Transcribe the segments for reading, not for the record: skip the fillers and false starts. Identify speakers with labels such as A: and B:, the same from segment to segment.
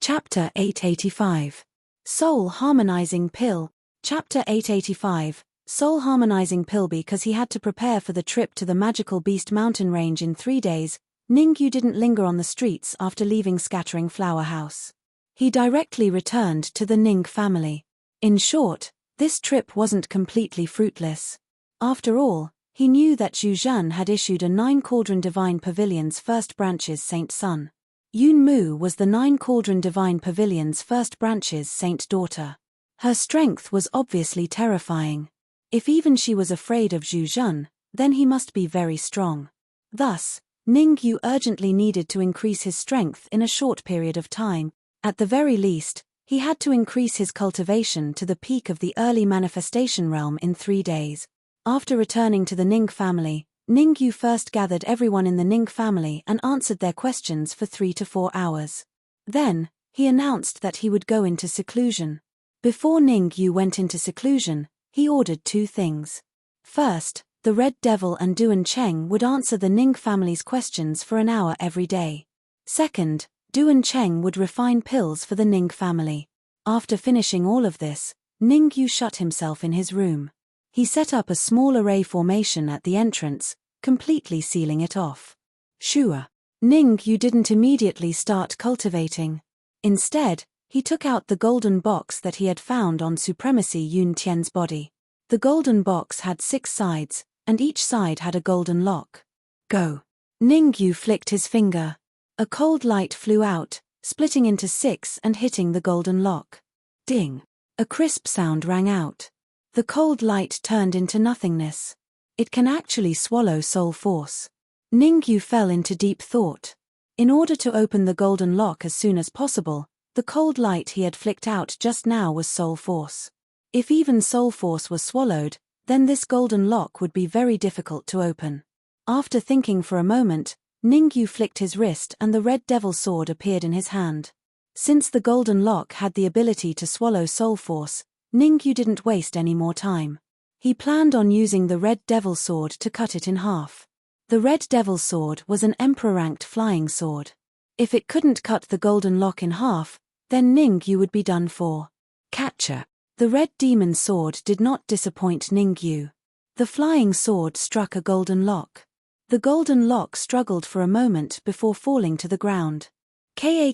A: Chapter 885. Soul Harmonizing Pill. Chapter 885. Soul Harmonizing Pill. Because he had to prepare for the trip to the magical Beast Mountain Range in 3 days, Ningyu didn't linger on the streets after leaving Scattering Flower House. He directly returned to the Ning family. In short, this trip wasn't completely fruitless. After all, he knew that Zhu Zhan had issued a 9-cauldron Divine Pavilion's first branch's Saint Son. Yun Mu was the 9-cauldron Divine Pavilion's first branch's Saint Daughter. Her strength was obviously terrifying. If even she was afraid of Zhu Zhan, then he must be very strong. Thus, Ningyu urgently needed to increase his strength in a short period of time. At the very least, he had to increase his cultivation to the peak of the early manifestation realm in 3 days. After returning to the Ning family, Ningyu first gathered everyone in the Ning family and answered their questions for 3 to 4 hours. Then, he announced that he would go into seclusion. Before Ningyu went into seclusion, he ordered 2 things. First, the Red Devil and Duan Cheng would answer the Ning family's questions for an hour every day. Second, Duan Cheng would refine pills for the Ning family. After finishing all of this, Ningyu shut himself in his room. He set up a small array formation at the entrance, completely sealing it off. Sure. Ningyu didn't immediately start cultivating. Instead, he took out the golden box that he had found on Supremacy Yun Tian's body. The golden box had 6 sides, and each side had a golden lock. Go. Ningyu flicked his finger. A cold light flew out, splitting into 6 and hitting the golden lock. Ding. A crisp sound rang out. The cold light turned into nothingness. It can actually swallow soul force. Ningyu fell into deep thought. In order to open the golden lock as soon as possible, the cold light he had flicked out just now was soul force. If even soul force was swallowed, then this golden lock would be very difficult to open. After thinking for a moment, Ningyu flicked his wrist and the Red Devil sword appeared in his hand. Since the golden lock had the ability to swallow soul force, Ningyu didn't waste any more time. He planned on using the Red Devil sword to cut it in half. The Red Devil sword was an Emperor-ranked flying sword. If it couldn't cut the golden lock in half, then Ningyu would be done for. Catcher. The Red Demon sword did not disappoint Ningyu. The flying sword struck a golden lock. The golden lock struggled for a moment before falling to the ground. Ka.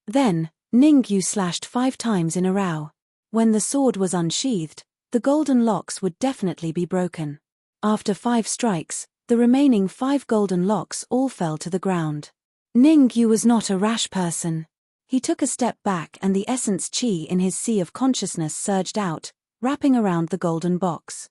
A: Then, Ningyu slashed 5 times in a row. When the sword was unsheathed, the golden locks would definitely be broken. After 5 strikes, the remaining 5 golden locks all fell to the ground. Ningyu was not a rash person. He took a step back and the essence chi in his sea of consciousness surged out, wrapping around the golden box.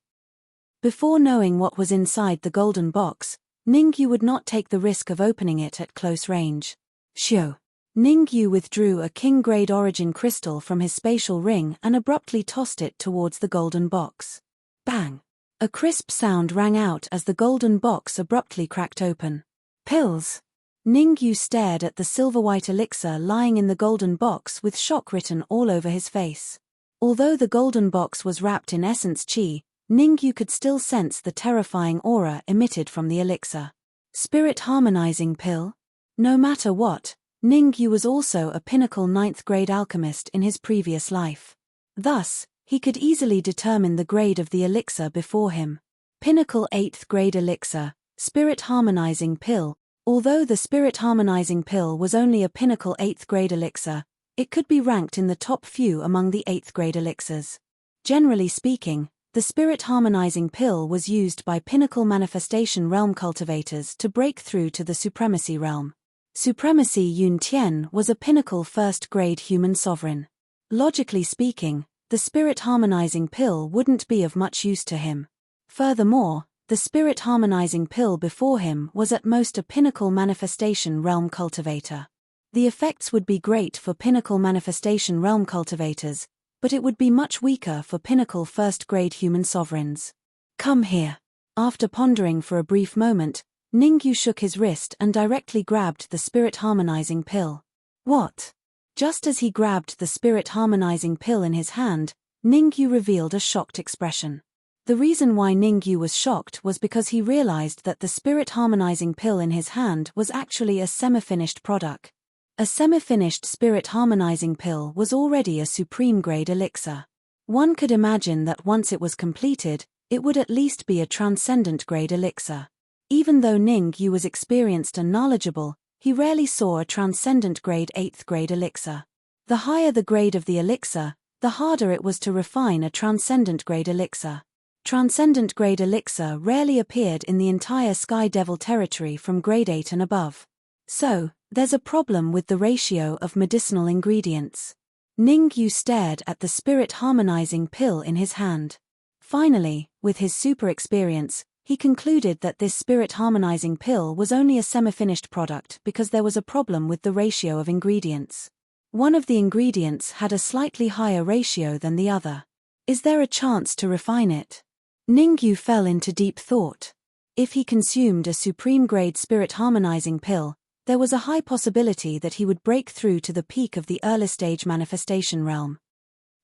A: Before knowing what was inside the golden box, Ningyu would not take the risk of opening it at close range. Shio. Ningyu withdrew a king-grade origin crystal from his spatial ring and abruptly tossed it towards the golden box. Bang! A crisp sound rang out as the golden box abruptly cracked open. Pills! Ningyu stared at the silver-white elixir lying in the golden box with shock written all over his face. Although the golden box was wrapped in essence chi, Ningyu could still sense the terrifying aura emitted from the elixir. Spirit harmonizing pill? No matter what, Ningyu was also a pinnacle 9th grade alchemist in his previous life. Thus, he could easily determine the grade of the elixir before him. Pinnacle 8th grade elixir, spirit harmonizing pill. Although the spirit harmonizing pill was only a pinnacle 8th grade elixir, it could be ranked in the top few among the 8th grade elixirs. Generally speaking, the spirit harmonizing pill was used by pinnacle manifestation realm cultivators to break through to the supremacy realm. Supremacy Yun Tian was a pinnacle 1st grade human sovereign. Logically speaking, the spirit harmonizing pill wouldn't be of much use to him. Furthermore, the spirit harmonizing pill before him was at most a pinnacle manifestation realm cultivator. The effects would be great for pinnacle manifestation realm cultivators, but it would be much weaker for pinnacle 1st grade human sovereigns. Come here. After pondering for a brief moment, Ningyu shook his wrist and directly grabbed the spirit harmonizing pill. What? Just as he grabbed the spirit harmonizing pill in his hand, Ningyu revealed a shocked expression. The reason why Ningyu was shocked was because he realized that the spirit harmonizing pill in his hand was actually a semi-finished product. A semi-finished spirit harmonizing pill was already a supreme-grade elixir. One could imagine that once it was completed, it would at least be a transcendent-grade elixir. Even though Ning Yu was experienced and knowledgeable, he rarely saw a transcendent-grade 8th-grade elixir. The higher the grade of the elixir, the harder it was to refine a transcendent-grade elixir. Transcendent-grade elixir rarely appeared in the entire Sky Devil territory from grade 8 and above. So, there's a problem with the ratio of medicinal ingredients. Ning Yu stared at the spirit harmonizing pill in his hand. Finally, with his super experience, he concluded that this spirit harmonizing pill was only a semi-finished product because there was a problem with the ratio of ingredients. One of the ingredients had a slightly higher ratio than the other. Is there a chance to refine it? Ning Yu fell into deep thought. If he consumed a supreme-grade spirit harmonizing pill, there was a high possibility that he would break through to the peak of the early-stage manifestation realm.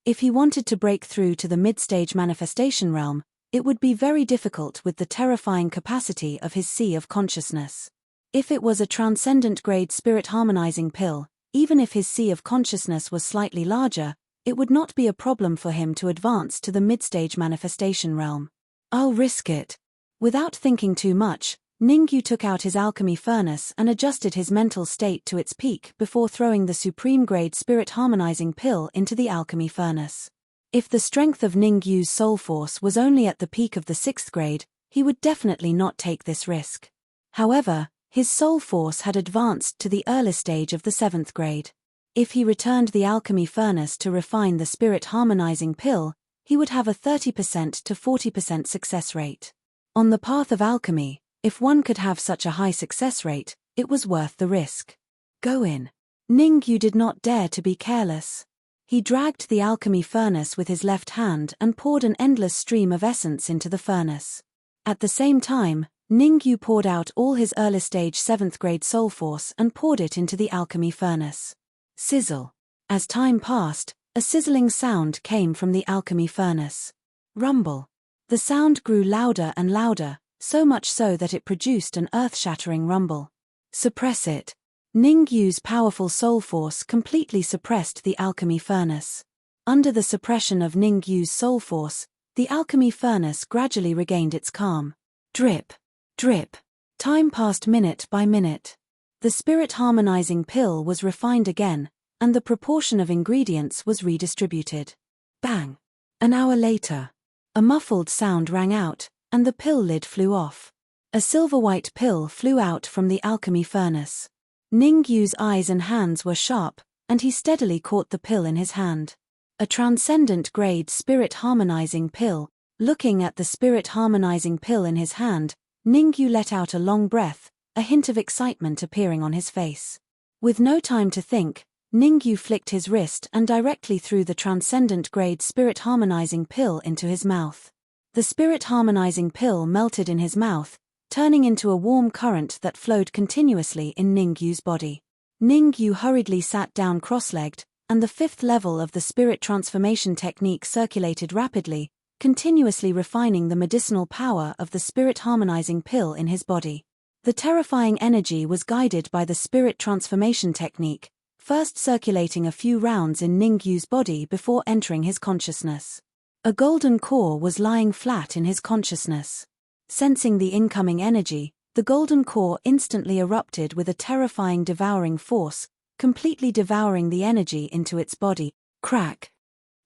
A: If he wanted to break through to the mid-stage manifestation realm, it would be very difficult with the terrifying capacity of his sea of consciousness. If it was a transcendent-grade spirit harmonizing pill, even if his sea of consciousness was slightly larger, it would not be a problem for him to advance to the mid-stage manifestation realm. I'll risk it. Without thinking too much, Ning Yu took out his alchemy furnace and adjusted his mental state to its peak before throwing the supreme-grade spirit harmonizing pill into the alchemy furnace. If the strength of Ning Yu's soul force was only at the peak of the 6th grade, he would definitely not take this risk. However, his soul force had advanced to the early stage of the 7th grade. If he returned the alchemy furnace to refine the spirit harmonizing pill, he would have a 30% to 40% success rate. On the path of alchemy, if one could have such a high success rate, it was worth the risk. Go in. Ning Yu did not dare to be careless. He dragged the alchemy furnace with his left hand and poured an endless stream of essence into the furnace. At the same time, Ning Yu poured out all his early-stage 7th grade soul force and poured it into the alchemy furnace. Sizzle. As time passed, a sizzling sound came from the alchemy furnace. Rumble. The sound grew louder and louder, so much so that it produced an earth-shattering rumble. Suppress it. Ning Yu's powerful soul force completely suppressed the alchemy furnace. Under the suppression of Ning Yu's soul force, the alchemy furnace gradually regained its calm. Drip. Drip. Time passed minute by minute. The spirit harmonizing pill was refined again, and the proportion of ingredients was redistributed. Bang! An hour later, a muffled sound rang out, and the pill lid flew off. A silver-white pill flew out from the alchemy furnace. Ning Yu's eyes and hands were sharp, and he steadily caught the pill in his hand. A transcendent-grade spirit harmonizing pill. Looking at the spirit harmonizing pill in his hand, Ning Yu let out a long breath, a hint of excitement appearing on his face. With no time to think, Ning Yu flicked his wrist and directly threw the transcendent-grade spirit harmonizing pill into his mouth. The spirit harmonizing pill melted in his mouth, turning into a warm current that flowed continuously in Ning Yu's body. Ning Yu hurriedly sat down cross-legged, and the 5th level of the spirit transformation technique circulated rapidly, continuously refining the medicinal power of the spirit harmonizing pill in his body. The terrifying energy was guided by the spirit transformation technique, first circulating a few rounds in Ning Yu's body before entering his consciousness. A golden core was lying flat in his consciousness. Sensing the incoming energy, the golden core instantly erupted with a terrifying devouring force, completely devouring the energy into its body. Crack!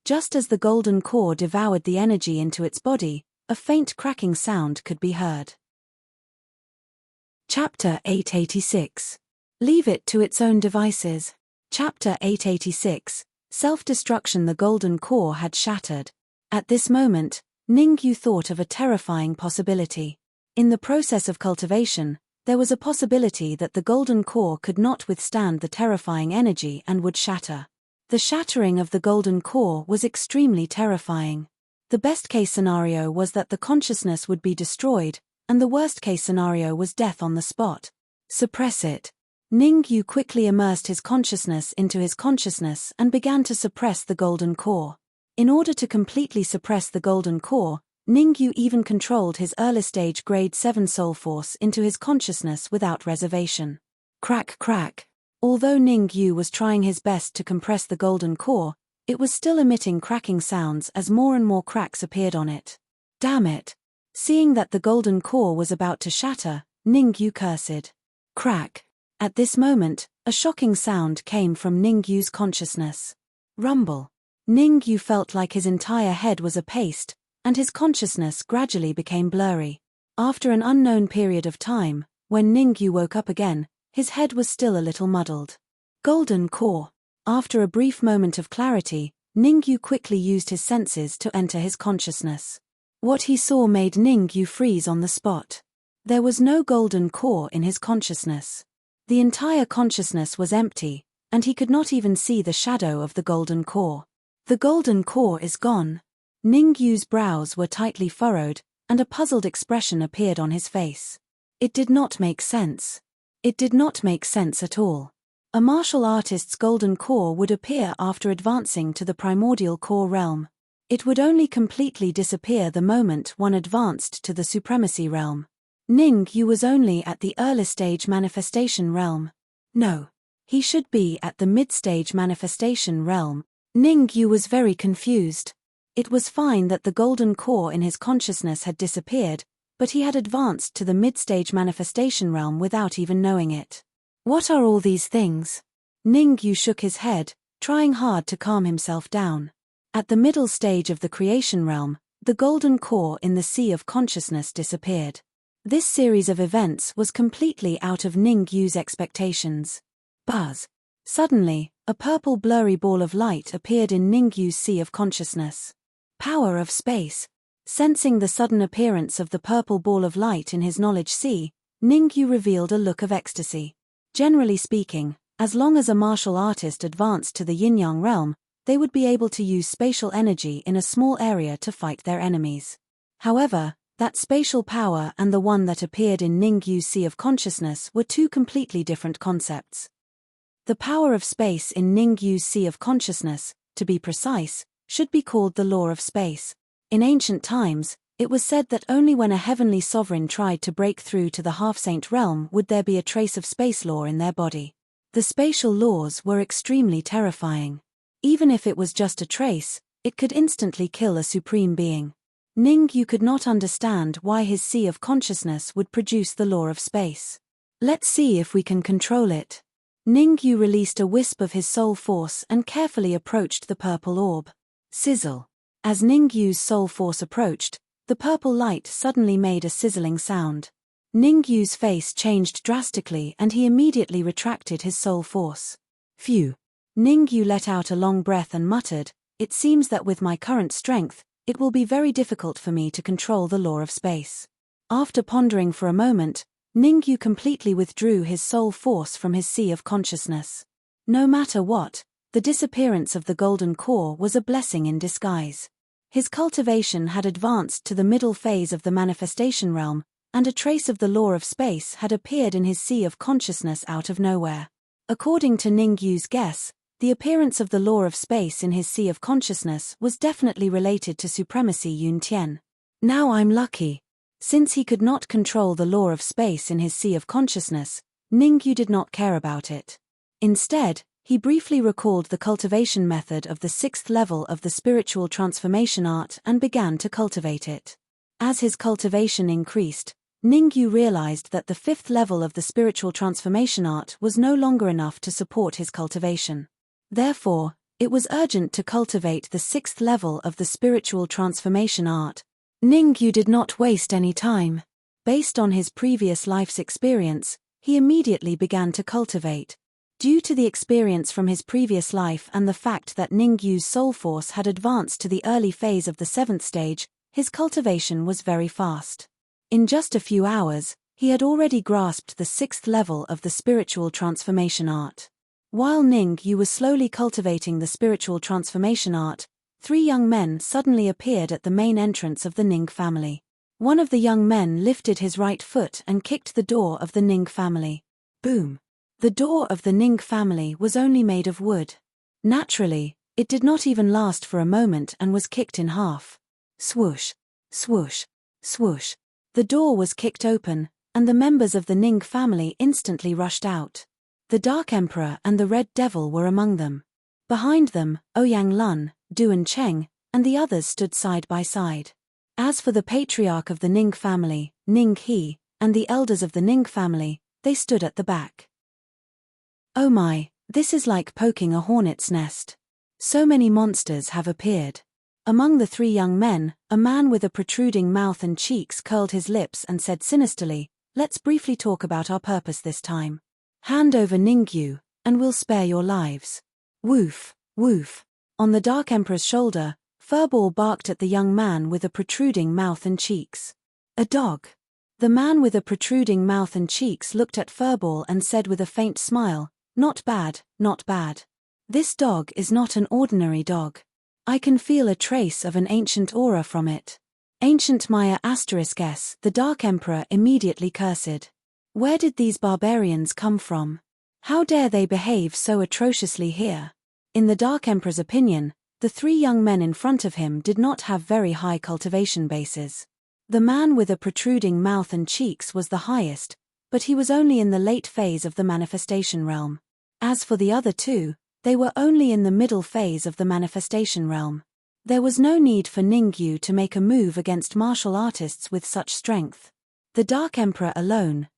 A: Just as the golden core devoured the energy into its body, a faint cracking sound could be heard. Chapter 886. Leave it to its own devices. Chapter 886. Self-destruction. The golden core had shattered. At this moment, Ning Yu thought of a terrifying possibility. In the process of cultivation, there was a possibility that the golden core could not withstand the terrifying energy and would shatter. The shattering of the golden core was extremely terrifying. The best-case scenario was that the consciousness would be destroyed, and the worst-case scenario was death on the spot. Suppress it. Ning Yu quickly immersed his consciousness into his consciousness and began to suppress the golden core. In order to completely suppress the golden core, Ning Yu even controlled his early-stage grade 7 soul force into his consciousness without reservation. Crack, crack. Although Ning Yu was trying his best to compress the golden core, it was still emitting cracking sounds as more and more cracks appeared on it. Damn it! Seeing that the golden core was about to shatter, Ning Yu cursed. Crack! At this moment, a shocking sound came from Ning Yu's consciousness. Rumble. Ning Yu felt like his entire head was a paste, and his consciousness gradually became blurry. After an unknown period of time, when Ning Yu woke up again, his head was still a little muddled. Golden core. After a brief moment of clarity, Ning Yu quickly used his senses to enter his consciousness. What he saw made Ning Yu freeze on the spot. There was no golden core in his consciousness. The entire consciousness was empty, and he could not even see the shadow of the golden core. The golden core is gone. Ning Yu's brows were tightly furrowed, and a puzzled expression appeared on his face. It did not make sense. It did not make sense at all. A martial artist's golden core would appear after advancing to the primordial core realm. It would only completely disappear the moment one advanced to the supremacy realm. Ning Yu was only at the early stage manifestation realm. No. He should be at the mid-stage manifestation realm. Ning Yu was very confused. It was fine that the golden core in his consciousness had disappeared, but he had advanced to the mid-stage manifestation realm without even knowing it. What are all these things? Ning Yu shook his head, trying hard to calm himself down. At the middle stage of the creation realm, the golden core in the sea of consciousness disappeared. This series of events was completely out of Ning Yu's expectations. Buzz. Suddenly, a purple blurry ball of light appeared in Ning Yu's sea of consciousness. Power of space. Sensing the sudden appearance of the purple ball of light in his knowledge sea, Ning Yu revealed a look of ecstasy. Generally speaking, as long as a martial artist advanced to the yin-yang realm, they would be able to use spatial energy in a small area to fight their enemies. However, that spatial power and the one that appeared in Ning Yu's sea of consciousness were two completely different concepts. The power of space in Ning Yu's sea of consciousness, to be precise, should be called the law of space. In ancient times, it was said that only when a heavenly sovereign tried to break through to the half-saint realm would there be a trace of space law in their body. The spatial laws were extremely terrifying. Even if it was just a trace, it could instantly kill a supreme being. Ning Yu could not understand why his sea of consciousness would produce the law of space. Let's see if we can control it. Ning Yu released a wisp of his soul force and carefully approached the purple orb. Sizzle. As Ning Yu's soul force approached, the purple light suddenly made a sizzling sound. Ning Yu's face changed drastically and he immediately retracted his soul force. Phew. Ning Yu let out a long breath and muttered, "It seems that with my current strength, it will be very difficult for me to control the law of space." After pondering for a moment, Ning Yu completely withdrew his soul force from his sea of consciousness. No matter what, the disappearance of the golden core was a blessing in disguise. His cultivation had advanced to the middle phase of the manifestation realm, and a trace of the law of space had appeared in his sea of consciousness out of nowhere. According to Ning Yu's guess, the appearance of the law of space in his sea of consciousness was definitely related to supremacy Yun Tian. Now I'm lucky. Since he could not control the law of space in his sea of consciousness, Ning Yu did not care about it. Instead, he briefly recalled the cultivation method of the 6th level of the spiritual transformation art and began to cultivate it. As his cultivation increased, Ning Yu realized that the 5th level of the spiritual transformation art was no longer enough to support his cultivation. Therefore, it was urgent to cultivate the 6th level of the spiritual transformation art. Ning Yu did not waste any time. Based on his previous life's experience, he immediately began to cultivate. Due to the experience from his previous life and the fact that Ning Yu's soul force had advanced to the early phase of the 7th stage, his cultivation was very fast. In just a few hours, he had already grasped the 6th level of the spiritual transformation art. While Ning Yu was slowly cultivating the spiritual transformation art, 3 young men suddenly appeared at the main entrance of the Ning family. One of the young men lifted his right foot and kicked the door of the Ning family. Boom! The door of the Ning family was only made of wood. Naturally, it did not even last for a moment and was kicked in half. Swoosh! Swoosh! Swoosh! The door was kicked open, and the members of the Ning family instantly rushed out. The Dark Emperor and the Red Devil were among them. Behind them, Ouyang Lun, Duan Cheng, and the others stood side by side. As for the patriarch of the Ning family, Ning He, and the elders of the Ning family, they stood at the back. Oh my, this is like poking a hornet's nest. So many monsters have appeared. Among the three young men, a man with a protruding mouth and cheeks curled his lips and said sinisterly, "Let's briefly talk about our purpose this time. Hand over Ningyu, and we'll spare your lives." Woof, woof. On the Dark Emperor's shoulder, Furball barked at the young man with a protruding mouth and cheeks. "A dog." The man with a protruding mouth and cheeks looked at Furball and said with a faint smile, "Not bad, not bad. This dog is not an ordinary dog. I can feel a trace of an ancient aura from it." Ancient Maya *S, the Dark Emperor immediately cursed. Where did these barbarians come from? How dare they behave so atrociously here? In the Dark Emperor's opinion, the three young men in front of him did not have very high cultivation bases. The man with a protruding mouth and cheeks was the highest, but he was only in the late phase of the manifestation realm. As for the other two, they were only in the middle phase of the manifestation realm. There was no need for Ningyu to make a move against martial artists with such strength. The Dark Emperor alone,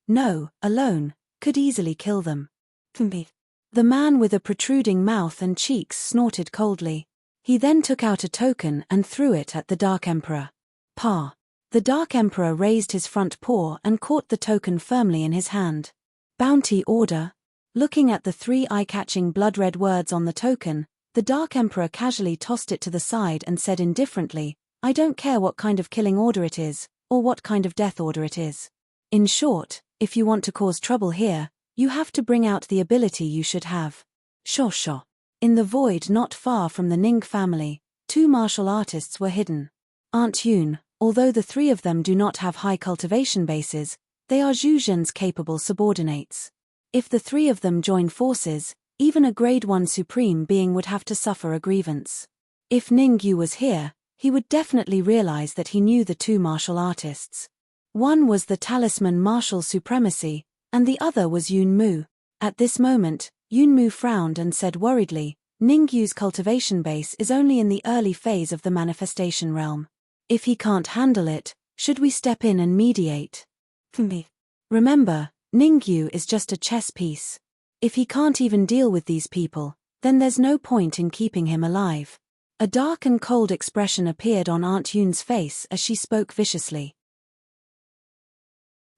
A: could easily kill them. The man with a protruding mouth and cheeks snorted coldly. He then took out a token and threw it at the Dark Emperor. Pa. The Dark Emperor raised his front paw and caught the token firmly in his hand. Bounty order. Looking at the three eye-catching blood-red words on the token, the Dark Emperor casually tossed it to the side and said indifferently, "I don't care what kind of killing order it is, or what kind of death order it is. In short, if you want to cause trouble here, you have to bring out the ability you should have." Shosho. In the void not far from the Ning family, two martial artists were hidden. Aunt Yun, although the three of them do not have high cultivation bases, they are Zhu Zhen's capable subordinates. If the three of them join forces, even a grade 1 supreme being would have to suffer a grievance. If Ningyu was here, he would definitely realize that he knew the two martial artists. One was the talisman martial supremacy, and the other was Yun Mu. At this moment, Yun Mu frowned and said worriedly, "Ningyu's cultivation base is only in the early phase of the manifestation realm. If he can't handle it, should we step in and mediate?" Remember, Ningyu is just a chess piece. If he can't even deal with these people, then there's no point in keeping him alive. A dark and cold expression appeared on Aunt Yun's face as she spoke viciously.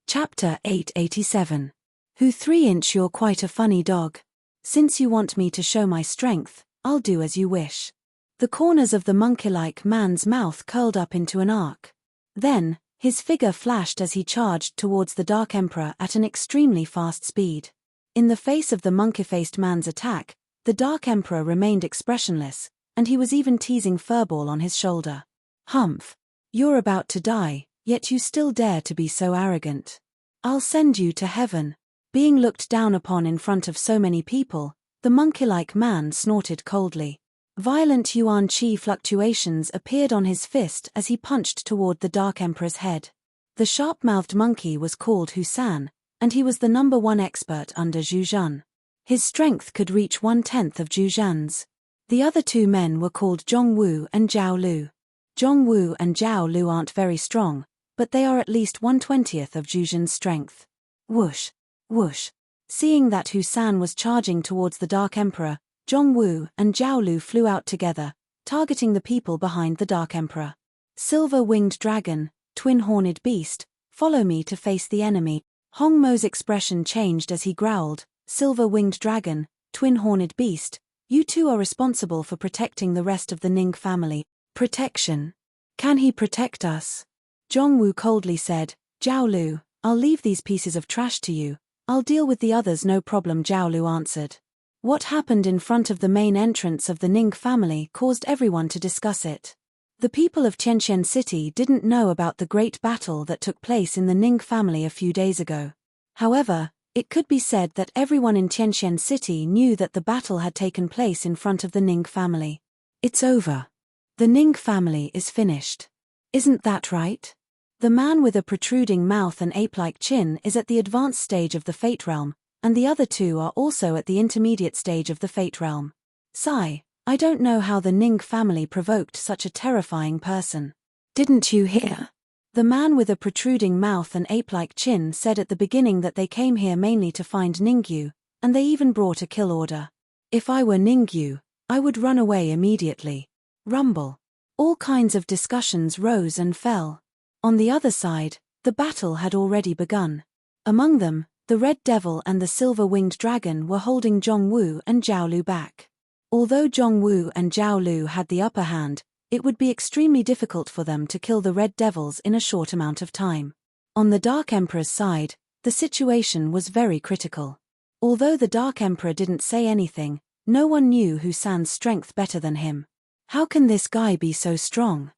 A: Chapter 887. Who 3-inch you're quite a funny dog. Since you want me to show my strength, I'll do as you wish. The corners of the monkey-like man's mouth curled up into an arc. Then, his figure flashed as he charged towards the Dark Emperor at an extremely fast speed. In the face of the monkey-faced man's attack, the Dark Emperor remained expressionless, and he was even teasing Furball on his shoulder. "Humph. You're about to die, yet you still dare to be so arrogant. I'll send you to heaven." Being looked down upon in front of so many people, the monkey-like man snorted coldly. Violent yuan qi fluctuations appeared on his fist as he punched toward the Dark Emperor's head. The sharp-mouthed monkey was called Husan, and he was the number 1 expert under Zhu Zhen. His strength could reach 1/10 of Zhu Zhen's. The other two men were called Zhongwu and Zhao Lu. Zhongwu and Zhao Lu aren't very strong, but they are at least 1/20th of Zhu Zhen's strength. Whoosh, whoosh. Seeing that Husan was charging towards the Dark Emperor, Zhongwu and Zhao Lu flew out together, targeting the people behind the Dark Emperor. Silver-winged dragon, twin-horned beast, follow me to face the enemy. Hong Mo's expression changed as he growled, "Silver-winged dragon, twin-horned beast, you two are responsible for protecting the rest of the Ning family." Protection? Can he protect us? Zhongwu coldly said, "Zhao Lu, I'll leave these pieces of trash to you. I'll deal with the others, no problem," Zhao Lu answered. What happened in front of the main entrance of the Ning family caused everyone to discuss it. The people of Tianqian City didn't know about the great battle that took place in the Ning family a few days ago. However, it could be said that everyone in Tianqian City knew that the battle had taken place in front of the Ning family. It's over. The Ning family is finished. Isn't that right? The man with a protruding mouth and ape-like chin is at the advanced stage of the Fate Realm, and the other two are also at the intermediate stage of the Fate realm. Sigh, I don't know how the Ning family provoked such a terrifying person. Didn't you hear? The man with a protruding mouth and ape-like chin said at the beginning that they came here mainly to find Ningyu, and they even brought a kill order. If I were Ningyu, I would run away immediately. Rumble. All kinds of discussions rose and fell. On the other side, the battle had already begun. Among them, the Red Devil and the Silver-Winged Dragon were holding Zhongwu and Zhaolu back. Although Zhongwu and Zhaolu had the upper hand, it would be extremely difficult for them to kill the Red Devils in a short amount of time. On the Dark Emperor's side, the situation was very critical. Although the Dark Emperor didn't say anything, no one knew Husan's strength better than him. How can this guy be so strong?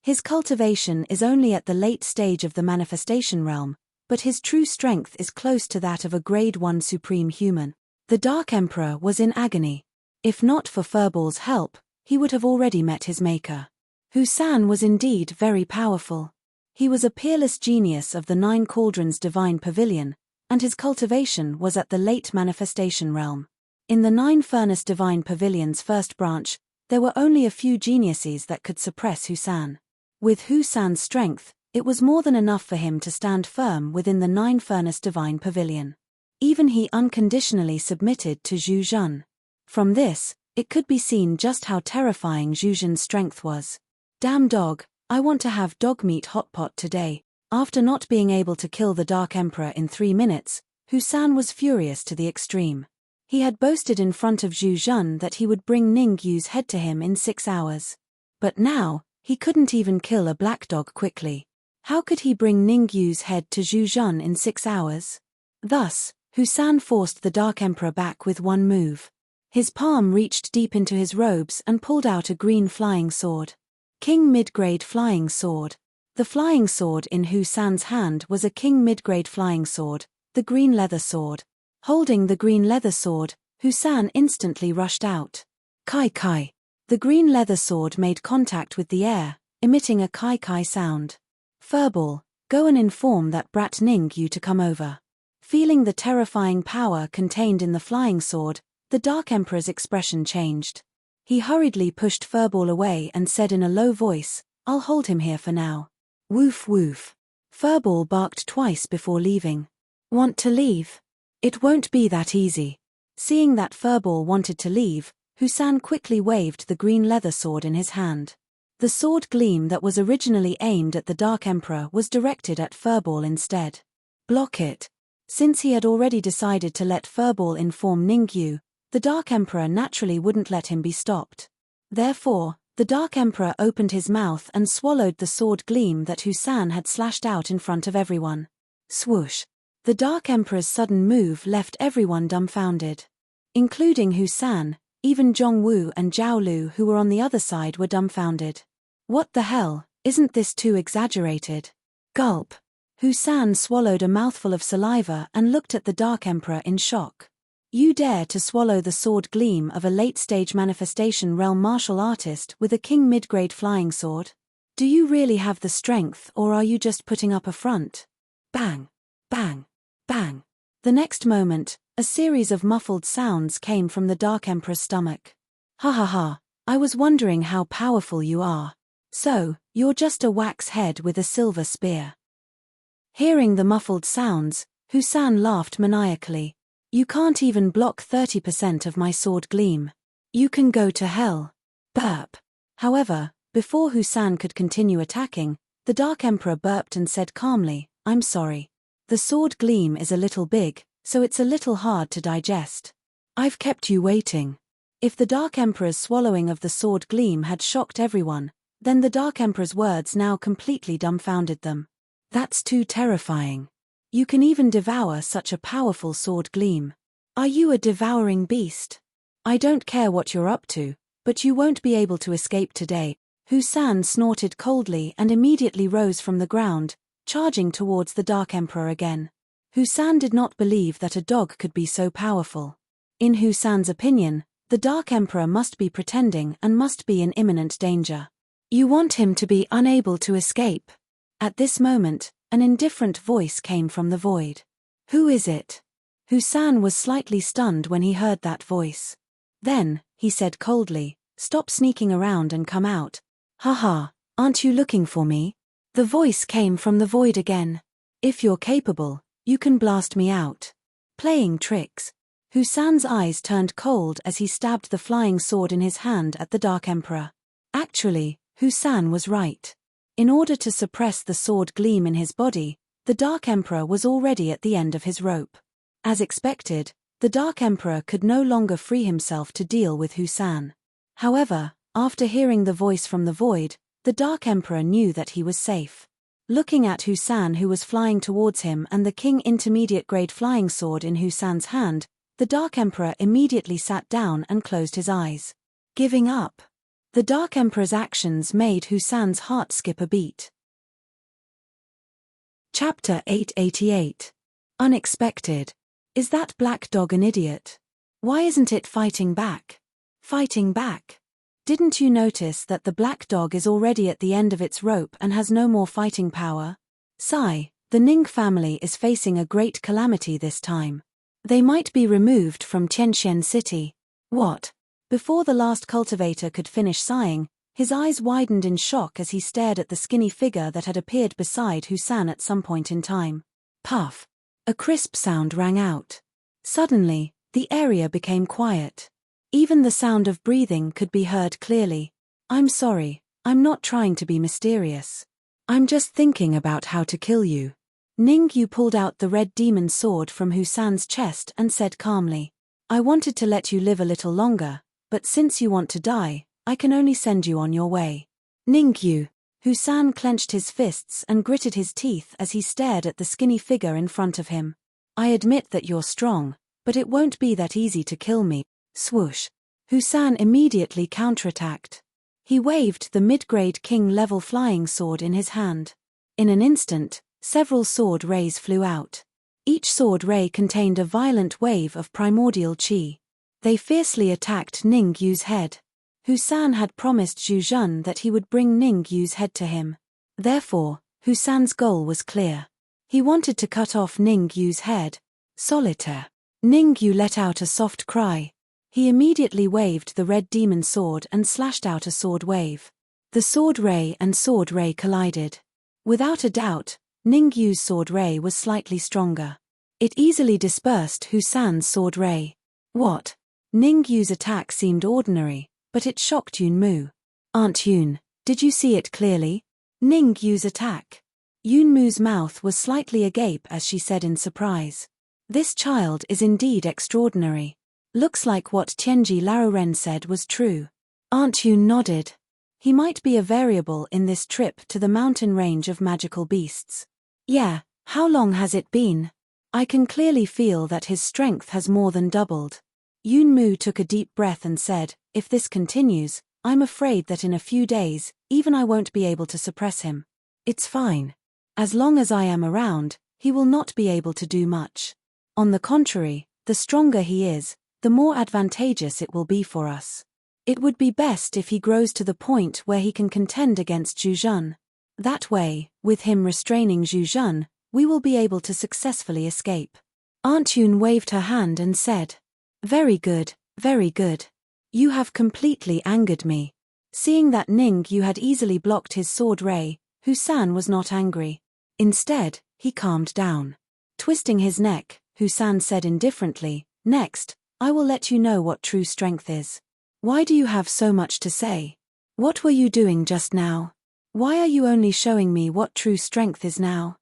A: His cultivation is only at the late stage of the manifestation realm, but his true strength is close to that of a grade 1 supreme human. The Dark Emperor was in agony. If not for Furball's help, he would have already met his maker. Husan was indeed very powerful. He was a peerless genius of the 9 Cauldrons Divine Pavilion, and his cultivation was at the late manifestation realm. In the 9 Furnace Divine Pavilion's first branch, there were only a few geniuses that could suppress Husan. With Husan's strength, it was more than enough for him to stand firm within the 9 Furnace Divine Pavilion. Even he unconditionally submitted to Zhu Zhen. From this, it could be seen just how terrifying Zhu Zhen's strength was. Damn dog, I want to have dog meat hot pot today. After not being able to kill the Dark Emperor in 3 minutes, Husan was furious to the extreme. He had boasted in front of Zhu Zhen that he would bring Ningyu's head to him in 6 hours. But now, he couldn't even kill a black dog quickly. How could he bring Ningyu's head to Zhu Zhen in 6 hours? Thus, Husan forced the Dark Emperor back with one move. His palm reached deep into his robes and pulled out a green flying sword. King Midgrade Flying Sword. The flying sword in Husan's hand was a King Midgrade Flying Sword, the green leather sword. Holding the green leather sword, Husan instantly rushed out. Kai Kai. The green leather sword made contact with the air, emitting a Kai Kai sound. Furball, go and inform that brat Ningyu to come over. Feeling the terrifying power contained in the flying sword, the Dark Emperor's expression changed. He hurriedly pushed Furball away and said in a low voice, I'll hold him here for now. Woof woof. Furball barked twice before leaving. Want to leave? It won't be that easy. Seeing that Furball wanted to leave, Husan quickly waved the green leather sword in his hand. The sword gleam that was originally aimed at the Dark Emperor was directed at Furball instead. Block it. Since he had already decided to let Furball inform Ningyu, the Dark Emperor naturally wouldn't let him be stopped. Therefore, the Dark Emperor opened his mouth and swallowed the sword gleam that Husan had slashed out in front of everyone. Swoosh. The Dark Emperor's sudden move left everyone dumbfounded. Including Husan, even Zhongwu and Zhaolu who were on the other side were dumbfounded. What the hell, isn't this too exaggerated? Gulp. Husan swallowed a mouthful of saliva and looked at the Dark Emperor in shock. You dare to swallow the sword gleam of a late-stage manifestation realm martial artist with a King Midgrade Flying Sword? Do you really have the strength or are you just putting up a front? Bang! Bang! Bang! The next moment, a series of muffled sounds came from the Dark Emperor's stomach. Ha ha ha, I was wondering how powerful you are. So, you're just a wax head with a silver spear. Hearing the muffled sounds, Husan laughed maniacally. You can't even block 30% of my sword gleam. You can go to hell. Burp. However, before Husan could continue attacking, the Dark Emperor burped and said calmly, I'm sorry. The sword gleam is a little big, so it's a little hard to digest. I've kept you waiting. If the Dark Emperor's swallowing of the sword gleam had shocked everyone, then the Dark Emperor's words now completely dumbfounded them. That's too terrifying. You can even devour such a powerful sword gleam. Are you a devouring beast? I don't care what you're up to, but you won't be able to escape today. Husan snorted coldly and immediately rose from the ground, charging towards the Dark Emperor again. Husan did not believe that a dog could be so powerful. In Husan's opinion, the Dark Emperor must be pretending and must be in imminent danger. You want him to be unable to escape. At this moment, an indifferent voice came from the void. Who is it? Husan was slightly stunned when he heard that voice. Then, he said coldly, "Stop sneaking around and come out." "Haha, aren't you looking for me?" The voice came from the void again. "If you're capable, you can blast me out." Playing tricks. Husan's eyes turned cold as he stabbed the flying sword in his hand at the Dark Emperor. Actually, Husan was right. In order to suppress the sword gleam in his body, the Dark Emperor was already at the end of his rope. As expected, the Dark Emperor could no longer free himself to deal with Husan. However, after hearing the voice from the void, the Dark Emperor knew that he was safe. Looking at Husan, who was flying towards him, and the King Intermediate Grade flying sword in Husan's hand, the Dark Emperor immediately sat down and closed his eyes. Giving up. The Dark Emperor's actions made Husan's heart skip a beat. Chapter 888. Unexpected. Is that black dog an idiot? Why isn't it fighting back? Fighting back? Didn't you notice that the black dog is already at the end of its rope and has no more fighting power? Sigh, the Ning family is facing a great calamity this time. They might be removed from Tianxian City. What? Before the last cultivator could finish sighing, his eyes widened in shock as he stared at the skinny figure that had appeared beside Husan at some point in time. Puff. A crisp sound rang out. Suddenly, the area became quiet. Even the sound of breathing could be heard clearly. "I'm sorry, I'm not trying to be mysterious. I'm just thinking about how to kill you." Ning Yu pulled out the red demon sword from Husan's chest and said calmly, "I wanted to let you live a little longer, but since you want to die, I can only send you on your way." Ning Yu. Husan clenched his fists and gritted his teeth as he stared at the skinny figure in front of him. "I admit that you're strong, but it won't be that easy to kill me." Swoosh. Husan immediately counterattacked. He waved the mid-grade king-level flying sword in his hand. In an instant, several sword rays flew out. Each sword ray contained a violent wave of primordial qi. They fiercely attacked Ning Yu's head. Husan had promised Zhu Zhun that he would bring Ning Yu's head to him. Therefore, Husan's goal was clear. He wanted to cut off Ning Yu's head. Solitaire. Ning Yu let out a soft cry. He immediately waved the red demon sword and slashed out a sword wave. The sword ray and sword ray collided. Without a doubt, Ning Yu's sword ray was slightly stronger. It easily dispersed Husan's sword ray. What? Ning Yu's attack seemed ordinary, but it shocked Yun Mu. "Aunt Yun, did you see it clearly?" Ning Yu's attack. Yun Mu's mouth was slightly agape as she said in surprise. "This child is indeed extraordinary. Looks like what Tianji Laoren said was true." Aunt Yun nodded. "He might be a variable in this trip to the mountain range of magical beasts." "Yeah, how long has it been? I can clearly feel that his strength has more than doubled." Yun Mu took a deep breath and said, "If this continues, I'm afraid that in a few days, even I won't be able to suppress him." "It's fine. As long as I am around, he will not be able to do much. On the contrary, the stronger he is, the more advantageous it will be for us. It would be best if he grows to the point where he can contend against Zhu Zhun. That way, with him restraining Zhu Zhun, we will be able to successfully escape." Aunt Yun waved her hand and said, "Very good, very good. You have completely angered me." Seeing that Ning Yu had easily blocked his sword ray, Husan was not angry. Instead, he calmed down. Twisting his neck, Husan said indifferently, "Next, I will let you know what true strength is." "Why do you have so much to say? What were you doing just now? Why are you only showing me what true strength is now?"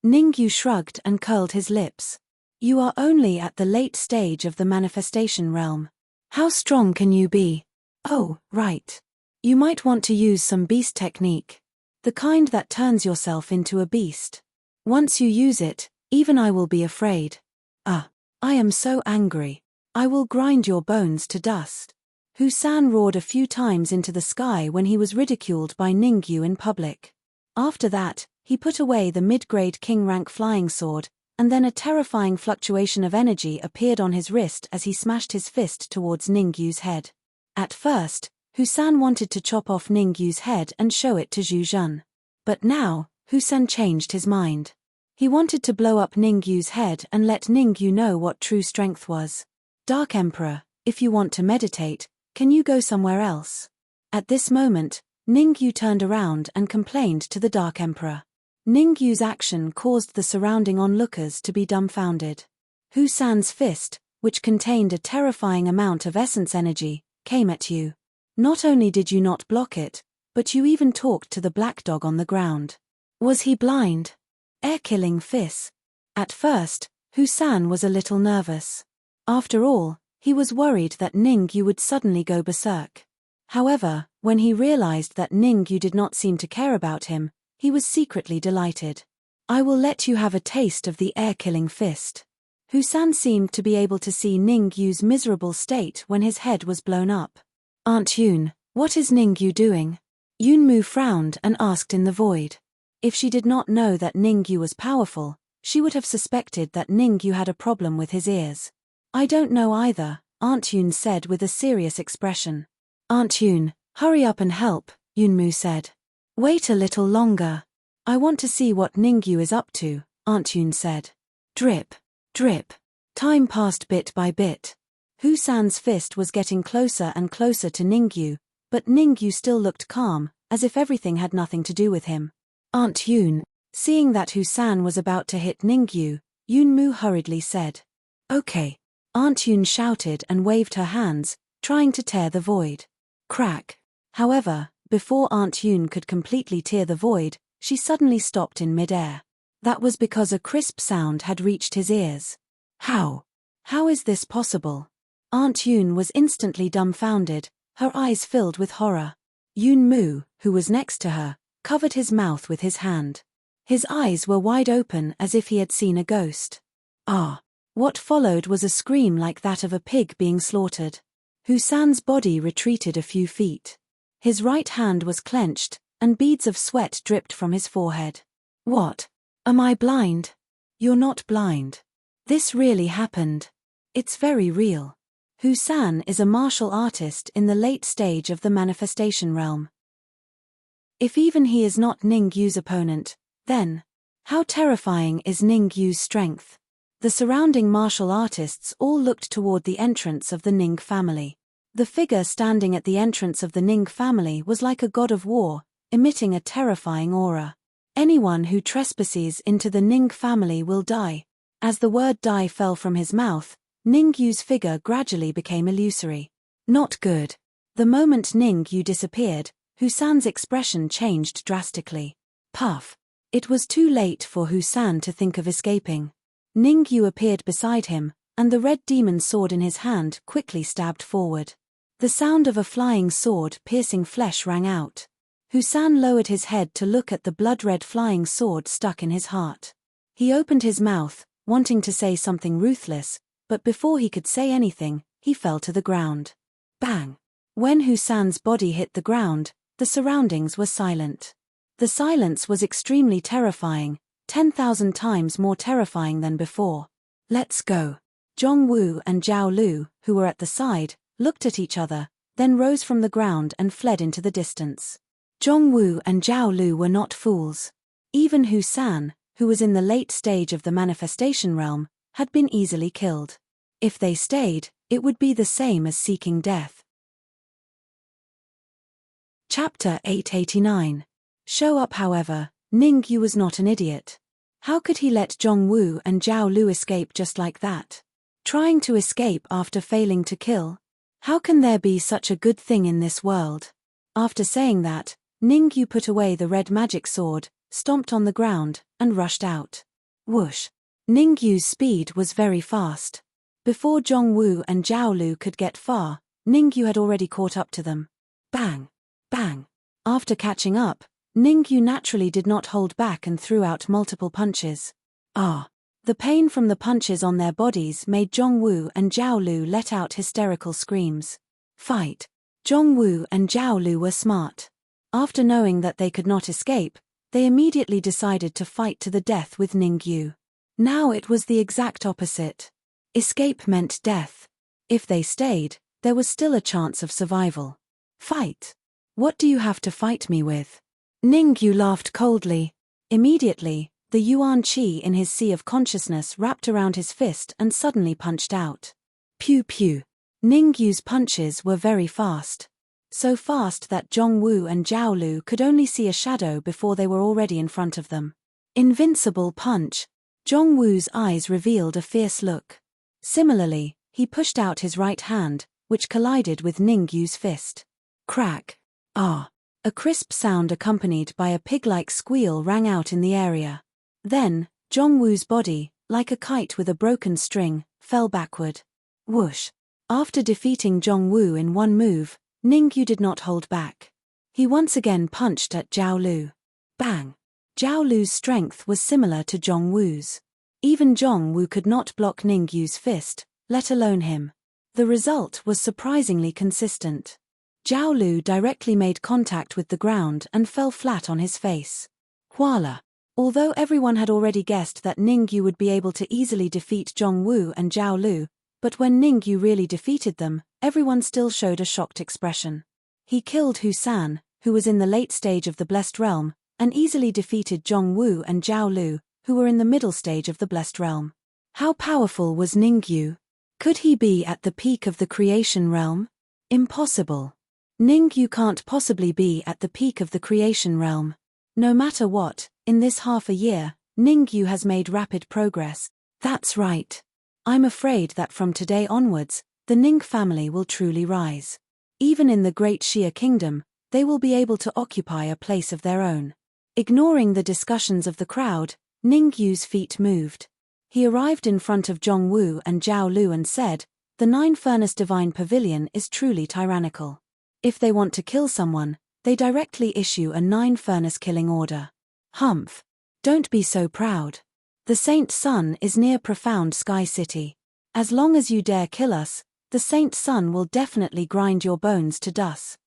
A: Ning Yu shrugged and curled his lips. "You are only at the late stage of the manifestation realm. How strong can you be? Oh, right. You might want to use some beast technique. The kind that turns yourself into a beast. Once you use it, even I will be afraid. I am so angry. I will grind your bones to dust." Husan roared a few times into the sky when he was ridiculed by Ning Yu in public. After that, he put away the mid-grade king-rank flying sword, and then a terrifying fluctuation of energy appeared on his wrist as he smashed his fist towards Ning Yu's head. At first, Husan wanted to chop off Ning Yu's head and show it to Zhu Zhun. But now, Husan changed his mind. He wanted to blow up Ningyu's head and let Ningyu know what true strength was. Dark Emperor, if you want to meditate, can you go somewhere else? At this moment, Ningyu turned around and complained to the Dark Emperor. Ningyu's action caused the surrounding onlookers to be dumbfounded. Husan's fist, which contained a terrifying amount of essence energy, came at you. Not only did you not block it, but you even talked to the black dog on the ground. Was he blind? Air-killing fist. At first, Husan was a little nervous. After all, he was worried that Ningyu would suddenly go berserk. However, when he realized that Ningyu did not seem to care about him, he was secretly delighted. I will let you have a taste of the air-killing fist. Husan seemed to be able to see Ningyu's miserable state when his head was blown up. Aunt Yun, what is Ningyu doing? Yunmu frowned and asked in the void. If she did not know that Ningyu was powerful, she would have suspected that Ningyu had a problem with his ears. I don't know either, Aunt Yun said with a serious expression. Aunt Yun, hurry up and help, Yunmu said. Wait a little longer. I want to see what Ningyu is up to, Aunt Yun said. Drip. Drip. Time passed bit by bit. Husan's fist was getting closer and closer to Ningyu, but Ningyu still looked calm, as if everything had nothing to do with him. Aunt Yun, seeing that Husan was about to hit Ningyu, Yunmu hurriedly said. Okay. Aunt Yun shouted and waved her hands, trying to tear the void. Crack. However, before Aunt Yun could completely tear the void, she suddenly stopped in midair. That was because a crisp sound had reached his ears. How? How is this possible? Aunt Yun was instantly dumbfounded, her eyes filled with horror. Yunmu, who was next to her, covered his mouth with his hand. His eyes were wide open as if he had seen a ghost. Ah! What followed was a scream like that of a pig being slaughtered. Husan's body retreated a few feet. His right hand was clenched, and beads of sweat dripped from his forehead. What? Am I blind? You're not blind. This really happened. It's very real. Husan is a martial artist in the late stage of the manifestation realm. If even he is not Ningyu's opponent, then how terrifying is Ningyu's strength? The surrounding martial artists all looked toward the entrance of the Ning family. The figure standing at the entrance of the Ning family was like a god of war, emitting a terrifying aura. Anyone who trespasses into the Ning family will die. As the word die fell from his mouth, Ningyu's figure gradually became illusory. Not good. The moment Ningyu disappeared, Husan's expression changed drastically. Puff. It was too late for Husan to think of escaping. Ningyu appeared beside him, and the red demon sword in his hand quickly stabbed forward. The sound of a flying sword piercing flesh rang out. Husan lowered his head to look at the blood-red flying sword stuck in his heart. He opened his mouth, wanting to say something ruthless, but before he could say anything, he fell to the ground. Bang! When Husan's body hit the ground, the surroundings were silent. The silence was extremely terrifying, 10,000 times more terrifying than before. Let's go. Zhongwu and Zhao Lu, who were at the side, looked at each other, then rose from the ground and fled into the distance. Zhongwu and Zhao Lu were not fools. Even Husan, who was in the late stage of the manifestation realm, had been easily killed. If they stayed, it would be the same as seeking death. Chapter 889. Show up. However, Ningyu was not an idiot. How could he let Zhongwu and Zhao Lu escape just like that? Trying to escape after failing to kill? How can there be such a good thing in this world? After saying that, Ningyu put away the red magic sword, stomped on the ground, and rushed out. Whoosh! Ningyu's speed was very fast. Before Zhongwu and Zhao Lu could get far, Ningyu had already caught up to them. Bang! Bang! After catching up, Ningyu naturally did not hold back and threw out multiple punches. Ah! The pain from the punches on their bodies made Zhongwu and Zhao Lu let out hysterical screams. Fight! Zhongwu and Zhao Lu were smart. After knowing that they could not escape, they immediately decided to fight to the death with Ningyu. Now it was the exact opposite. Escape meant death. If they stayed, there was still a chance of survival. Fight! What do you have to fight me with? Ningyu laughed coldly. Immediately, The yuan qi in his sea of consciousness wrapped around his fist and suddenly punched out. Pew pew. Ningyu's punches were very fast. So fast that Zhongwu and Zhao Lu could only see a shadow before they were already in front of them. Invincible punch. Zhongwu's eyes revealed a fierce look. Similarly, he pushed out his right hand, which collided with Ningyu's fist. Crack. Ah. A crisp sound accompanied by a pig-like squeal rang out in the area. Then, Zhongwu's body, like a kite with a broken string, fell backward. Whoosh. After defeating Zhongwu in one move, Ningyu did not hold back. He once again punched at Zhao Lu. Bang. Zhao Lu's strength was similar to Zhongwu's. Even Zhongwu could not block Ningyu's fist, let alone him. The result was surprisingly consistent. Zhao Lu directly made contact with the ground and fell flat on his face. Voila. Although everyone had already guessed that Ningyu would be able to easily defeat Zhongwu and Zhao Lu, but when Ningyu really defeated them, everyone still showed a shocked expression. He killed Husan, who was in the late stage of the Blessed Realm, and easily defeated Zhongwu and Zhao Lu, who were in the middle stage of the Blessed Realm. How powerful was Ningyu? Could he be at the peak of the creation realm? Impossible. Ningyu can't possibly be at the peak of the creation realm. No matter what, in this half a year, Ningyu has made rapid progress. That's right. I'm afraid that from today onwards, the Ning family will truly rise. Even in the Great Xia Kingdom, they will be able to occupy a place of their own. Ignoring the discussions of the crowd, Ningyu's feet moved. He arrived in front of Zhongwu and Zhao Lu and said, "The Nine-Furnace Divine Pavilion is truly tyrannical. If they want to kill someone, they directly issue a 9-furnace killing order. Humph. Don't be so proud. The Saint Sun is near Profound Sky City. As long as you dare kill us, the Saint Sun will definitely grind your bones to dust."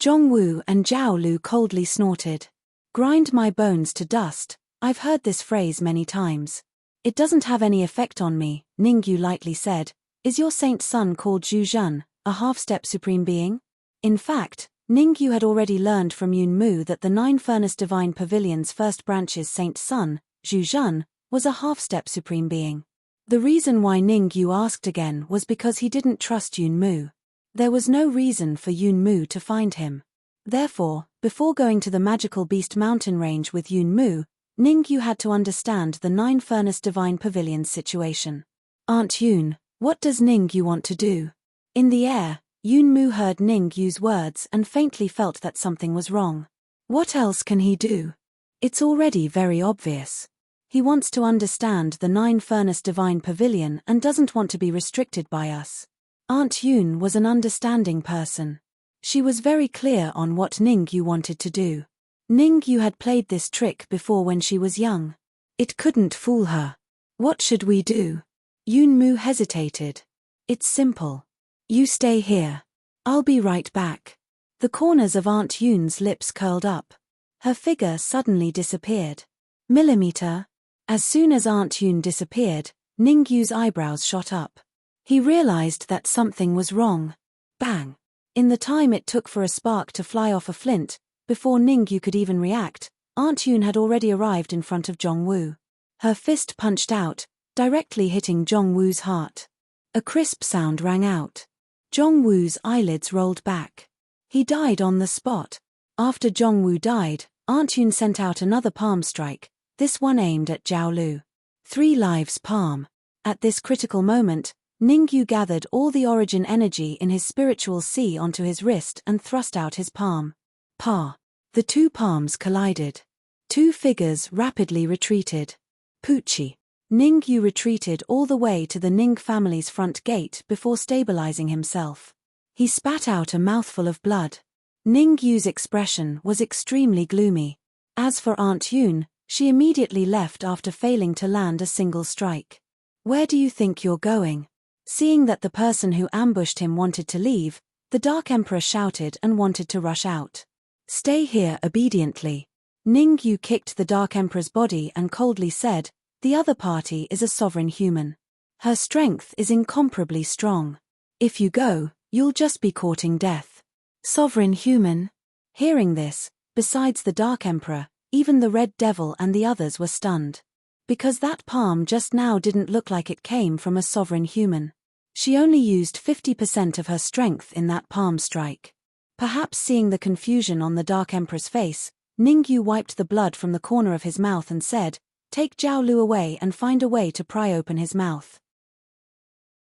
A: Zhongwu and Zhao Lu coldly snorted. "Grind my bones to dust, I've heard this phrase many times. It doesn't have any effect on me," Ningyu lightly said. "Is your Saint Sun called Zhuzhen, a half-step supreme being?" In fact, Ningyu had already learned from Yunmu that the Nine-Furnace Divine Pavilion's first branch's Saint Sun, Zhuzhen, was a half-step supreme being. The reason why Ningyu asked again was because he didn't trust Yunmu. There was no reason for Yunmu to find him. Therefore, before going to the magical Beast Mountain range with Yunmu, Ningyu had to understand the Nine-Furnace Divine Pavilion's situation. "Aunt Yun, what does Ningyu want to do?" In the air, Yunmu heard Ningyu's words and faintly felt that something was wrong. What else can he do? It's already very obvious. He wants to understand the Nine-Furnace Divine Pavilion and doesn't want to be restricted by us. Aunt Yun was an understanding person. She was very clear on what Ningyu wanted to do. Ningyu had played this trick before when she was young. It couldn't fool her. "What should we do?" Yunmu hesitated. "It's simple. You stay here. I'll be right back." The corners of Aunt Yun's lips curled up. Her figure suddenly disappeared. Millimeter. As soon as Aunt Yun disappeared, Ningyu's eyebrows shot up. He realized that something was wrong. Bang. In the time it took for a spark to fly off a flint, before Ningyu could even react, Aunt Yun had already arrived in front of Zhongwu. Her fist punched out, directly hitting Zhongwu's heart. A crisp sound rang out. Zhongwu's eyelids rolled back. He died on the spot. After Zhongwu died, Aunt Yun sent out another palm strike, this one aimed at Zhao Lu. 3 lives palm. At this critical moment, Ningyu gathered all the origin energy in his spiritual sea onto his wrist and thrust out his palm. Pa. The 2 palms collided. 2 figures rapidly retreated. Poochie. Ningyu retreated all the way to the Ning family's front gate before stabilizing himself. He spat out a mouthful of blood. Ningyu's expression was extremely gloomy. As for Aunt Yun, she immediately left after failing to land a single strike. "Where do you think you're going?" Seeing that the person who ambushed him wanted to leave, the Dark Emperor shouted and wanted to rush out. "Stay here obediently." Ningyu kicked the Dark Emperor's body and coldly said, "The other party is a sovereign human. Her strength is incomparably strong. If you go, you'll just be courting death." Sovereign human? Hearing this, besides the Dark Emperor, Even the Red Devil and the others were stunned. Because that palm just now didn't look like it came from a sovereign human. She only used 50% of her strength in that palm strike. Perhaps seeing the confusion on the Dark Emperor's face, Ningyu wiped the blood from the corner of his mouth and said, "Take Zhao Lu away and find a way to pry open his mouth.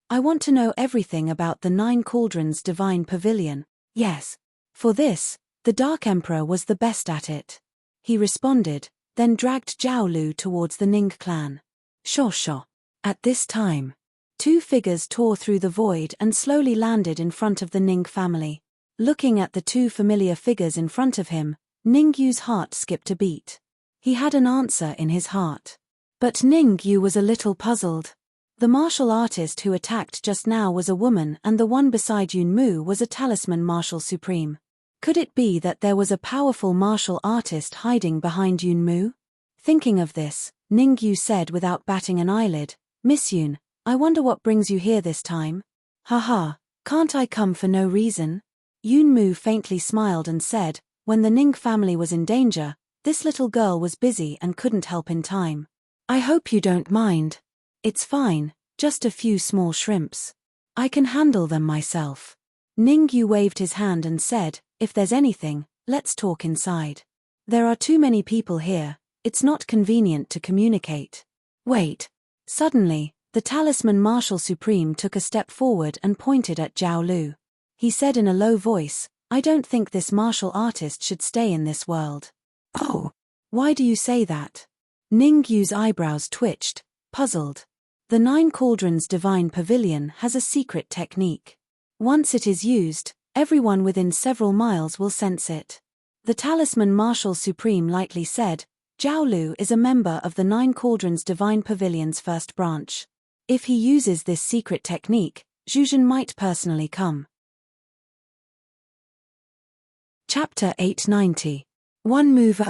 A: I want to know everything about the 9 Cauldrons Divine Pavilion." Yes. For this, the Dark Emperor was the best at it. He responded, then dragged Zhao Lu towards the Ning clan. Sure. At this time, 2 figures tore through the void and slowly landed in front of the Ning family. Looking at the 2 familiar figures in front of him, Ningyu's heart skipped a beat. He had an answer in his heart. But Ningyu was a little puzzled. The martial artist who attacked just now was a woman and the one beside Yunmu was a talisman martial supreme. Could it be that there was a powerful martial artist hiding behind Yunmu? Thinking of this, Ningyu said without batting an eyelid, "Miss Yun, I wonder what brings you here this time?" "Haha, can't I come for no reason?" Yunmu faintly smiled and said, "When the Ning family was in danger, this little girl was busy and couldn't help in time. I hope you don't mind." "It's fine, just a few small shrimps. I can handle them myself." Ningyu waved his hand and said, "If there's anything, let's talk inside. There are too many people here, it's not convenient to communicate." "Wait." Suddenly, the talisman martial supreme took a step forward and pointed at Zhao Lu. He said in a low voice, "I don't think this martial artist should stay in this world." "Oh, why do you say that?" Ningyu's eyebrows twitched, puzzled. The 9 Cauldrons Divine Pavilion has a secret technique. Once it is used, everyone within several miles will sense it. The talisman martial supreme lightly said, "Zhao Lu is a member of the 9 Cauldrons Divine Pavilion's first branch. If he uses this secret technique, Zhuzhen might personally come." Chapter 890. One move.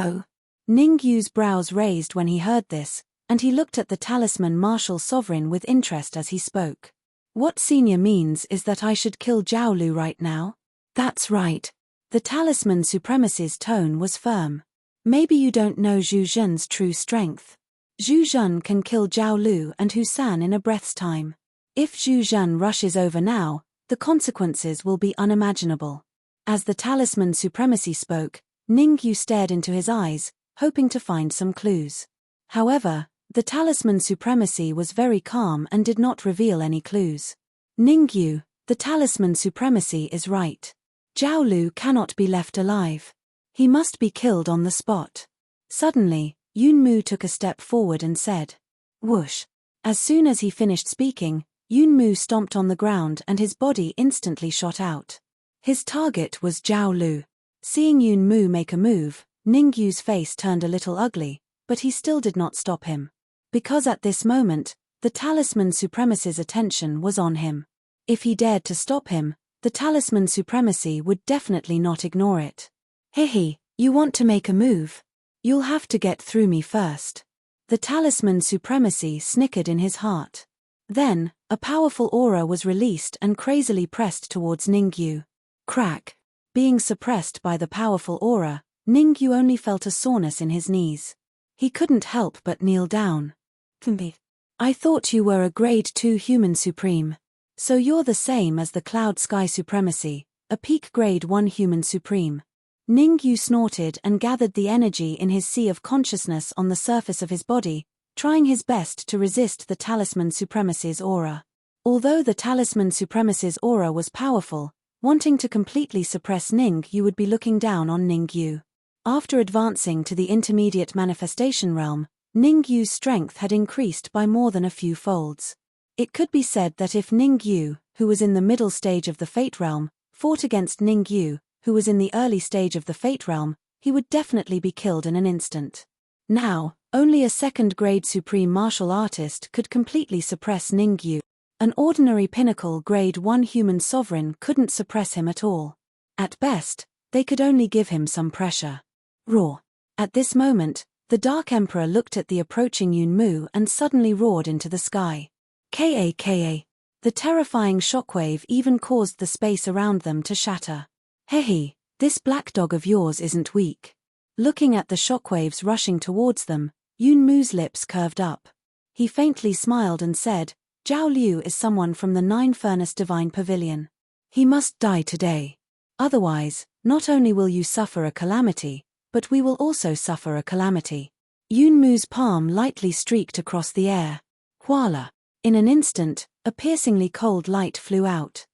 A: Ningyu's brows raised when he heard this, and he looked at the talisman martial sovereign with interest as he spoke. "What senior means is that I should kill Zhao Lu right now?" "That's right." The talisman supremacy's tone was firm. "Maybe you don't know Zhu Zhen's true strength. Zhu Zhen can kill Zhao Lu and Husan in a breath's time. If Zhu Zhen rushes over now, the consequences will be unimaginable." As the talisman supremacy spoke, Ningyu stared into his eyes, hoping to find some clues. However, the talisman supremacy was very calm and did not reveal any clues. "Ningyu, the talisman supremacy is right. Zhao Lu cannot be left alive. He must be killed on the spot." Suddenly, Yunmu took a step forward and said, "Whoosh." As soon as he finished speaking, Yunmu stomped on the ground and his body instantly shot out. His target was Zhao Lu. Seeing Yunmu make a move, Ningyu's face turned a little ugly, but he still did not stop him. Because at this moment, the talisman supremacy's attention was on him. If he dared to stop him, the talisman supremacy would definitely not ignore it. "Hehe, you want to make a move? You'll have to get through me first." The talisman supremacy snickered in his heart. Then, a powerful aura was released and crazily pressed towards Ningyu. Crack. Being suppressed by the powerful aura, Ningyu only felt a soreness in his knees. He couldn't help but kneel down. "I thought you were a grade 2 human supreme. So you're the same as the Cloud Sky Supremacy, a peak grade 1 human supreme." Ningyu snorted and gathered the energy in his sea of consciousness on the surface of his body, trying his best to resist the talisman supremacy's aura. Although the talisman supremacy's aura was powerful, wanting to completely suppress Ningyu would be looking down on Ningyu. After advancing to the intermediate manifestation realm, Ningyu's strength had increased by more than a few folds. It could be said that if Ningyu, who was in the middle stage of the Fate Realm, fought against Ningyu, who was in the early stage of the Fate Realm, he would definitely be killed in an instant. Now, only a second-grade supreme martial artist could completely suppress Ningyu. An ordinary pinnacle grade 1 human sovereign couldn't suppress him at all. At best, they could only give him some pressure. Roar. At this moment, the Dark Emperor looked at the approaching Yunmu and suddenly roared into the sky. Ka. The terrifying shockwave even caused the space around them to shatter. "Hehe, this black dog of yours isn't weak. Looking at the shockwaves rushing towards them, Yunmu's lips curved up. He faintly smiled and said, Zhao Liu is someone from the Nine-Furnace Divine Pavilion. He must die today. Otherwise, not only will you suffer a calamity, but we will also suffer a calamity. Yunmu's palm lightly streaked across the air. Voila! In an instant, a piercingly cold light flew out.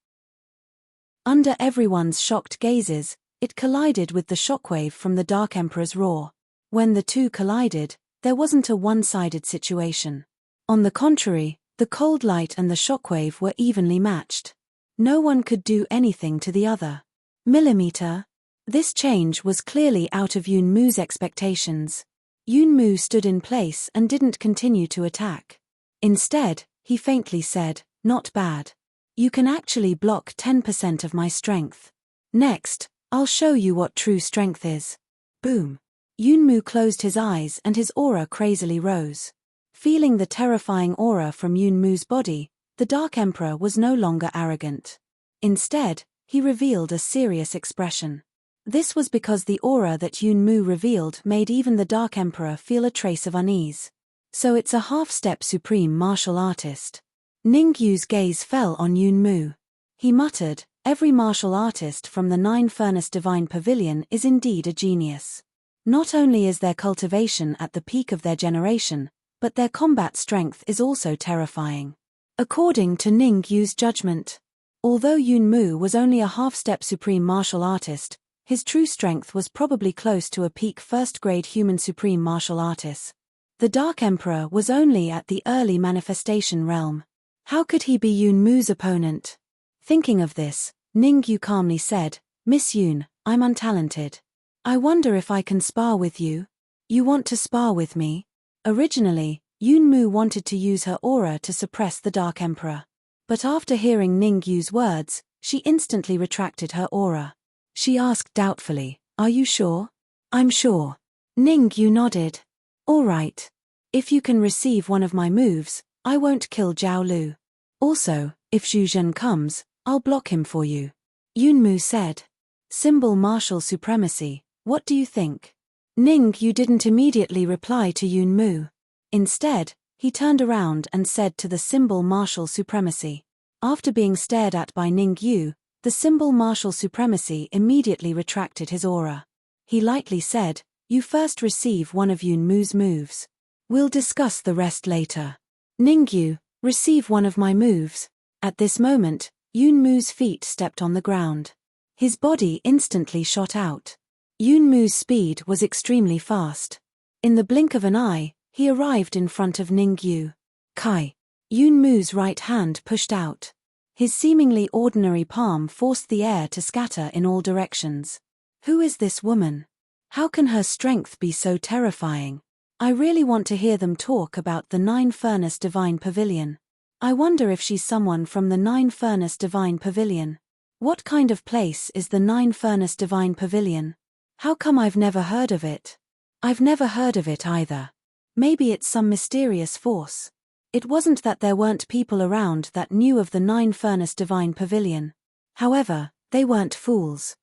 A: Under everyone's shocked gazes, it collided with the shockwave from the Dark Emperor's roar. When the two collided, there wasn't a one-sided situation. On the contrary, the cold light and the shockwave were evenly matched. No one could do anything to the other. Millimeter. This change was clearly out of Yunmu's expectations. Yunmu stood in place and didn't continue to attack. Instead, he faintly said, not bad. You can actually block 10% of my strength. Next, I'll show you what true strength is. Boom. Yunmu closed his eyes and his aura crazily rose. Feeling the terrifying aura from Yunmu's body, the Dark Emperor was no longer arrogant. Instead, he revealed a serious expression. This was because the aura that Yunmu revealed made even the Dark Emperor feel a trace of unease. So it's a half-step supreme martial artist. Ningyu's gaze fell on Yunmu. He muttered, every martial artist from the Nine-Furnace Divine Pavilion is indeed a genius. Not only is their cultivation at the peak of their generation, but their combat strength is also terrifying. According to Ningyu's judgment, although Yunmu was only a half-step supreme martial artist, his true strength was probably close to a peak first-grade human supreme martial artist. The Dark Emperor was only at the early manifestation realm. How could he be Yunmu's opponent? Thinking of this, Ningyu calmly said, Miss Yun, I'm untalented. I wonder if I can spar with you? You want to spar with me? Originally, Yunmu wanted to use her aura to suppress the Dark Emperor. But after hearing Ningyu's words, she instantly retracted her aura. She asked doubtfully, Are you sure? I'm sure. Ningyu nodded. All right. If you can receive one of my moves, I won't kill Zhao Lu. Also, if Zhu Zhen comes, I'll block him for you. Yunmu said. Symbol martial supremacy, what do you think? Ningyu didn't immediately reply to Yunmu. Instead, he turned around and said to the symbol martial supremacy. After being stared at by Ningyu, the symbol martial supremacy immediately retracted his aura. He lightly said, You first receive one of Yunmu's moves. We'll discuss the rest later. Ningyu, receive one of my moves. At this moment, Yunmu's feet stepped on the ground. His body instantly shot out. Yunmu's speed was extremely fast. In the blink of an eye, he arrived in front of Ningyu. Kai. Yunmu's right hand pushed out. His seemingly ordinary palm forced the air to scatter in all directions. Who is this woman? How can her strength be so terrifying? I really want to hear them talk about the Nine-Furnace Divine Pavilion. I wonder if she's someone from the Nine-Furnace Divine Pavilion. What kind of place is the Nine-Furnace Divine Pavilion? How come I've never heard of it? I've never heard of it either. Maybe it's some mysterious force. It wasn't that there weren't people around that knew of the Nine-Furnace Divine Pavilion. However, they weren't fools.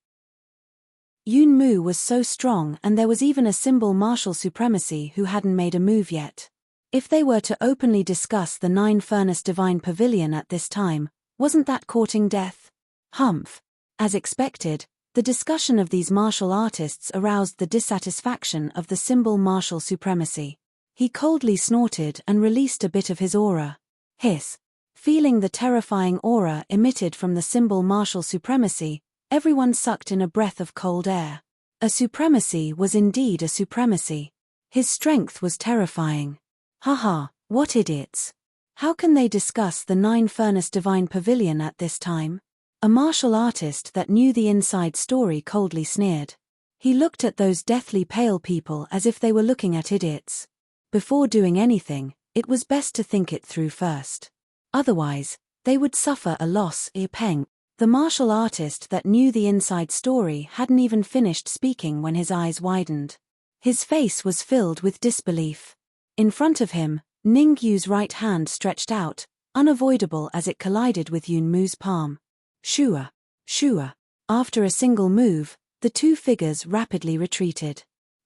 A: Yunmu was so strong and there was even a symbol martial supremacy who hadn't made a move yet. If they were to openly discuss the Nine-Furnace Divine Pavilion at this time, wasn't that courting death? Humph. As expected, the discussion of these martial artists aroused the dissatisfaction of the symbol martial supremacy. He coldly snorted and released a bit of his aura. Hiss. Feeling the terrifying aura emitted from the symbol martial supremacy, everyone sucked in a breath of cold air. A supremacy was indeed a supremacy. His strength was terrifying. Haha, what idiots. How can they discuss the Nine-Furnace Divine Pavilion at this time? A martial artist that knew the inside story coldly sneered. He looked at those deathly pale people as if they were looking at idiots. Before doing anything, it was best to think it through first. Otherwise, they would suffer a loss. Peng. The martial artist that knew the inside story hadn't even finished speaking when his eyes widened. His face was filled with disbelief. In front of him, Ningyu's right hand stretched out, unavoidable as it collided with Yunmu's palm. Shua. Shua. After a single move, the two figures rapidly retreated.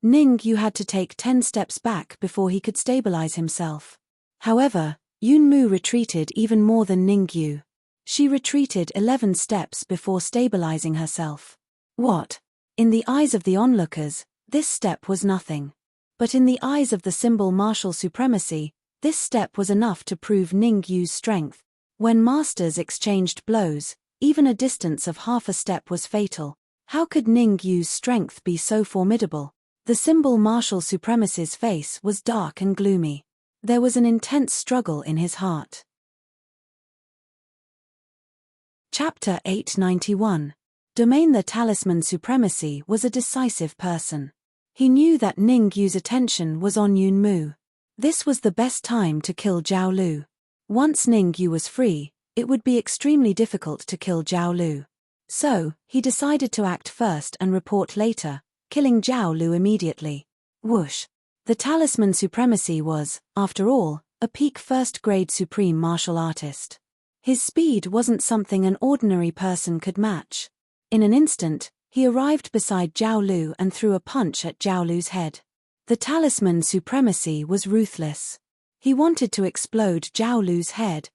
A: Ning Yu had to take 10 steps back before he could stabilize himself. However, Yun Mu retreated even more than Ning Yu. She retreated 11 steps before stabilizing herself. What? In the eyes of the onlookers, this step was nothing. But in the eyes of the symbol martial supremacy, this step was enough to prove Ning Yu's strength. When masters exchanged blows, even a distance of half a step was fatal. How could Ning Yu's strength be so formidable? The symbol martial supremacy's face was dark and gloomy. There was an intense struggle in his heart. Chapter 891. Domain. The talisman supremacy was a decisive person. He knew that Ning Yu's attention was on Yun Mu. This was the best time to kill Zhao Lu. Once Ning Yu was free, it would be extremely difficult to kill Zhao Lu. So, he decided to act first and report later, killing Zhao Lu immediately. Whoosh! The talisman supremacy was, after all, a peak first-grade supreme martial artist. His speed wasn't something an ordinary person could match. In an instant, he arrived beside Zhao Lu and threw a punch at Zhao Lu's head. The talisman supremacy was ruthless. He wanted to explode Zhao Lu's head.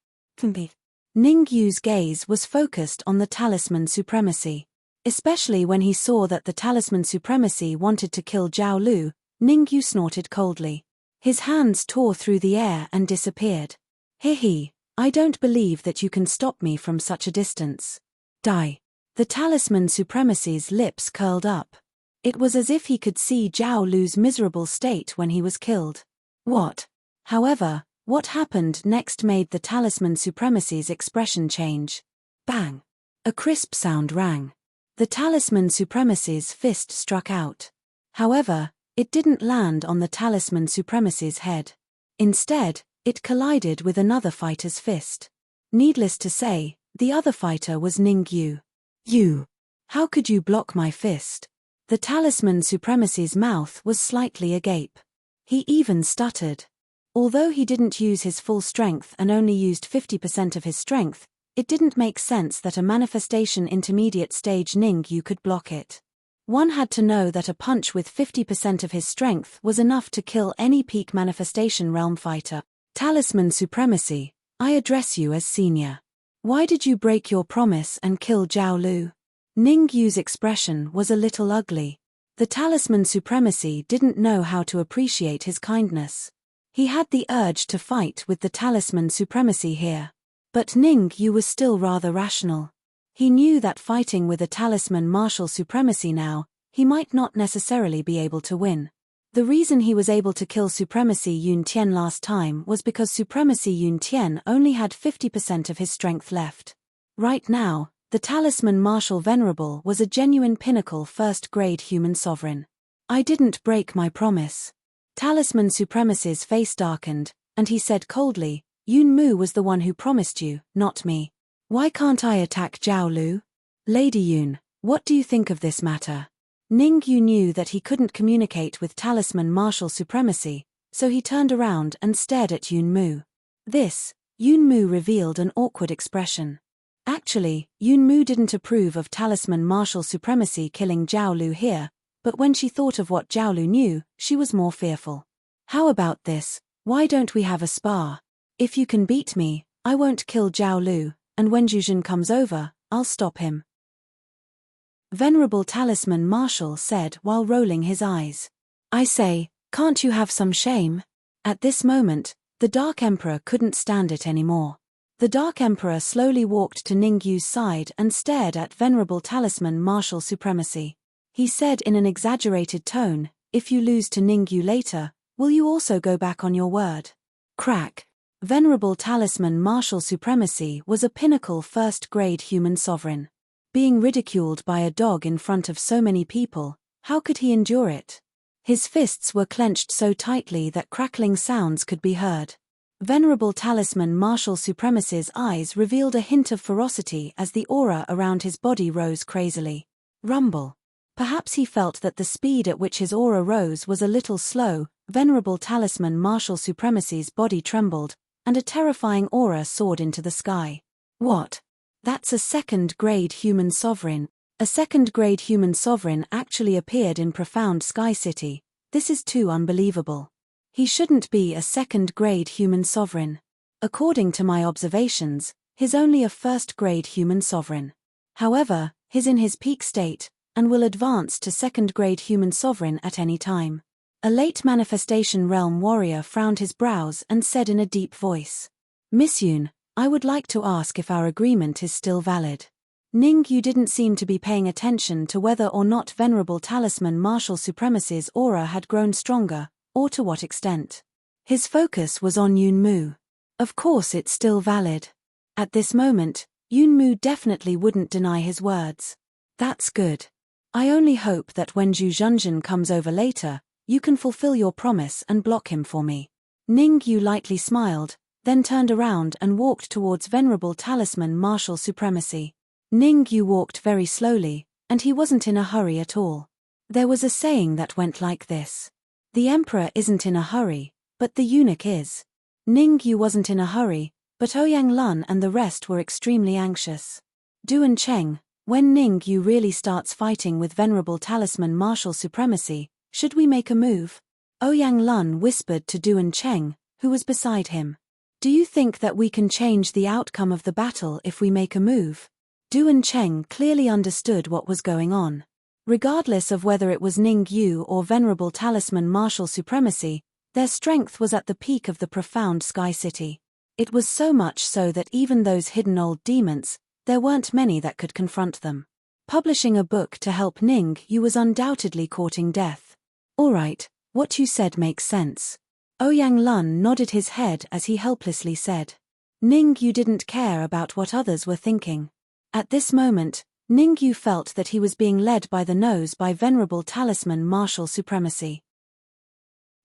A: Ning Yu's gaze was focused on the talisman supremacy. Especially when he saw that the talisman supremacy wanted to kill Zhao Lu, Ning Yu snorted coldly. His hands tore through the air and disappeared. He, I don't believe that you can stop me from such a distance. Die. The talisman supremacy's lips curled up. It was as if he could see Zhao Lu's miserable state when he was killed. What? However, what happened next made the talisman supremacy's expression change. Bang! A crisp sound rang. The talisman supremacy's fist struck out. However, it didn't land on the talisman supremacy's head. Instead, it collided with another fighter's fist. Needless to say, the other fighter was Ning Yu. You! How could you block my fist? The talisman supremacy's mouth was slightly agape. He even stuttered. Although he didn't use his full strength and only used 50% of his strength, it didn't make sense that a manifestation intermediate stage Ning Yu could block it. One had to know that a punch with 50% of his strength was enough to kill any peak manifestation realm fighter. Talisman supremacy, I address you as senior. Why did you break your promise and kill Zhao Lu? Ning Yu's expression was a little ugly. The talisman supremacy didn't know how to appreciate his kindness. He had the urge to fight with the talisman supremacy here. But Ning Yu was still rather rational. He knew that fighting with a talisman martial supremacy now, he might not necessarily be able to win. The reason he was able to kill Supremacy Yun Tian last time was because Supremacy Yun Tian only had 50% of his strength left. Right now, the talisman Martial Venerable was a genuine pinnacle first-grade human sovereign. I didn't break my promise. Talisman Supremacy's face darkened, and he said coldly, Yun Mu was the one who promised you, not me. Why can't I attack Zhao Lu? Lady Yun, what do you think of this matter? Ning Yu knew that he couldn't communicate with talisman martial supremacy, so he turned around and stared at Yun Mu. Yun Mu revealed an awkward expression. Actually, Yun Mu didn't approve of talisman martial supremacy killing Zhao Lu here, but when she thought of what Zhao Lu knew, she was more fearful. How about this? Why don't we have a spar? If you can beat me, I won't kill Zhao Lu, and when Zhuzhen comes over, I'll stop him. Venerable Talisman Marshal said while rolling his eyes. I say, can't you have some shame? At this moment, the Dark Emperor couldn't stand it anymore. The Dark Emperor slowly walked to Ning Yu's side and stared at Venerable Talisman Martial Supremacy. He said in an exaggerated tone, if you lose to Ning Yu later, will you also go back on your word? Crack. Venerable Talisman Martial Supremacy was a pinnacle first-grade human sovereign. Being ridiculed by a dog in front of so many people, how could he endure it? His fists were clenched so tightly that crackling sounds could be heard. Venerable Talisman Martial Supremacy's eyes revealed a hint of ferocity as the aura around his body rose crazily. Rumble. Perhaps he felt that the speed at which his aura rose was a little slow. Venerable Talisman Martial Supremacy's body trembled, and a terrifying aura soared into the sky. What? That's a second-grade human sovereign. A second-grade human sovereign actually appeared in Profound Sky City, This is too unbelievable. He shouldn't be a second-grade human sovereign. According to my observations, he's only a first-grade human sovereign. However, he's in his peak state, and will advance to second-grade human sovereign at any time. A late manifestation realm warrior frowned his brows and said in a deep voice, Miss Yoon, I would like to ask if our agreement is still valid. Ning-Yu didn't seem to be paying attention to whether or not Venerable Talisman Martial Supremacy's aura had grown stronger, or to what extent. His focus was on Yunmu. Of course it's still valid. At this moment, Yunmu definitely wouldn't deny his words. That's good. I only hope that when Zhu Zhenjin comes over later, you can fulfill your promise and block him for me. Ning-Yu lightly smiled, then turned around and walked towards Venerable Talisman Martial Supremacy. Ning-Yu walked very slowly, and he wasn't in a hurry at all. There was a saying that went like this. The emperor isn't in a hurry, but the eunuch is. Ning-Yu wasn't in a hurry, but Ouyang Lun and the rest were extremely anxious. Duan Cheng, when Ning-Yu really starts fighting with Venerable Talisman Martial Supremacy, should we make a move? Ouyang Lun whispered to Duan Cheng, who was beside him. Do you think that we can change the outcome of the battle if we make a move? Duan Cheng clearly understood what was going on. Regardless of whether it was Ning-Yu or Venerable Talisman Martial Supremacy, their strength was at the peak of the profound Sky City. It was so much so that even those hidden old demons, there weren't many that could confront them. Publishing a book to help Ning-Yu was undoubtedly courting death. Alright, what you said makes sense. Ouyang Lun nodded his head as he helplessly said. Ning-Yu didn't care about what others were thinking. At this moment, Ning-Yu felt that he was being led by the nose by Venerable Talisman Martial Supremacy.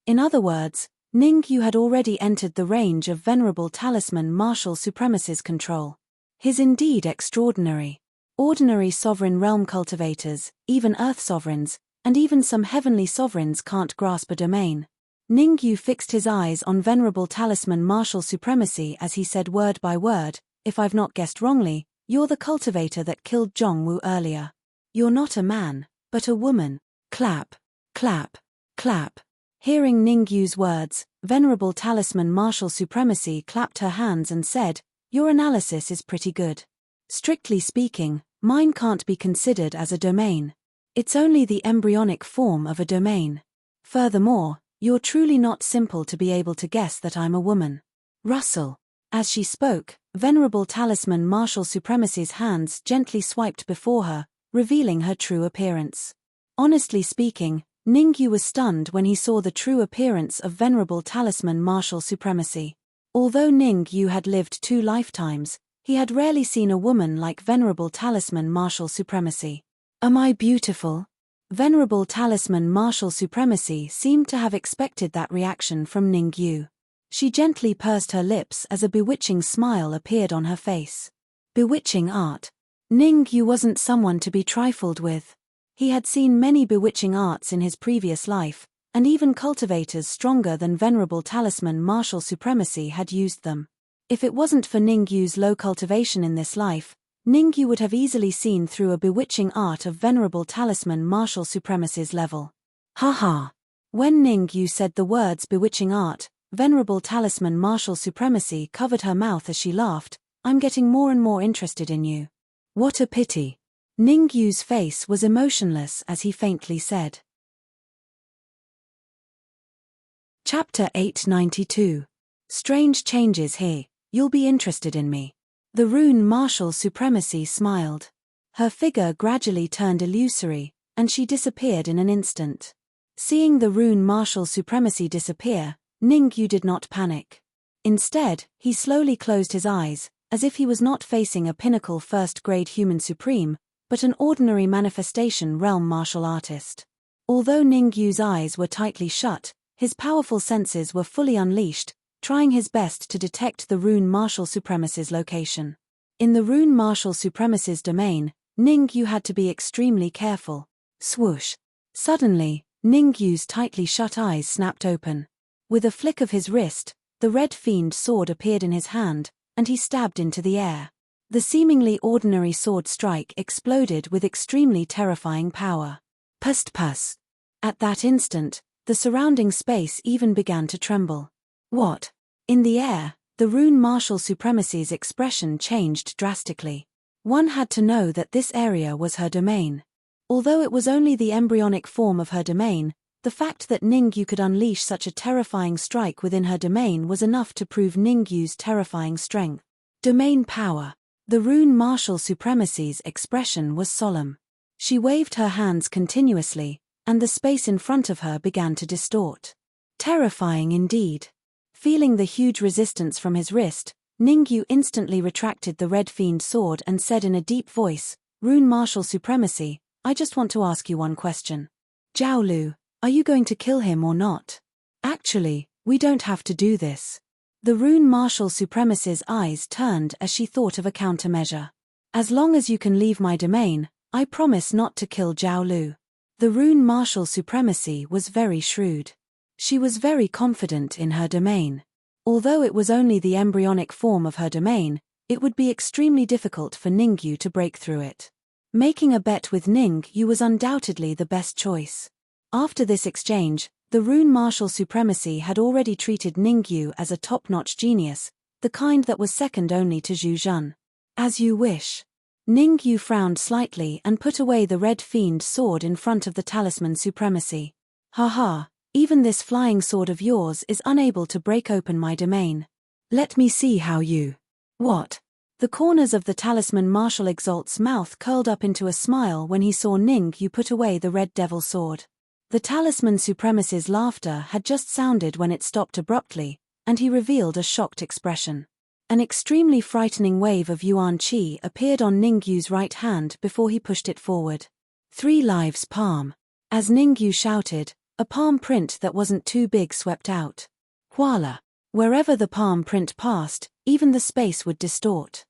A: In other words, Ning-Yu had already entered the range of Venerable Talisman Martial Supremacy's control. His indeed extraordinary. Ordinary sovereign realm cultivators, even earth sovereigns, and even some heavenly sovereigns can't grasp a domain. Ning-Yu fixed his eyes on Venerable Talisman Martial Supremacy as he said word by word, if I've not guessed wrongly, you're the cultivator that killed Zhongwu earlier. You're not a man, but a woman. Clap, clap, clap. Hearing Ning-Yu's words, Venerable Talisman Martial Supremacy clapped her hands and said, your analysis is pretty good. Strictly speaking, mine can't be considered as a domain. It's only the embryonic form of a domain. Furthermore, you're truly not simple to be able to guess that I'm a woman. Russell. As she spoke, Venerable Talisman Martial Supremacy's hands gently swiped before her, revealing her true appearance. Honestly speaking, Ning-Yu was stunned when he saw the true appearance of Venerable Talisman Martial Supremacy. Although Ning-Yu had lived 2 lifetimes, he had rarely seen a woman like Venerable Talisman Martial Supremacy. Am I beautiful? Venerable Talisman Martial Supremacy seemed to have expected that reaction from Ning-Yu. She gently pursed her lips as a bewitching smile appeared on her face. Bewitching art. Ning-Yu wasn't someone to be trifled with. He had seen many bewitching arts in his previous life, and even cultivators stronger than Venerable Talisman Martial Supremacy had used them. If it wasn't for Ning-Yu's low cultivation in this life, Ning-Yu would have easily seen through a bewitching art of Venerable Talisman Martial Supremacy's level. Ha. When Ning-Yu said the words bewitching art, Venerable Talisman Martial Supremacy covered her mouth as she laughed. I'm getting more and more interested in you. What a pity. Ning-Yu's face was emotionless as he faintly said. Chapter 892. Strange changes here, you'll be interested in me. The rune Martial Supremacy smiled. Her figure gradually turned illusory, and she disappeared in an instant. Seeing the rune Martial Supremacy disappear, Ning-Yu did not panic. Instead, he slowly closed his eyes, as if he was not facing a pinnacle first-grade human supreme, but an ordinary manifestation realm martial artist. Although Ning-Yu's eyes were tightly shut, his powerful senses were fully unleashed, trying his best to detect the rune Martial Supremacy's location. In the rune Martial Supremacy's domain, Ning-Yu had to be extremely careful. Swoosh. Suddenly, Ning-Yu's tightly shut eyes snapped open. With a flick of his wrist, the red fiend sword appeared in his hand, and he stabbed into the air. The seemingly ordinary sword strike exploded with extremely terrifying power. Pust. At that instant, the surrounding space even began to tremble. What? In the air, the rune martial supremacy's expression changed drastically. One had to know that this area was her domain. Although it was only the embryonic form of her domain, the fact that Ningyu could unleash such a terrifying strike within her domain was enough to prove Ningyu's terrifying strength. Domain power. The rune martial supremacy's expression was solemn. She waved her hands continuously, and the space in front of her began to distort. Terrifying indeed. Feeling the huge resistance from his wrist, Ningyu instantly retracted the red fiend sword and said in a deep voice, "Rune martial supremacy, I just want to ask you one question. Zhao Lu, are you going to kill him or not? Actually, we don't have to do this." The rune martial supremacy's eyes turned as she thought of a countermeasure. "As long as you can leave my domain, I promise not to kill Zhao Lu." The rune martial supremacy was very shrewd. She was very confident in her domain. Although it was only the embryonic form of her domain, it would be extremely difficult for Ningyu to break through it. Making a bet with Ningyu was undoubtedly the best choice. After this exchange, the rune martial supremacy had already treated Ningyu as a top-notch genius, the kind that was second only to Zhu Zhan. "As you wish." Ningyu frowned slightly and put away the red fiend sword in front of the talisman supremacy. "Haha, even this flying sword of yours is unable to break open my domain. Let me see how you..." "What?" The corners of the talisman martial exalt's mouth curled up into a smile when he saw Ningyu put away the red devil sword. The talisman supremacy's laughter had just sounded when it stopped abruptly, and he revealed a shocked expression. An extremely frightening wave of yuan qi appeared on Ningyu's right hand before he pushed it forward. 3 lives palm. As Ningyu shouted, a palm print that wasn't too big swept out. Voila! Wherever the palm print passed, even the space would distort.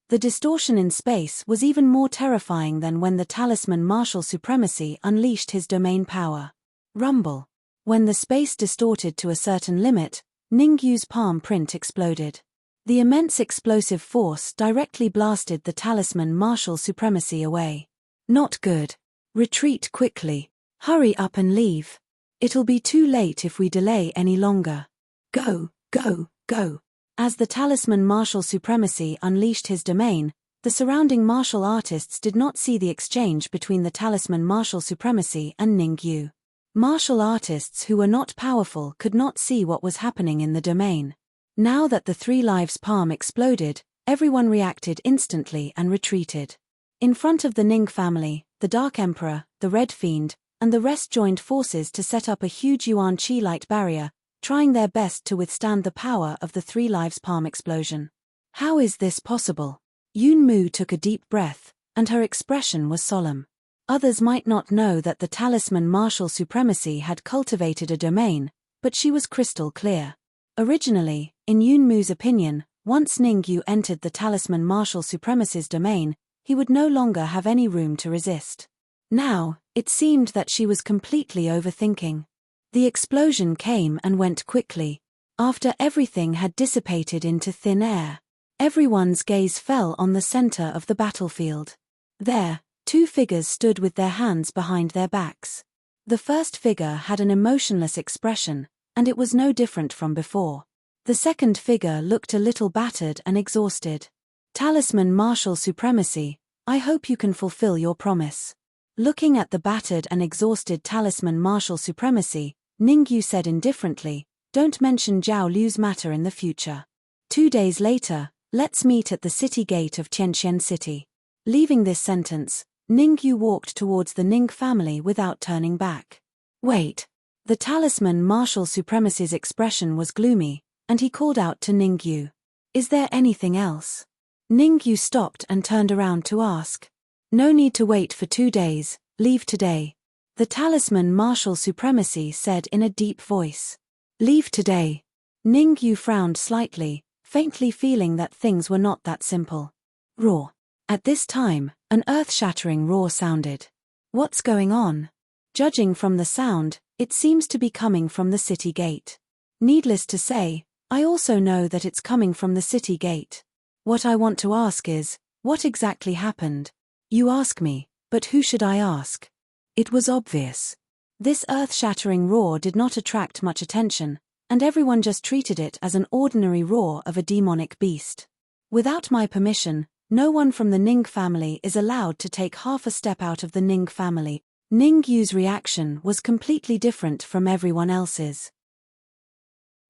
A: The distortion in space was even more terrifying than when the talisman martial supremacy unleashed his domain power. Rumble. When the space distorted to a certain limit, Ningyu's palm print exploded. The immense explosive force directly blasted the talisman martial supremacy away. "Not good. Retreat quickly. Hurry up and leave. It'll be too late if we delay any longer. Go, go, go." As the talisman martial supremacy unleashed his domain, the surrounding martial artists did not see the exchange between the talisman martial supremacy and Ningyu. Martial artists who were not powerful could not see what was happening in the domain. Now that the 3 lives palm exploded, everyone reacted instantly and retreated. In front of the Ning family, the Dark Emperor, the Red Fiend, and the rest joined forces to set up a huge yuan qi light barrier, trying their best to withstand the power of the 3 lives palm explosion. How is this possible? Yun Mu took a deep breath, and her expression was solemn. Others might not know that the talisman martial supremacy had cultivated a domain, but she was crystal clear. Originally, in Yun Mu's opinion, once Ningyu entered the talisman martial supremacy's domain, he would no longer have any room to resist. Now, it seemed that she was completely overthinking. The explosion came and went quickly. After everything had dissipated into thin air, everyone's gaze fell on the center of the battlefield. There, 2 figures stood with their hands behind their backs. The first figure had an emotionless expression, and it was no different from before. The second figure looked a little battered and exhausted. "Talisman martial supremacy, I hope you can fulfill your promise." Looking at the battered and exhausted talisman martial supremacy, Ningyu said indifferently, "Don't mention Zhao Lu's matter in the future. 2 days later, let's meet at the city gate of Tianqian City." Leaving this sentence, Ningyu walked towards the Ning family without turning back. "Wait." The talisman martial supremacy's expression was gloomy, and he called out to Ningyu. "Is there anything else?" Ningyu stopped and turned around to ask. "No need to wait for 2 days, leave today." The talisman martial supremacy said in a deep voice. "Leave today." Ningyu frowned slightly, faintly feeling that things were not that simple. Roar. At this time, an earth-shattering roar sounded. What's going on? Judging from the sound, it seems to be coming from the city gate. Needless to say, I also know that it's coming from the city gate. What I want to ask is, what exactly happened? You ask me, but who should I ask? It was obvious. This earth-shattering roar did not attract much attention, and everyone just treated it as an ordinary roar of a demonic beast. Without my permission, no one from the Ning family is allowed to take half a step out of the Ning family. Ning Yu's reaction was completely different from everyone else's.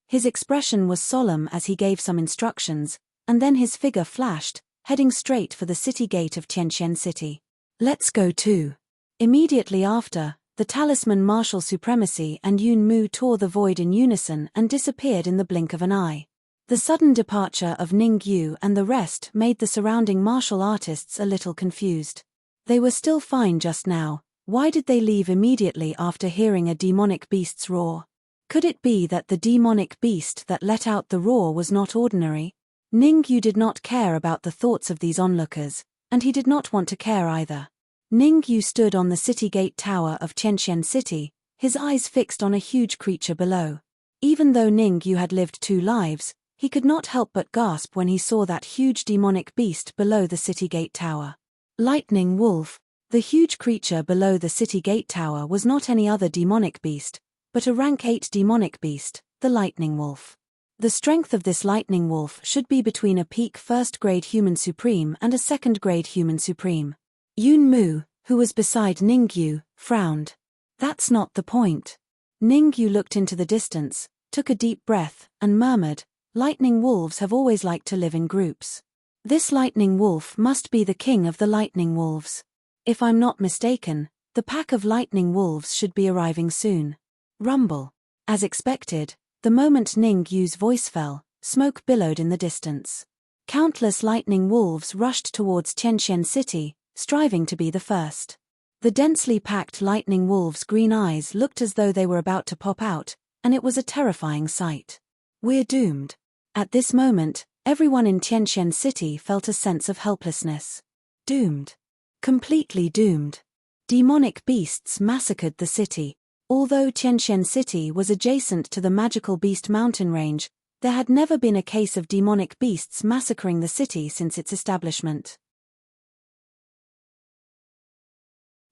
A: His expression was solemn as he gave some instructions, and then his figure flashed, heading straight for the city gate of Tianqian City. Let's go too. Immediately after, the talisman martial supremacy and Yun Mu tore the void in unison and disappeared in the blink of an eye. The sudden departure of Ning Yu and the rest made the surrounding martial artists a little confused. They were still fine just now. Why did they leave immediately after hearing a demonic beast's roar? Could it be that the demonic beast that let out the roar was not ordinary? Ning Yu did not care about the thoughts of these onlookers, and he did not want to care either. Ning Yu stood on the city gate tower of Tianqian City, his eyes fixed on a huge creature below. Even though Ning Yu had lived 2 lives, he could not help but gasp when he saw that huge demonic beast below the city gate tower. Lightning Wolf. The huge creature below the city gate tower was not any other demonic beast, but a rank 8 demonic beast, the Lightning Wolf. The strength of this Lightning Wolf should be between a peak 1st grade human supreme and a 2nd grade human supreme. Yun Mu, who was beside Ning Yu, frowned. That's not the point. Ning Yu looked into the distance, took a deep breath, and murmured, Lightning wolves have always liked to live in groups. This Lightning Wolf must be the king of the Lightning Wolves. If I'm not mistaken, the pack of Lightning Wolves should be arriving soon. Rumble. As expected, the moment Ning Yu's voice fell, smoke billowed in the distance. Countless Lightning Wolves rushed towards Tianqian City, striving to be the first. The densely packed Lightning Wolves' green eyes looked as though they were about to pop out, and it was a terrifying sight. We're doomed. At this moment, everyone in Tianqian City felt a sense of helplessness. Doomed. Completely doomed. Demonic beasts massacred the city. Although Tianqian City was adjacent to the magical beast mountain range, there had never been a case of demonic beasts massacring the city since its establishment.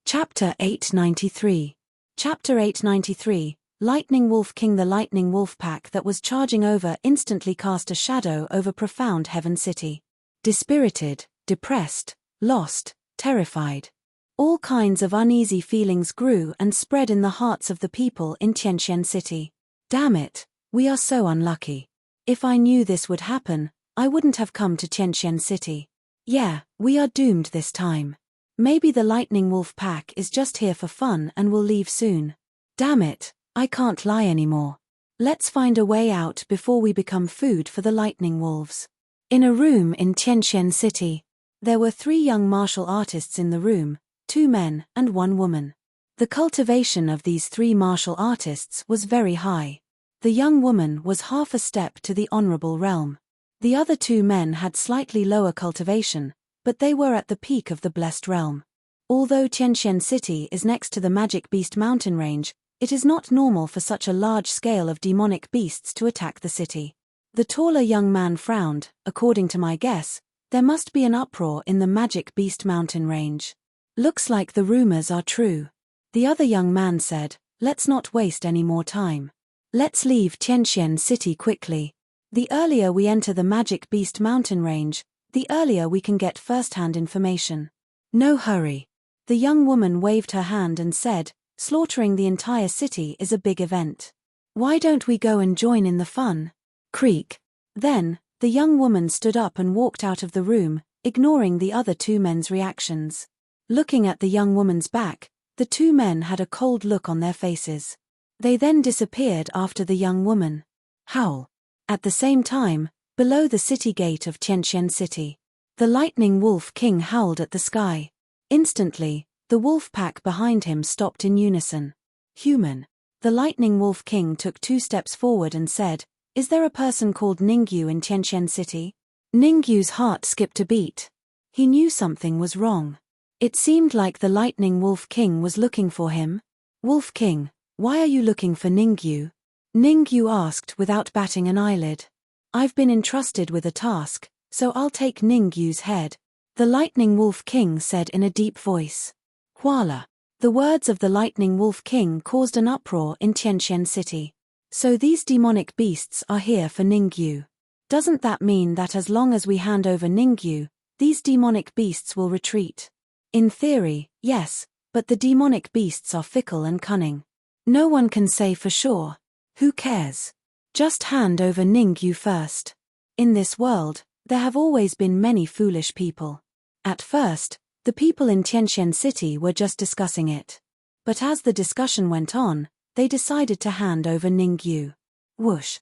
A: Chapter 893. Chapter 893. Lightning Wolf King. The Lightning Wolf pack that was charging over instantly cast a shadow over profound Heaven City. Dispirited, depressed, lost, terrified. All kinds of uneasy feelings grew and spread in the hearts of the people in Tianqian City. Damn it, we are so unlucky. If I knew this would happen, I wouldn't have come to Tianqian City. Yeah, we are doomed this time. Maybe the Lightning Wolf pack is just here for fun and will leave soon. Damn it, I can't lie anymore. Let's find a way out before we become food for the Lightning Wolves. In a room in Tianqian City, there were 3 young martial artists in the room, 2 men and 1 woman. The cultivation of these 3 martial artists was very high. The young woman was half a step to the honorable realm. The other 2 men had slightly lower cultivation, but they were at the peak of the blessed realm. Although Tianqian City is next to the magic beast mountain range, it is not normal for such a large scale of demonic beasts to attack the city. The taller young man frowned. According to my guess, there must be an uproar in the magic beast mountain range. Looks like the rumors are true. The other young man said, let's not waste any more time. Let's leave Tianqian City quickly. The earlier we enter the magic beast mountain range, the earlier we can get first-hand information. No hurry. The young woman waved her hand and said, slaughtering the entire city is a big event. Why don't we go and join in the fun? Creak. Then, the young woman stood up and walked out of the room, ignoring the other 2 men's reactions. Looking at the young woman's back, the 2 men had a cold look on their faces. They then disappeared after the young woman. Howl. At the same time, below the city gate of Tianqian City, the Lightning Wolf King howled at the sky. Instantly, the wolf pack behind him stopped in unison. Human. The Lightning Wolf King took 2 steps forward and said, is there a person called Ning Yu in Tianqian City? Ning Yu's heart skipped a beat. He knew something was wrong. It seemed like the Lightning Wolf King was looking for him. Wolf King, why are you looking for Ning Yu? Ning Yu asked without batting an eyelid. I've been entrusted with a task, so I'll take Ning Yu's head. The Lightning Wolf King said in a deep voice. Huala. The words of the Lightning Wolf King caused an uproar in Tianqian City. So these demonic beasts are here for Ningyu. Doesn't that mean that as long as we hand over Ningyu, these demonic beasts will retreat? In theory, yes, but the demonic beasts are fickle and cunning. No one can say for sure. Who cares? Just hand over Ningyu first. In this world, there have always been many foolish people. At first, the people in Tianqian City were just discussing it. But as the discussion went on, they decided to hand over Ningyu. Whoosh.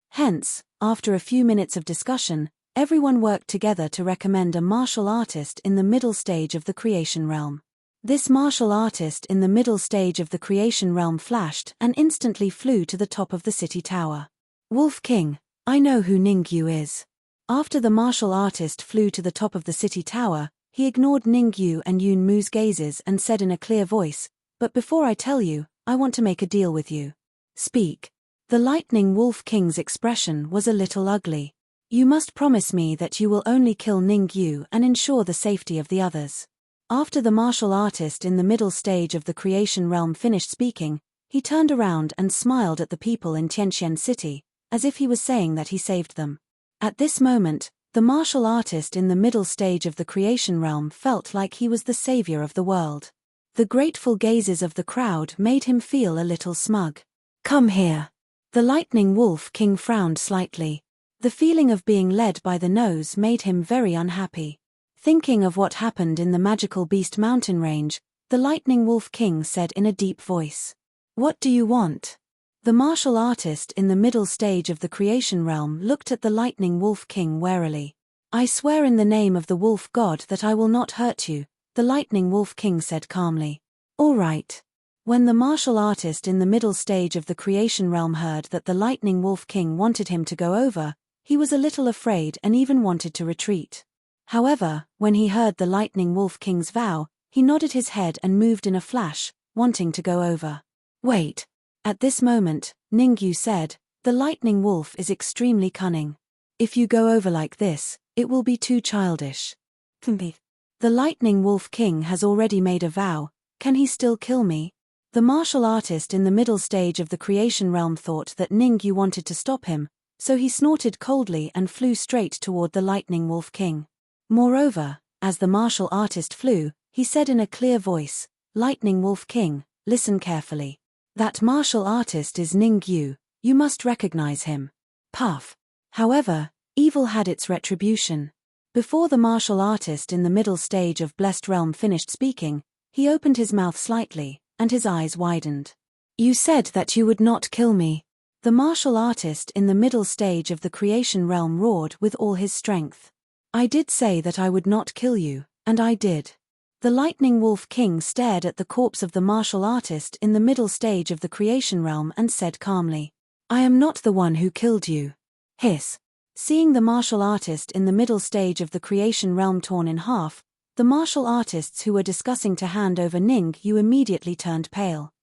A: Hence, after a few minutes of discussion, everyone worked together to recommend a martial artist in the middle stage of the creation realm. This martial artist in the middle stage of the creation realm flashed and instantly flew to the top of the city tower. Wolf King, I know who Ningyu is. After the martial artist flew to the top of the city tower, he ignored Ningyu and Yun Mu's gazes and said in a clear voice, "But before I tell you, I want to make a deal with you." Speak. The Lightning Wolf King's expression was a little ugly. You must promise me that you will only kill Ningyu and ensure the safety of the others. After the martial artist in the middle stage of the creation realm finished speaking, he turned around and smiled at the people in Tianqian City, as if he was saying that he saved them. At this moment, the martial artist in the middle stage of the creation realm felt like he was the savior of the world. The grateful gazes of the crowd made him feel a little smug. Come here. The Lightning Wolf King frowned slightly. The feeling of being led by the nose made him very unhappy. Thinking of what happened in the magical beast mountain range, the Lightning Wolf King said in a deep voice, "What do you want?" The martial artist in the middle stage of the creation realm looked at the Lightning Wolf King warily. "I swear in the name of the Wolf God that I will not hurt you," the Lightning Wolf King said calmly. "All right." When the martial artist in the middle stage of the creation realm heard that the Lightning Wolf King wanted him to go over, he was a little afraid and even wanted to retreat. However, when he heard the Lightning Wolf King's vow, he nodded his head and moved in a flash, wanting to go over. "Wait." At this moment, Ningyu said, "The Lightning Wolf is extremely cunning. If you go over like this, it will be too childish." The Lightning Wolf King has already made a vow, can he still kill me? The martial artist in the middle stage of the creation realm thought that Ningyu wanted to stop him, so he snorted coldly and flew straight toward the Lightning Wolf King. Moreover, as the martial artist flew, he said in a clear voice, "Lightning Wolf King, listen carefully. That martial artist is Ningyu, you must recognize him." Puff. However, evil had its retribution. Before the martial artist in the middle stage of Blessed Realm finished speaking, he opened his mouth slightly, and his eyes widened. "You said that you would not kill me." The martial artist in the middle stage of the creation realm roared with all his strength. "I did say that I would not kill you, and I did." The Lightning Wolf King stared at the corpse of the martial artist in the middle stage of the creation realm and said calmly, "I am not the one who killed you." Hiss. Seeing the martial artist in the middle stage of the creation realm torn in half, the martial artists who were discussing to hand over Ningyu immediately turned pale.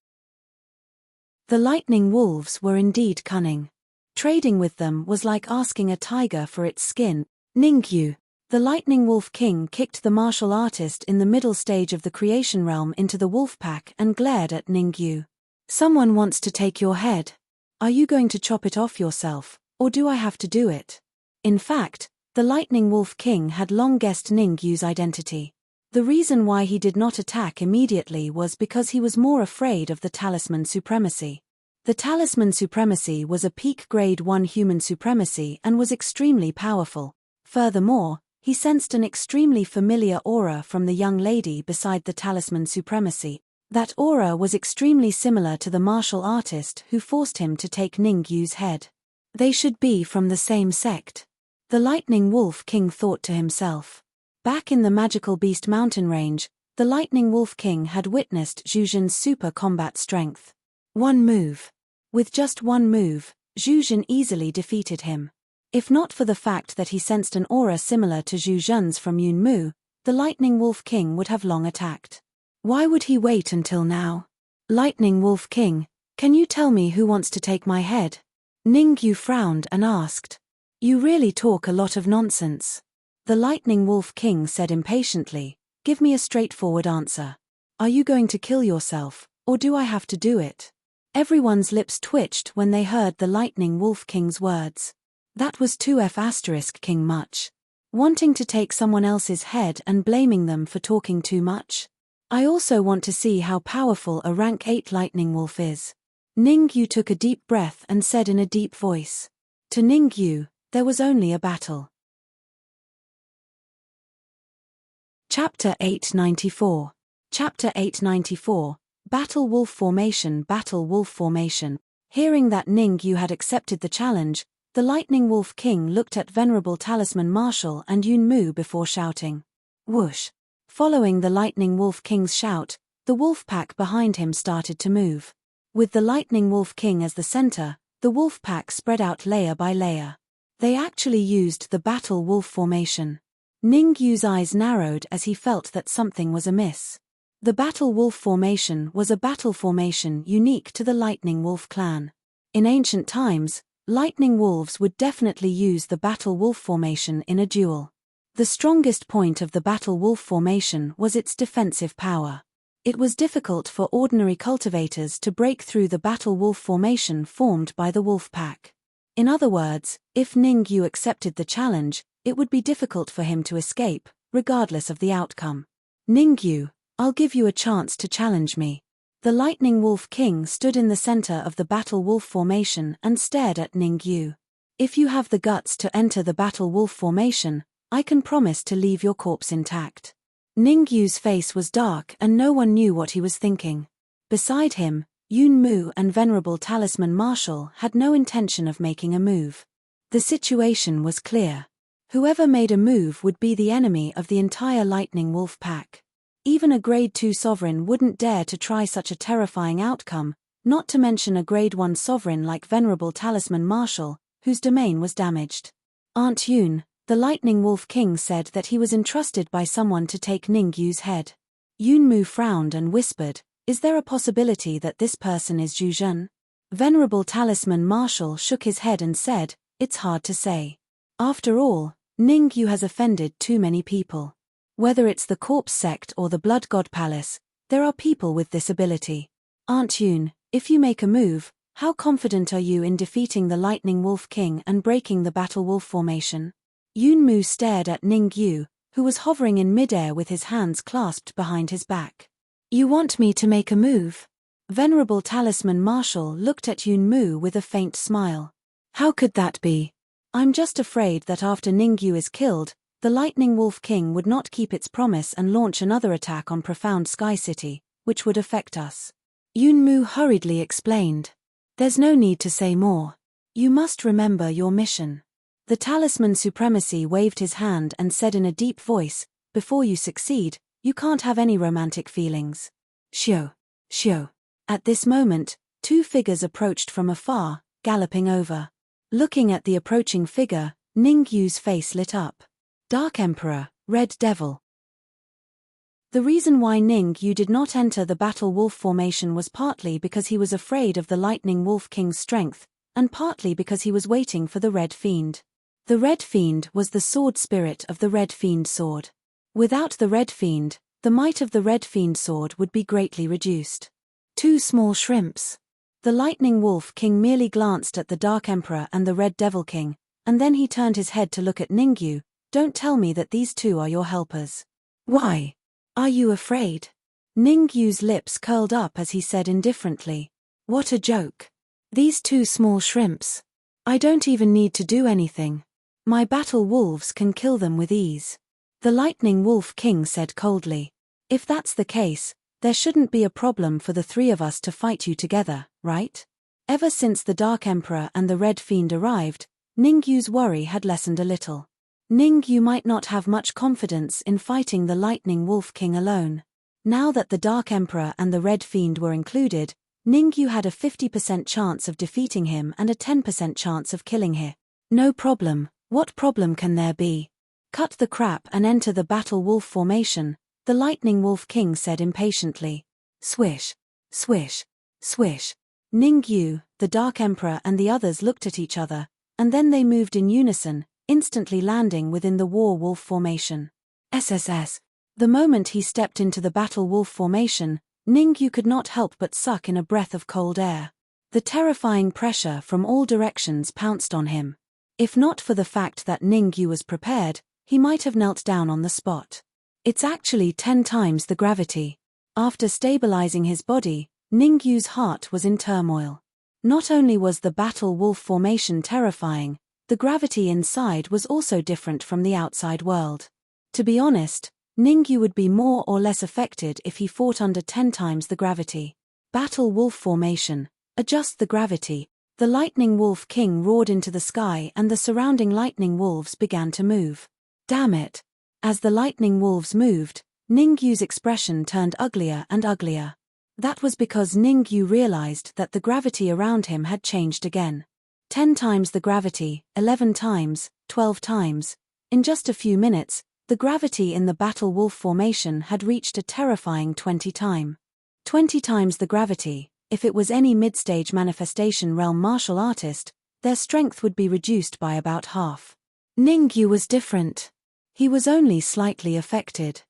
A: The Lightning Wolves were indeed cunning. Trading with them was like asking a tiger for its skin. Ningyu. The Lightning Wolf King kicked the martial artist in the middle stage of the creation realm into the wolf pack and glared at Ningyu. "Someone wants to take your head. Are you going to chop it off yourself, or do I have to do it?" In fact, the Lightning Wolf King had long guessed Ningyu's identity. The reason why he did not attack immediately was because he was more afraid of the Talisman Supremacy. The Talisman Supremacy was a peak grade 1 human supremacy and was extremely powerful. Furthermore, he sensed an extremely familiar aura from the young lady beside the Talisman Supremacy. That aura was extremely similar to the martial artist who forced him to take Ningyu's head. They should be from the same sect. The Lightning Wolf King thought to himself. Back in the magical beast mountain range, the Lightning Wolf King had witnessed Zhu Zhen's super combat strength. One move. With just one move, Zhu Zhen easily defeated him. If not for the fact that he sensed an aura similar to Zhu Zhen's from Yun Mu, the Lightning Wolf King would have long attacked. Why would he wait until now? "Lightning Wolf King, can you tell me who wants to take my head?" Ningyu frowned and asked. "You really talk a lot of nonsense." The Lightning Wolf King said impatiently, "Give me a straightforward answer. Are you going to kill yourself, or do I have to do it? Everyone's lips twitched when they heard the Lightning Wolf King's words. That was too King much. Wanting to take someone else's head and blaming them for talking too much? I also want to see how powerful a rank 8 Lightning Wolf is. Ningyu took a deep breath and said in a deep voice. To Ningyu, there was only a battle. Chapter 894. Chapter 894. Battle Wolf Formation. Battle Wolf Formation. Hearing that Ningyu had accepted the challenge, the Lightning Wolf King looked at Venerable Talisman Marshal and Yunmu before shouting. Whoosh! Following the Lightning Wolf King's shout, the wolf pack behind him started to move. With the Lightning Wolf King as the center, the wolf pack spread out layer by layer. They actually used the Battle Wolf Formation. Ningyu's eyes narrowed as he felt that something was amiss. The Battle Wolf Formation was a battle formation unique to the Lightning Wolf clan. In ancient times, Lightning Wolves would definitely use the Battle Wolf Formation in a duel. The strongest point of the Battle Wolf Formation was its defensive power. It was difficult for ordinary cultivators to break through the Battle Wolf Formation formed by the wolf pack. In other words, if Ningyu accepted the challenge, it would be difficult for him to escape, regardless of the outcome. Ningyu, I'll give you a chance to challenge me. The Lightning Wolf King stood in the center of the Battle Wolf Formation and stared at Ningyu. If you have the guts to enter the Battle Wolf Formation, I can promise to leave your corpse intact. Ningyu's face was dark and no one knew what he was thinking. Beside him, Yunmu and Venerable Talisman Marshal had no intention of making a move. The situation was clear. Whoever made a move would be the enemy of the entire Lightning Wolf pack. Even a Grade 2 sovereign wouldn't dare to try such a terrifying outcome, not to mention a Grade 1 sovereign like Venerable Talisman Marshal, whose domain was damaged. Aunt Yun, the Lightning Wolf King, said that he was entrusted by someone to take Ningyu's head. Yunmu frowned and whispered, "Is there a possibility that this person is Zhu Zhen?" Venerable Talisman Marshal shook his head and said, "It's hard to say. After all, Ningyu has offended too many people. Whether it's the Corpse Sect or the Blood God Palace, there are people with this ability. Aunt Yun, if you make a move, how confident are you in defeating the Lightning Wolf King and breaking the Battle Wolf Formation?" Yunmu stared at Ningyu, who was hovering in midair with his hands clasped behind his back. "You want me to make a move?" Venerable Talisman Marshal looked at Yunmu with a faint smile. "How could that be? I'm just afraid that after Ningyu is killed, the Lightning Wolf King would not keep its promise and launch another attack on Profound Sky City, which would affect us." Yunmu hurriedly explained. "There's no need to say more. You must remember your mission." The Talisman Supremacy waved his hand and said in a deep voice, "Before you succeed, you can't have any romantic feelings." Shio. Shio. At this moment, two figures approached from afar, galloping over. Looking at the approaching figure, Ningyu's face lit up. Dark Emperor, Red Devil. The reason why Ningyu did not enter the Battle Wolf Formation was partly because he was afraid of the Lightning Wolf King's strength, and partly because he was waiting for the Red Fiend. The Red Fiend was the sword spirit of the Red Fiend sword. Without the Red Fiend, the might of the Red Fiend sword would be greatly reduced. Two small shrimps. The Lightning Wolf King merely glanced at the Dark Emperor and the Red Devil King, and then he turned his head to look at Ningyu. "Don't tell me that these two are your helpers." "Why? Are you afraid?" Ningyu's lips curled up as he said indifferently. "What a joke. These two small shrimps. I don't even need to do anything. My battle wolves can kill them with ease." The Lightning Wolf King said coldly. "If that's the case, there shouldn't be a problem for the three of us to fight you together, right?" Ever since the Dark Emperor and the Red Fiend arrived, Ningyu's worry had lessened a little. Ningyu might not have much confidence in fighting the Lightning Wolf King alone. Now that the Dark Emperor and the Red Fiend were included, Ningyu had a 50% chance of defeating him and a 10% chance of killing him. "No problem. What problem can there be? Cut the crap and enter the Battle Wolf Formation," the Lightning Wolf King said impatiently. Swish. Swish. Swish. Ningyu, the Dark Emperor and the others looked at each other, and then they moved in unison, instantly landing within the War Wolf Formation. SSS. The moment he stepped into the battle wolf formation, Ningyu could not help but suck in a breath of cold air. The terrifying pressure from all directions pounced on him. If not for the fact that Ningyu was prepared, he might have knelt down on the spot. It's actually 10 times the gravity. After stabilizing his body, Ningyu's heart was in turmoil. Not only was the battle wolf formation terrifying, the gravity inside was also different from the outside world. To be honest, Ningyu would be more or less affected if he fought under 10 times the gravity. Battle wolf formation. Adjust the gravity. The lightning wolf king roared into the sky and the surrounding lightning wolves began to move. Damn it! As the lightning wolves moved, Ningyu's expression turned uglier and uglier. That was because Ningyu realized that the gravity around him had changed again. 10 times the gravity, 11 times, 12 times. In just a few minutes, the gravity in the battle wolf formation had reached a terrifying 20 times. 20 times the gravity. If it was any mid-stage manifestation realm martial artist, their strength would be reduced by about half. Ningyu was different. He was only slightly affected.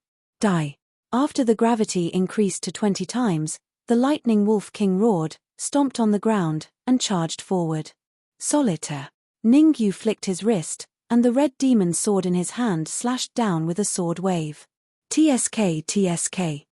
A: Die. After the gravity increased to 20 times, the lightning wolf king roared, stomped on the ground, and charged forward. Solitaire. Ningyu flicked his wrist, and the red demon sword in his hand slashed down with a sword wave. TSK TSK.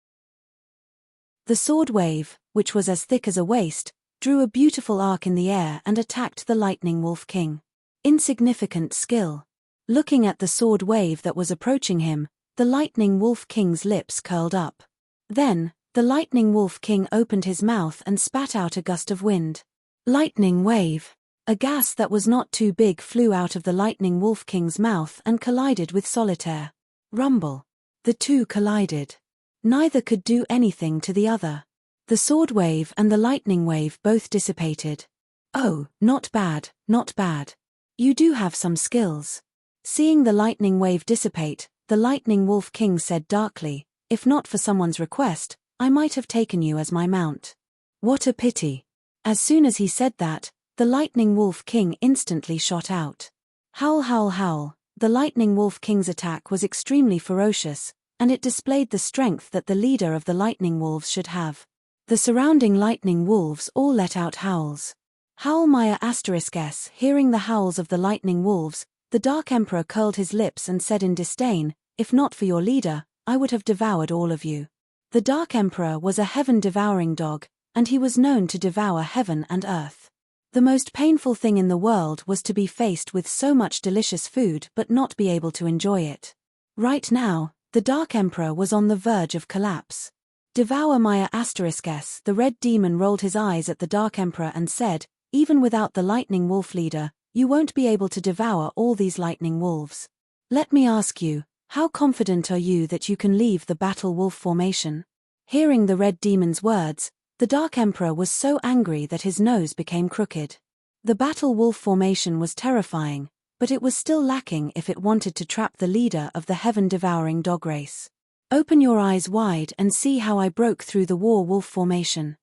A: The sword wave, which was as thick as a waist, drew a beautiful arc in the air and attacked the lightning wolf king. Insignificant skill. Looking at the sword wave that was approaching him, the lightning wolf king's lips curled up. Then, the lightning wolf king opened his mouth and spat out a gust of wind. Lightning wave. A gas that was not too big flew out of the lightning wolf king's mouth and collided with Solitaire. Rumble. The two collided. Neither could do anything to the other. The sword wave and the lightning wave both dissipated. Oh, not bad, not bad. You do have some skills. Seeing the lightning wave dissipate, the lightning wolf king said darkly, if not for someone's request, I might have taken you as my mount. What a pity. As soon as he said that, the lightning wolf king instantly shot out. Howl howl howl. The lightning wolf king's attack was extremely ferocious, and it displayed the strength that the leader of the lightning wolves should have. The surrounding lightning wolves all let out howls. Howl Maya *s. Hearing the howls of the lightning wolves, the Dark Emperor curled his lips and said in disdain, if not for your leader, I would have devoured all of you. The Dark Emperor was a heaven-devouring dog, and he was known to devour heaven and earth. The most painful thing in the world was to be faced with so much delicious food but not be able to enjoy it. Right now, the Dark Emperor was on the verge of collapse. Devour Maya *s. The red demon rolled his eyes at the Dark Emperor and said, even without the lightning wolf leader, you won't be able to devour all these lightning wolves. Let me ask you, how confident are you that you can leave the battle wolf formation? Hearing the red demon's words, the Dark Emperor was so angry that his nose became crooked. The battle wolf formation was terrifying, but it was still lacking if it wanted to trap the leader of the heaven-devouring dog race. Open your eyes wide and see how I broke through the war wolf formation.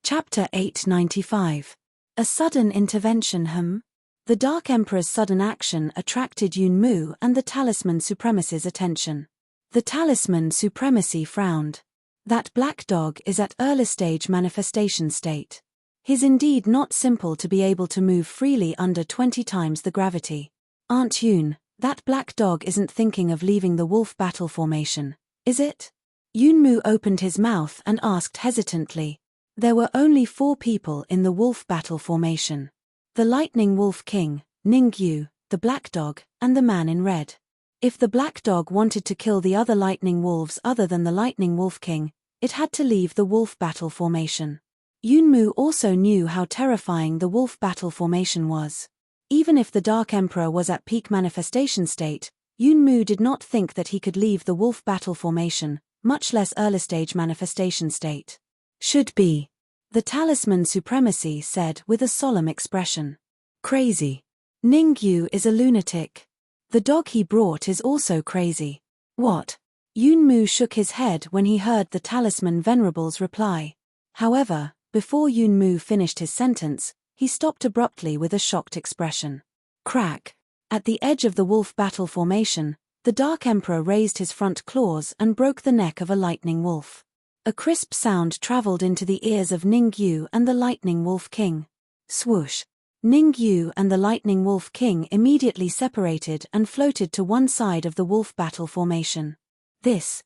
A: Chapter 895. A sudden intervention. The Dark Emperor's sudden action attracted Yunmu and the Talisman Supremacy's attention. The Talisman Supremacy frowned. That black dog is at early stage manifestation state. He's indeed not simple to be able to move freely under 20 times the gravity. Aunt Yun, that black dog isn't thinking of leaving the wolf battle formation, is it? Yunmu opened his mouth and asked hesitantly. There were only 4 people in the wolf battle formation. The lightning wolf king, Ningyu, the black dog, and the man in red. If the black dog wanted to kill the other lightning wolves other than the lightning wolf king, it had to leave the wolf battle formation. Yunmu also knew how terrifying the wolf battle formation was. Even if the Dark Emperor was at peak manifestation state, Yunmu did not think that he could leave the wolf battle formation, much less early stage manifestation state. Should be. The Talisman Supremacy said with a solemn expression. Crazy. Ningyu is a lunatic. The dog he brought is also crazy. What? Yunmu shook his head when he heard the Talisman Venerable's reply. However, before Yunmu finished his sentence, he stopped abruptly with a shocked expression. Crack. At the edge of the wolf battle formation, the Dark Emperor raised his front claws and broke the neck of a lightning wolf. A crisp sound traveled into the ears of Ning Yu and the Lightning Wolf King. Swoosh! Ning Yu and the Lightning Wolf King immediately separated and floated to one side of the wolf battle formation. This.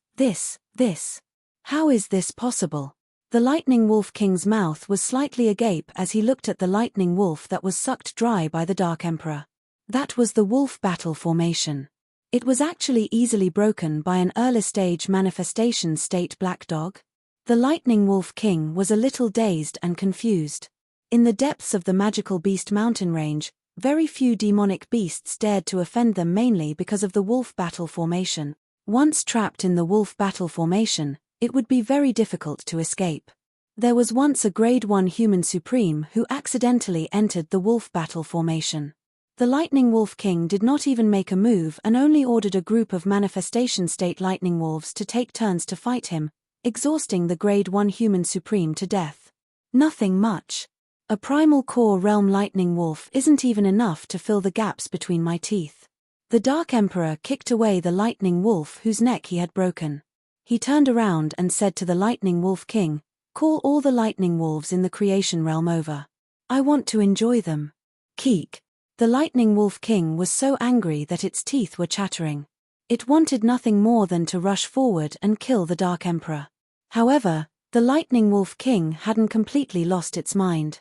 A: How is this possible? The Lightning Wolf King's mouth was slightly agape as he looked at the lightning wolf that was sucked dry by the Dark Emperor. That was the wolf battle formation. It was actually easily broken by an early-stage manifestation state black dog. The Lightning Wolf King was a little dazed and confused. In the depths of the magical beast mountain range, very few demonic beasts dared to offend them, mainly because of the wolf battle formation. Once trapped in the wolf battle formation, it would be very difficult to escape. There was once a Grade 1 human supreme who accidentally entered the wolf battle formation. The Lightning Wolf King did not even make a move and only ordered a group of manifestation state lightning wolves to take turns to fight him, exhausting the Grade 1 human supreme to death. Nothing much. A primal core realm lightning wolf isn't even enough to fill the gaps between my teeth. The Dark Emperor kicked away the lightning wolf whose neck he had broken. He turned around and said to the Lightning Wolf King, "Call all the lightning wolves in the creation realm over. I want to enjoy them." Keek. The Lightning Wolf King was so angry that its teeth were chattering. It wanted nothing more than to rush forward and kill the Dark Emperor. However, the Lightning Wolf King hadn't completely lost its mind.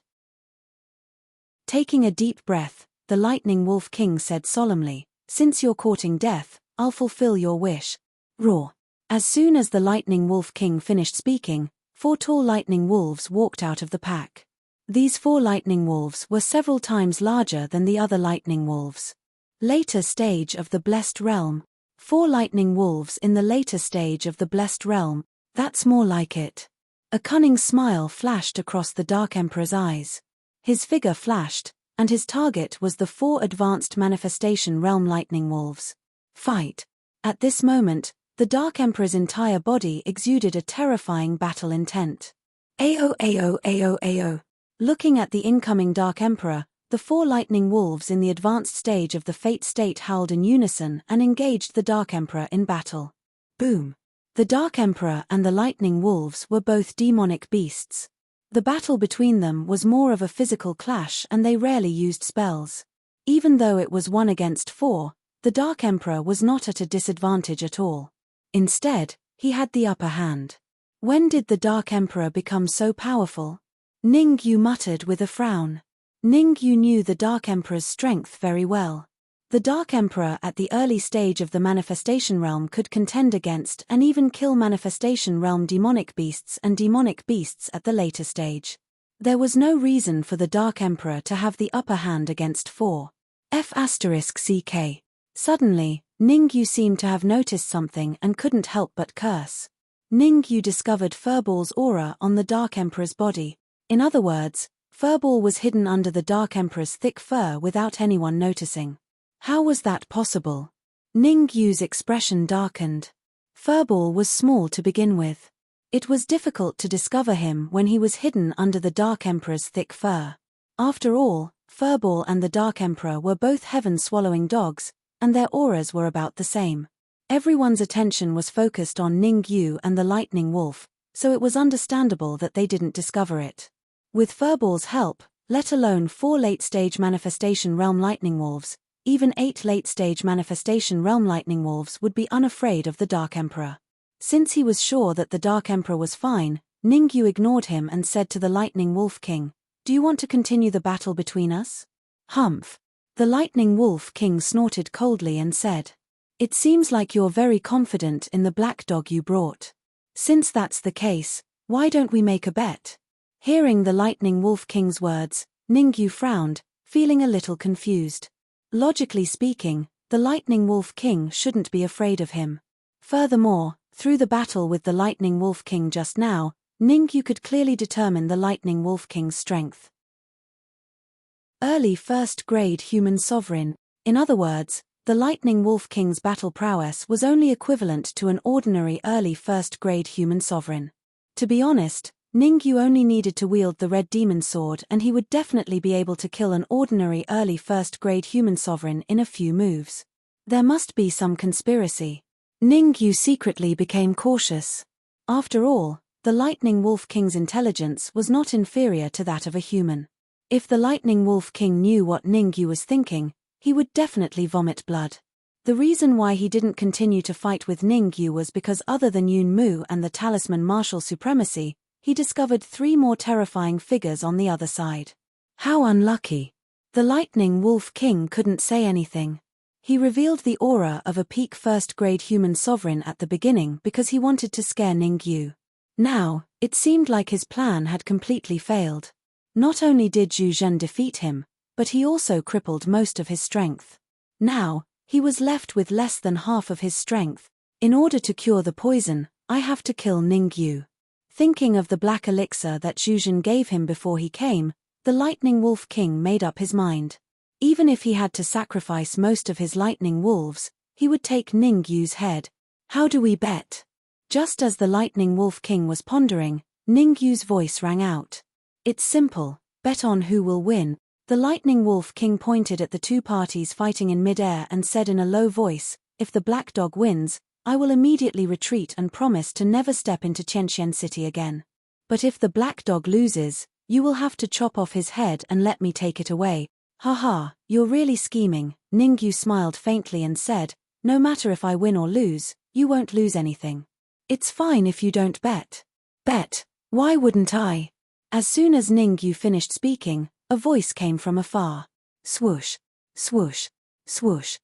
A: Taking a deep breath, the Lightning Wolf King said solemnly, "Since you're courting death, I'll fulfill your wish." Roar. As soon as the Lightning Wolf King finished speaking, 4 tall lightning wolves walked out of the pack. These 4 lightning wolves were several times larger than the other lightning wolves. Later stage of the Blessed Realm. 4 lightning wolves in the later stage of the Blessed Realm, that's more like it. A cunning smile flashed across the Dark Emperor's eyes. His figure flashed, and his target was the 4 advanced manifestation realm lightning wolves. Fight. At this moment, the Dark Emperor's entire body exuded a terrifying battle intent. Ao. Looking at the incoming Dark Emperor, the 4 lightning wolves in the advanced stage of the Fate state howled in unison and engaged the Dark Emperor in battle. Boom. The Dark Emperor and the lightning wolves were both demonic beasts. The battle between them was more of a physical clash and they rarely used spells. Even though it was 1 against 4, the Dark Emperor was not at a disadvantage at all. Instead, he had the upper hand. When did the Dark Emperor become so powerful? Ning Yu muttered with a frown. Ning Yu knew the Dark Emperor's strength very well. The Dark Emperor at the early stage of the Manifestation Realm could contend against and even kill Manifestation Realm demonic beasts and demonic beasts at the later stage. There was no reason for the Dark Emperor to have the upper hand against 4. F***ck. Suddenly, Ning Yu seemed to have noticed something and couldn't help but curse. Ning Yu discovered Furball's aura on the Dark Emperor's body. In other words, Furball was hidden under the Dark Emperor's thick fur without anyone noticing. How was that possible? Ning Yu's expression darkened. Furball was small to begin with. It was difficult to discover him when he was hidden under the Dark Emperor's thick fur. After all, Furball and the Dark Emperor were both heaven-swallowing dogs, and their auras were about the same. Everyone's attention was focused on Ning Yu and the Lightning Wolf, so it was understandable that they didn't discover it. With Furball's help, let alone 4 late-stage Manifestation Realm Lightning Wolves, even 8 late-stage Manifestation Realm Lightning Wolves would be unafraid of the Dark Emperor. Since he was sure that the Dark Emperor was fine, Ning Yu ignored him and said to the Lightning Wolf King, "Do you want to continue the battle between us?" Humph. The Lightning Wolf King snorted coldly and said, "It seems like you're very confident in the black dog you brought. Since that's the case, why don't we make a bet?" Hearing the Lightning Wolf King's words, Ning Yu frowned, feeling a little confused. Logically speaking, the Lightning Wolf King shouldn't be afraid of him. Furthermore, through the battle with the Lightning Wolf King just now, Ning Yu could clearly determine the Lightning Wolf King's strength. Early first-grade human sovereign. In other words, the Lightning Wolf King's battle prowess was only equivalent to an ordinary early first-grade human sovereign. To be honest, Ningyu only needed to wield the red demon sword and he would definitely be able to kill an ordinary early first-grade human sovereign in a few moves. There must be some conspiracy. Ningyu secretly became cautious. After all, the Lightning Wolf King's intelligence was not inferior to that of a human. If the Lightning Wolf King knew what Ningyu was thinking, he would definitely vomit blood. The reason why he didn't continue to fight with Ningyu was because other than Yun Mu and the talisman martial supremacy, he discovered 3 more terrifying figures on the other side. How unlucky. The Lightning Wolf King couldn't say anything. He revealed the aura of a peak first-grade human sovereign at the beginning because he wanted to scare Ningyu. Now, it seemed like his plan had completely failed. Not only did Zhu Zhen defeat him, but he also crippled most of his strength. Now, he was left with less than half of his strength. In order to cure the poison, I have to kill Ningyu. Thinking of the black elixir that Zhu Zhen gave him before he came, the Lightning Wolf King made up his mind. Even if he had to sacrifice most of his lightning wolves, he would take Ningyu's head. How do we bet? Just as the Lightning Wolf King was pondering, Ningyu's voice rang out. It's simple, bet on who will win. The Lightning Wolf King pointed at the 2 parties fighting in mid-air and said in a low voice, if the black dog wins, I will immediately retreat and promise to never step into Qianxian City again. But if the black dog loses, you will have to chop off his head and let me take it away. Haha, you're really scheming. Ningyu smiled faintly and said, no matter if I win or lose, you won't lose anything. It's fine if you don't bet. Bet? Why wouldn't I? As soon as Ningyu finished speaking, a voice came from afar. Swoosh, swoosh, swoosh.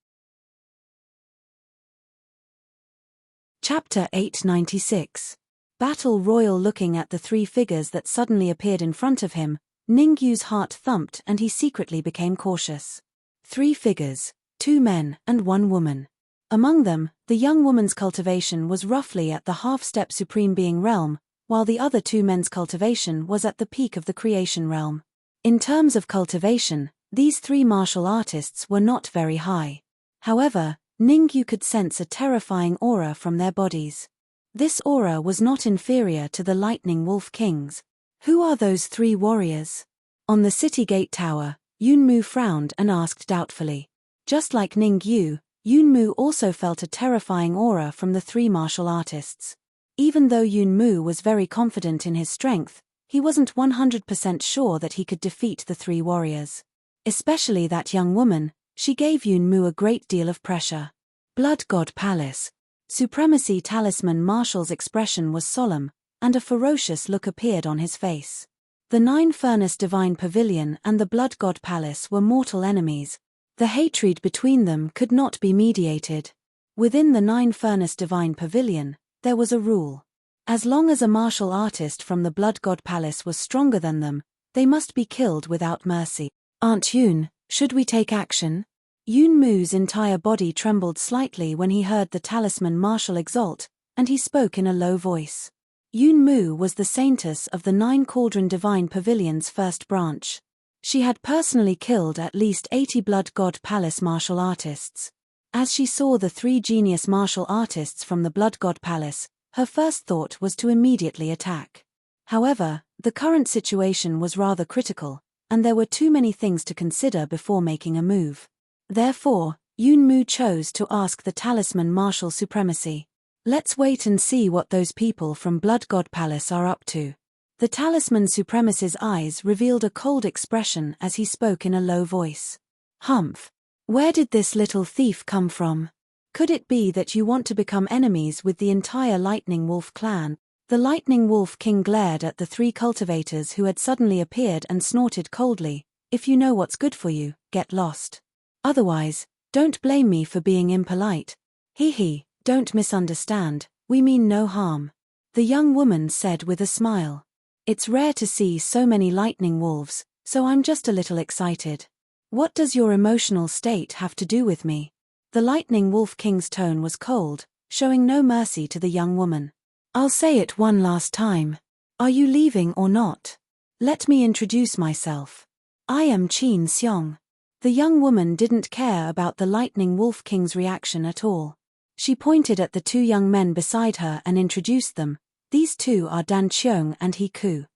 A: Chapter 896. Battle Royal. Looking at the 3 figures that suddenly appeared in front of him, Ningyu's heart thumped and he secretly became cautious. 3 figures, 2 men and 1 woman. Among them, the young woman's cultivation was roughly at the half-step Supreme Being realm, while the other 2 men's cultivation was at the peak of the creation realm. In terms of cultivation, these 3 martial artists were not very high. However, Ningyu could sense a terrifying aura from their bodies. This aura was not inferior to the Lightning Wolf King's. Who are those 3 warriors? On the city gate tower, Yun Mu frowned and asked doubtfully. Just like Ningyu, Yun Mu also felt a terrifying aura from the 3 martial artists. Even though Yun Mu was very confident in his strength, he wasn't 100% sure that he could defeat the 3 warriors. Especially that young woman, she gave Yun Mu a great deal of pressure. Blood God Palace. Supremacy Talisman Marshal's expression was solemn, and a ferocious look appeared on his face. The 9 Furnace Divine Pavilion and the Blood God Palace were mortal enemies. The hatred between them could not be mediated. Within the 9 Furnace Divine Pavilion, there was a rule. As long as a martial artist from the Blood God Palace was stronger than them, they must be killed without mercy. Aunt Yun, should we take action? Yun Mu's entire body trembled slightly when he heard the talisman martial exalt, and he spoke in a low voice. Yun Mu was the saintess of the 9 Cauldron Divine Pavilion's first branch. She had personally killed at least 80 Blood God Palace martial artists. As she saw the 3 genius martial artists from the Blood God Palace, her first thought was to immediately attack. However, the current situation was rather critical, and there were too many things to consider before making a move. Therefore, Yun Mu chose to ask the talisman martial supremacy. Let's wait and see what those people from Blood God Palace are up to. The talisman supremacist's eyes revealed a cold expression as he spoke in a low voice. Humph. Where did this little thief come from? Could it be that you want to become enemies with the entire Lightning Wolf clan? The Lightning Wolf King glared at the 3 cultivators who had suddenly appeared and snorted coldly. If you know what's good for you, get lost. Otherwise, don't blame me for being impolite. Hee, don't misunderstand, we mean no harm. The young woman said with a smile. It's rare to see so many lightning wolves, so I'm just a little excited. What does your emotional state have to do with me? The Lightning Wolf King's tone was cold, showing no mercy to the young woman. I'll say it one last time. Are you leaving or not? Let me introduce myself. I am Qin Xiong. The young woman didn't care about the Lightning Wolf King's reaction at all. She pointed at the 2 young men beside her and introduced them. These two are Dan Qiong and He Ku.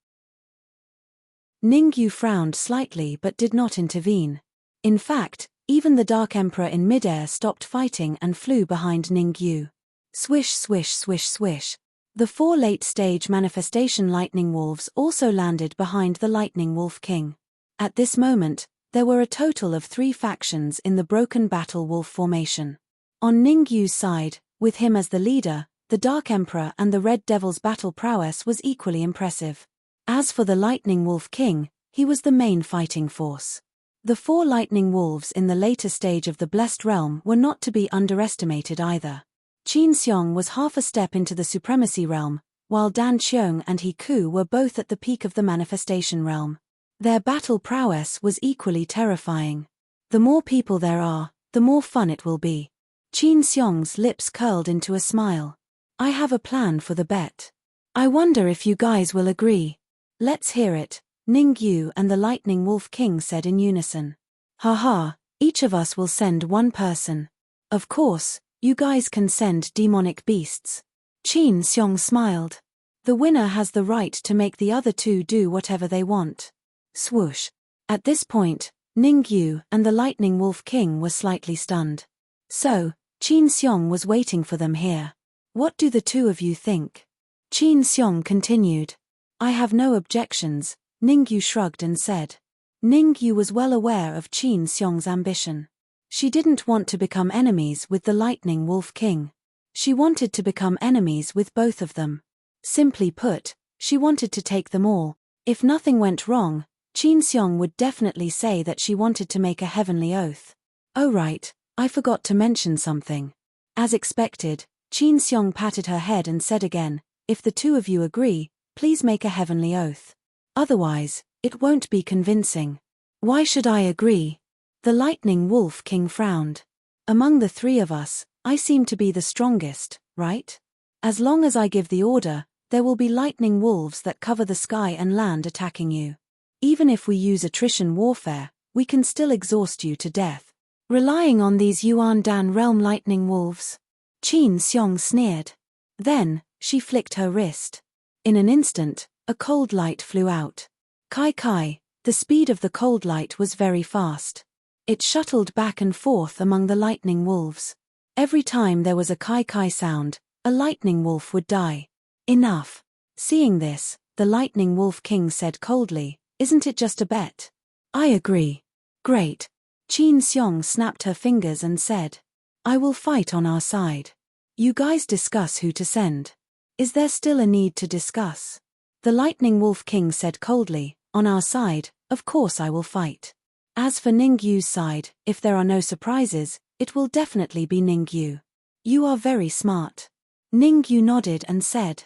A: Ningyu frowned slightly but did not intervene. In fact, even the Dark Emperor in midair stopped fighting and flew behind Ningyu. Swish swish swish swish. The 4 late-stage manifestation lightning wolves also landed behind the Lightning Wolf King. At this moment, there were a total of 3 factions in the broken battle wolf formation. On Ningyu's side, with him as the leader, the Dark Emperor and the Red Devil's battle prowess was equally impressive. As for the Lightning Wolf King, he was the main fighting force. The 4 lightning wolves in the later stage of the Blessed Realm were not to be underestimated either. Qin Xiong was half a step into the Supremacy Realm, while Dan Qiong and He Ku were both at the peak of the Manifestation Realm. Their battle prowess was equally terrifying. The more people there are, the more fun it will be. Qin Xiong's lips curled into a smile. I have a plan for the bet. I wonder if you guys will agree. Let's hear it, Ningyu and the Lightning Wolf King said in unison. Haha, each of us will send 1 person. Of course, you guys can send demonic beasts. Qin Xiong smiled. The winner has the right to make the other 2 do whatever they want. Swoosh. At this point, Ningyu and the Lightning Wolf King were slightly stunned. So, Qin Xiong was waiting for them here. What do the 2 of you think? Qin Xiong continued. I have no objections, Ningyu shrugged and said. Ningyu was well aware of Qin Xiong's ambition. She didn't want to become enemies with the Lightning Wolf King. She wanted to become enemies with both of them. Simply put, she wanted to take them all. If nothing went wrong, Qin Xiong would definitely say that she wanted to make a heavenly oath. Oh right, I forgot to mention something. As expected, Qin Xiong patted her head and said again, if the 2 of you agree, please make a heavenly oath. Otherwise, it won't be convincing. Why should I agree? The Lightning Wolf King frowned. Among the 3 of us, I seem to be the strongest, right? As long as I give the order, there will be lightning wolves that cover the sky and land attacking you. Even if we use attrition warfare, we can still exhaust you to death. Relying on these Yuan Dan realm lightning wolves? Qin Xiong sneered. Then, she flicked her wrist. In an instant, a cold light flew out. Kai Kai, the speed of the cold light was very fast. It shuttled back and forth among the lightning wolves. Every time there was a Kai Kai sound, a lightning wolf would die. Enough. Seeing this, the Lightning Wolf King said coldly, isn't it just a bet? I agree. Great. Qin Xiong snapped her fingers and said, I will fight on our side. You guys discuss who to send. Is there still a need to discuss? The Lightning Wolf King said coldly, on our side, of course I will fight. As for Ningyu's side, if there are no surprises, it will definitely be Ningyu. You are very smart. Ningyu nodded and said.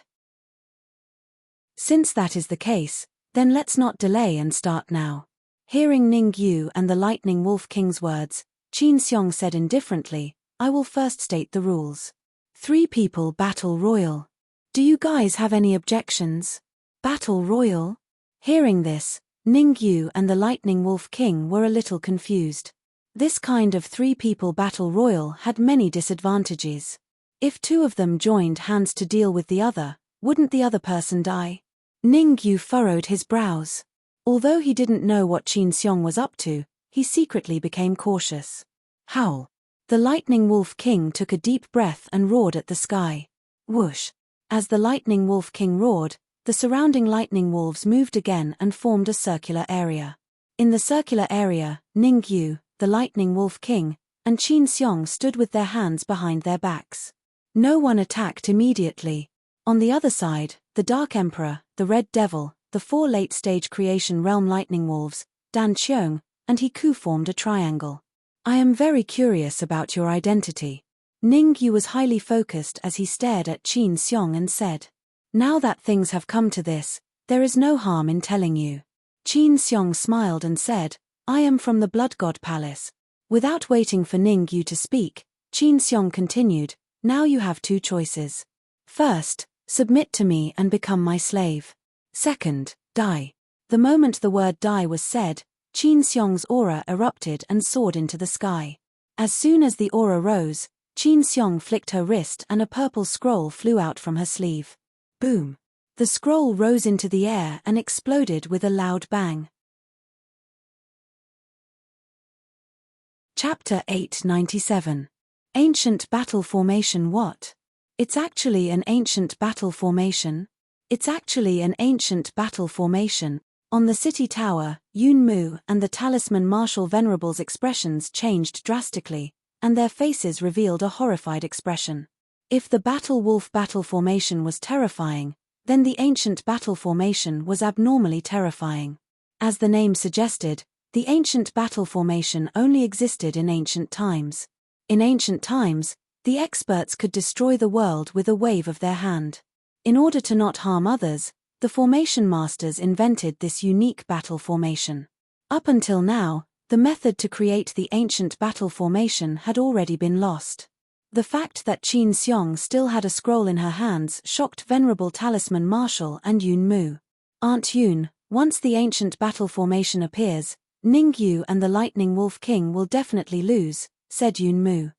A: Since that is the case, then let's not delay and start now. Hearing Ningyu and the Lightning Wolf King's words, Qin Xiong said indifferently, I will first state the rules. 3 people battle royal. Do you guys have any objections? Battle royal? Hearing this, Ningyu and the Lightning Wolf King were a little confused. This kind of 3 people battle royal had many disadvantages. If 2 of them joined hands to deal with the other, wouldn't the other person die? Ningyu furrowed his brows. Although he didn't know what Qin Xiong was up to, he secretly became cautious. Howl. The Lightning Wolf King took a deep breath and roared at the sky. Whoosh. As the Lightning Wolf King roared, the surrounding lightning wolves moved again and formed a circular area. In the circular area, Ningyu, the Lightning Wolf King, and Qin Xiong stood with their hands behind their backs. No one attacked immediately. On the other side, the Dark Emperor, the Red Devil, the 4 late-stage creation realm lightning wolves, Dan Qiong, and He Ku formed a triangle. I am very curious about your identity. Ningyu was highly focused as he stared at Qin Xiong and said, now that things have come to this, there is no harm in telling you. Qin Xiong smiled and said, I am from the Blood God Palace. Without waiting for Ningyu to speak, Qin Xiong continued, now you have 2 choices. First, submit to me and become my slave. Second, die. The moment the word die was said, Qin Xiong's aura erupted and soared into the sky. As soon as the aura rose, Qin Xiong flicked her wrist and a purple scroll flew out from her sleeve. Boom. The scroll rose into the air and exploded with a loud bang. Chapter 897. Ancient Battle Formation. What? It's actually an ancient battle formation. It's actually an ancient battle formation. On the city tower, Yun Mu and the talisman Marshal Venerable's expressions changed drastically, and their faces revealed a horrified expression. If the battle wolf battle formation was terrifying, then the ancient battle formation was abnormally terrifying. As the name suggested, the ancient battle formation only existed in ancient times. In ancient times, the experts could destroy the world with a wave of their hand. In order to not harm others, the formation masters invented this unique battle formation. Up until now, the method to create the ancient battle formation had already been lost. The fact that Qin Xiong still had a scroll in her hands shocked Venerable Talisman Marshal and Yun Mu. Aunt Yun, once the ancient battle formation appears, Ningyu and the Lightning Wolf King will definitely lose, said Yun Mu.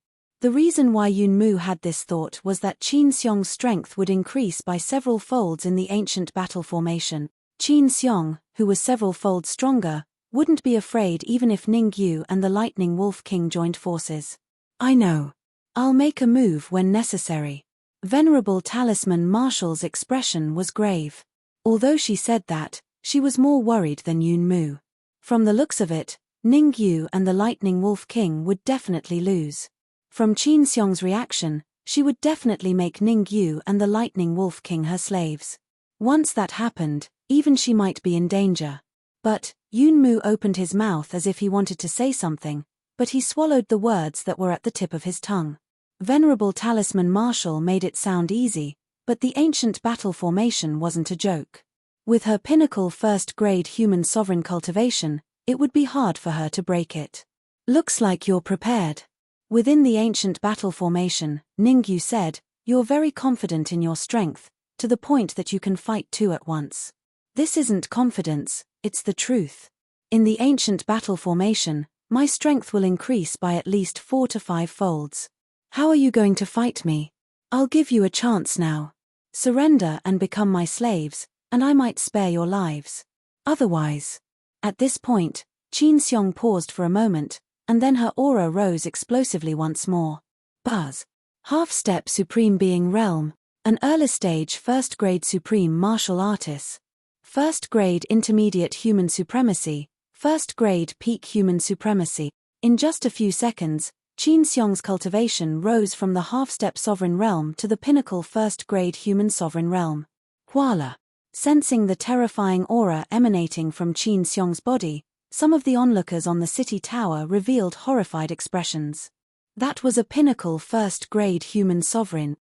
A: The reason why Yun Mu had this thought was that Qin Xiong's strength would increase by several folds in the ancient battle formation. Qin Xiong, who was several folds stronger, wouldn't be afraid even if Ningyu and the Lightning Wolf King joined forces. I know. I'll make a move when necessary. Venerable Talisman Marshal's expression was grave. Although she said that, she was more worried than Yun Mu. From the looks of it, Ningyu and the Lightning Wolf King would definitely lose. From Qin Xiong's reaction, she would definitely make Ningyu and the Lightning Wolf King her slaves. Once that happened, even she might be in danger. But, Yun Mu opened his mouth as if he wanted to say something, but he swallowed the words that were at the tip of his tongue. Venerable Talisman Marshal made it sound easy, but the ancient battle formation wasn't a joke. With her pinnacle first-grade human sovereign cultivation, it would be hard for her to break it. Looks like you're prepared. Within the ancient battle formation, Ningyu said, you're very confident in your strength, to the point that you can fight two at once. This isn't confidence, it's the truth. In the ancient battle formation, my strength will increase by at least 4 to 5 folds. How are you going to fight me? I'll give you a chance now. Surrender and become my slaves, and I might spare your lives. Otherwise. At this point, Qin Xiong paused for a moment, and then her aura rose explosively once more. Buzz. Half-step Supreme Being Realm, an early-stage first-grade Supreme Martial Artist. First-grade Intermediate Human Supremacy, first-grade Peak Human Supremacy. In just a few seconds, Qin Xiong's cultivation rose from the half-step Sovereign Realm to the pinnacle first-grade Human Sovereign Realm. Kuala. Sensing the terrifying aura emanating from Qin Xiong's body, some of the onlookers on the city tower revealed horrified expressions. That was a pinnacle first-grade human sovereign.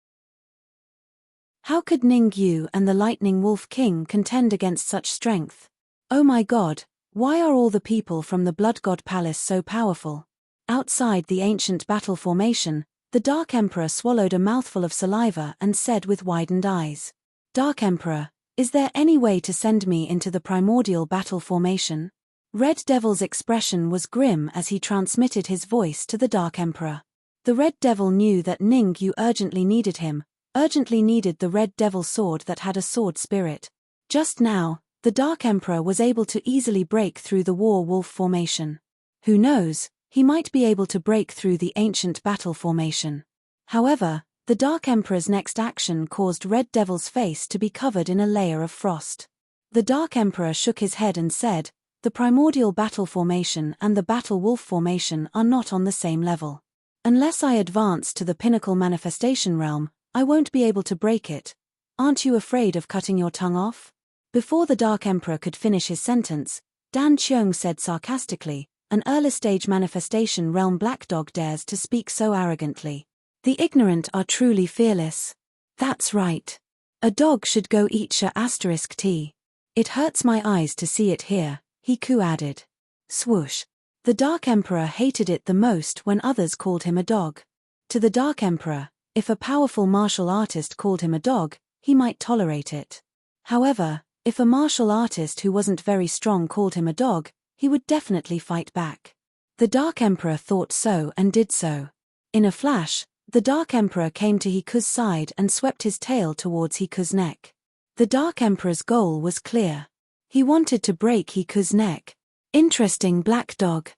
A: How could Ningyu and the Lightning Wolf King contend against such strength? Oh my god, why are all the people from the Blood God Palace so powerful? Outside the ancient battle formation, the Dark Emperor swallowed a mouthful of saliva and said with widened eyes, Dark Emperor, is there any way to send me into the primordial battle formation? Red Devil's expression was grim as he transmitted his voice to the Dark Emperor. The Red Devil knew that Ningyu urgently needed him, urgently needed the Red Devil sword that had a sword spirit. Just now, the Dark Emperor was able to easily break through the War Wolf formation. Who knows, he might be able to break through the ancient battle formation. However, the Dark Emperor's next action caused Red Devil's face to be covered in a layer of frost. The Dark Emperor shook his head and said, the primordial battle formation and the battle wolf formation are not on the same level. Unless I advance to the pinnacle manifestation realm, I won't be able to break it. Aren't you afraid of cutting your tongue off? Before the Dark Emperor could finish his sentence, Dan Cheung said sarcastically, an early-stage manifestation realm black dog dares to speak so arrogantly. The ignorant are truly fearless. That's right. A dog should go eat **T. It hurts my eyes to see it here, Hiku added. Swoosh. The Dark Emperor hated it the most when others called him a dog. To the Dark Emperor, if a powerful martial artist called him a dog, he might tolerate it. However, if a martial artist who wasn't very strong called him a dog, he would definitely fight back. The Dark Emperor thought so and did so. In a flash, the Dark Emperor came to Hiku's side and swept his tail towards Hiku's neck. The Dark Emperor's goal was clear. He wanted to break Hiku's neck. Interesting black dog.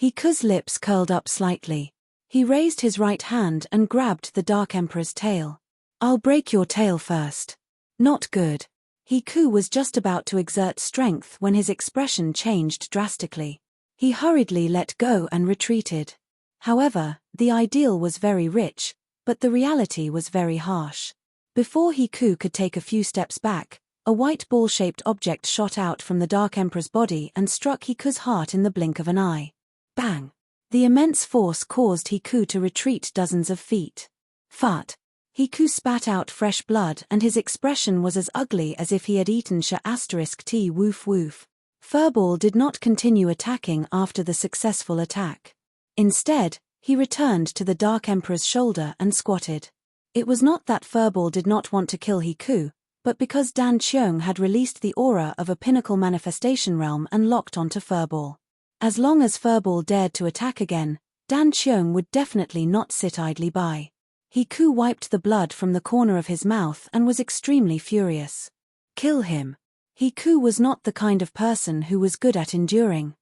A: Hiku's lips curled up slightly. He raised his right hand and grabbed the Dark Emperor's tail. I'll break your tail first. Not good. Hiku was just about to exert strength when his expression changed drastically. He hurriedly let go and retreated. However, the ideal was very rich, but the reality was very harsh. Before Hiku could take a few steps back, a white ball-shaped object shot out from the Dark Emperor's body and struck Hiku's heart in the blink of an eye. Bang! The immense force caused Hiku to retreat dozens of feet. Fart! Hiku spat out fresh blood and his expression was as ugly as if he had eaten *T woof woof. Furball did not continue attacking after the successful attack. Instead, he returned to the Dark Emperor's shoulder and squatted. It was not that Furball did not want to kill Hiku, but because Dan Cheong had released the aura of a pinnacle manifestation realm and locked onto Furball. As long as Furball dared to attack again, Dan Cheong would definitely not sit idly by. Hiku wiped the blood from the corner of his mouth and was extremely furious. Kill him. Hiku was not the kind of person who was good at enduring.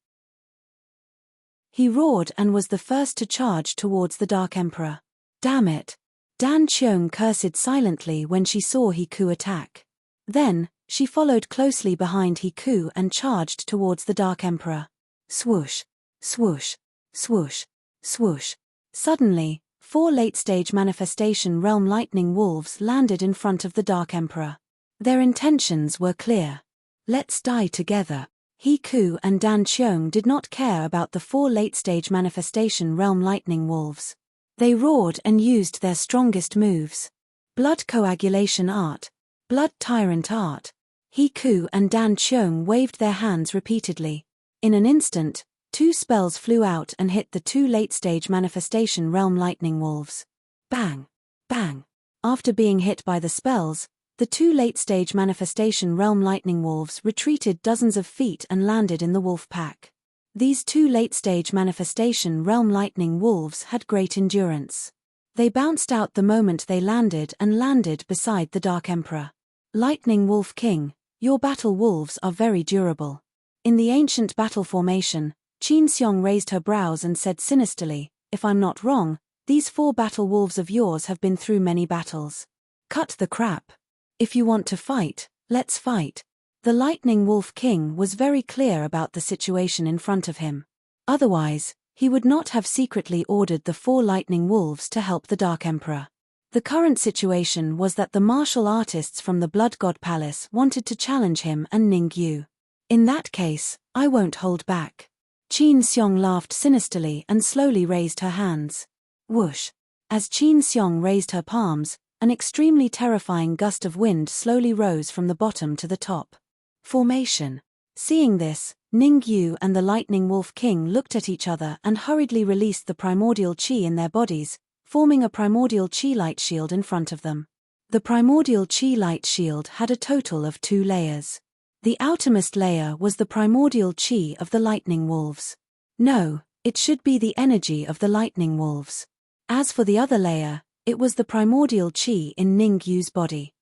A: He roared and was the first to charge towards the Dark Emperor. Damn it! Dan Cheong cursed silently when she saw Hiku attack. Then, she followed closely behind Hiku and charged towards the Dark Emperor. Swoosh! Swoosh! Swoosh! Swoosh! Suddenly, 4 late-stage manifestation realm lightning wolves landed in front of the Dark Emperor. Their intentions were clear. Let's die together. Hiku and Dan Cheong did not care about the 4 late-stage manifestation realm lightning wolves. They roared and used their strongest moves. Blood coagulation art. Blood tyrant art. Hiku and Dan Cheong waved their hands repeatedly. In an instant, 2 spells flew out and hit the 2 late-stage manifestation realm lightning wolves. Bang! Bang! After being hit by the spells, the 2 late-stage manifestation realm lightning wolves retreated dozens of feet and landed in the wolf pack. These 2 late-stage manifestation realm lightning wolves had great endurance. They bounced out the moment they landed and landed beside the Dark Emperor. Lightning Wolf King, your battle wolves are very durable. In the ancient battle formation, Qin Xiong raised her brows and said sinisterly, if I'm not wrong, these 4 battle wolves of yours have been through many battles. Cut the crap. If you want to fight, let's fight. The Lightning Wolf King was very clear about the situation in front of him. Otherwise, he would not have secretly ordered the 4 lightning wolves to help the Dark Emperor. The current situation was that the martial artists from the Blood God Palace wanted to challenge him and Ning Yu. In that case, I won't hold back. Qin Xiong laughed sinisterly and slowly raised her hands. Whoosh! As Qin Xiong raised her palms, an extremely terrifying gust of wind slowly rose from the bottom to the top. Formation. Seeing this, Ning Yu and the Lightning Wolf King looked at each other and hurriedly released the primordial chi in their bodies, forming a primordial chi light shield in front of them. The primordial chi light shield had a total of 2 layers. The outermost layer was the primordial chi of the lightning wolves. No, it should be the energy of the lightning wolves. As for the other layer, it was the primordial chi in Ning Yu's body.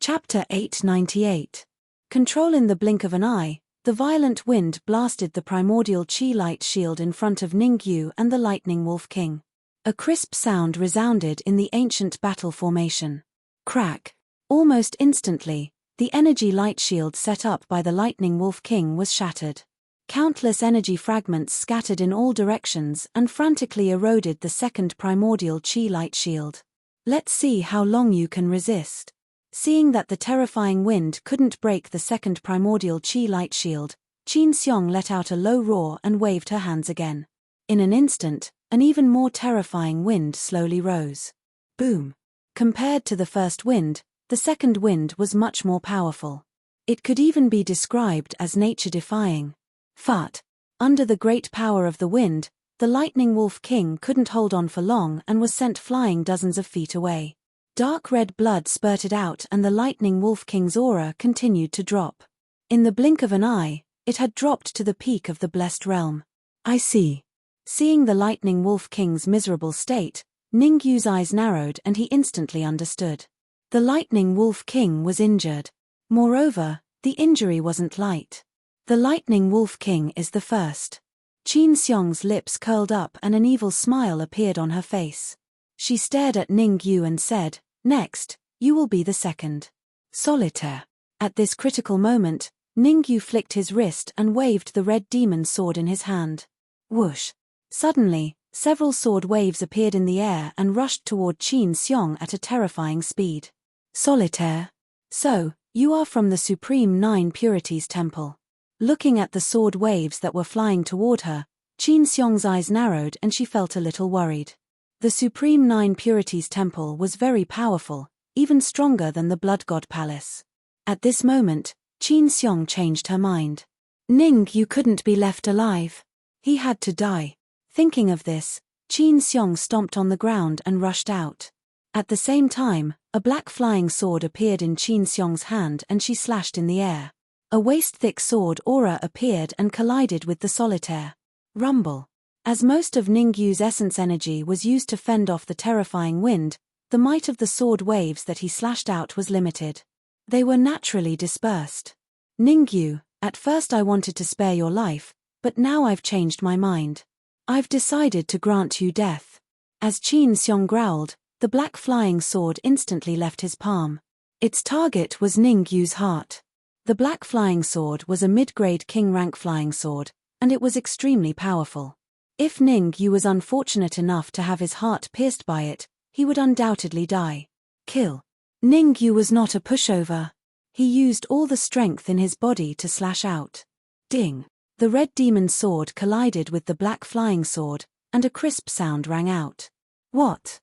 A: Chapter 898. Control. In the blink of an eye, the violent wind blasted the primordial chi light shield in front of Ning Yu and the Lightning Wolf King. A crisp sound resounded in the ancient battle formation. Crack! Almost instantly, the energy light shield set up by the Lightning Wolf King was shattered. Countless energy fragments scattered in all directions and frantically eroded the second primordial chi light shield. Let's see how long you can resist. Seeing that the terrifying wind couldn't break the second primordial chi light shield, Qin Xiong let out a low roar and waved her hands again. In an instant, an even more terrifying wind slowly rose. Boom! Compared to the first wind, the second wind was much more powerful. It could even be described as nature-defying. Fart! Under the great power of the wind, the Lightning Wolf King couldn't hold on for long and was sent flying dozens of feet away. Dark red blood spurted out and the Lightning Wolf King's aura continued to drop. In the blink of an eye, it had dropped to the peak of the blessed realm. I see. Seeing the Lightning Wolf King's miserable state, Ningyu's eyes narrowed and he instantly understood. The Lightning Wolf King was injured. Moreover, the injury wasn't light. The Lightning Wolf King is the first. Qin Xiong's lips curled up and an evil smile appeared on her face. She stared at Ningyu and said, "Next, you will be the second." Solitaire. At this critical moment, Ningyu flicked his wrist and waved the red demon sword in his hand. Whoosh. Suddenly, several sword waves appeared in the air and rushed toward Qin Xiong at a terrifying speed. Solitaire. So, you are from the Supreme Nine Purities Temple. Looking at the sword waves that were flying toward her, Qin Xiong's eyes narrowed and she felt a little worried. The Supreme Nine Purities Temple was very powerful, even stronger than the Blood God Palace. At this moment, Qin Xiong changed her mind. Ningyu couldn't be left alive. He had to die. Thinking of this, Qin Xiong stomped on the ground and rushed out. At the same time, a black flying sword appeared in Qin Xiong's hand and she slashed in the air. A waist-thick sword aura appeared and collided with the solitaire. Rumble. As most of Ningyu's essence energy was used to fend off the terrifying wind, the might of the sword waves that he slashed out was limited. They were naturally dispersed. Ningyu, at first I wanted to spare your life, but now I've changed my mind. I've decided to grant you death. As Qin Xiong growled, the black flying sword instantly left his palm. Its target was Ningyu's heart. The black flying sword was a mid-grade king rank flying sword, and it was extremely powerful. If Ningyu was unfortunate enough to have his heart pierced by it, he would undoubtedly die. Kill. Ningyu was not a pushover. He used all the strength in his body to slash out. Ding. The red demon sword collided with the black flying sword, and a crisp sound rang out. What?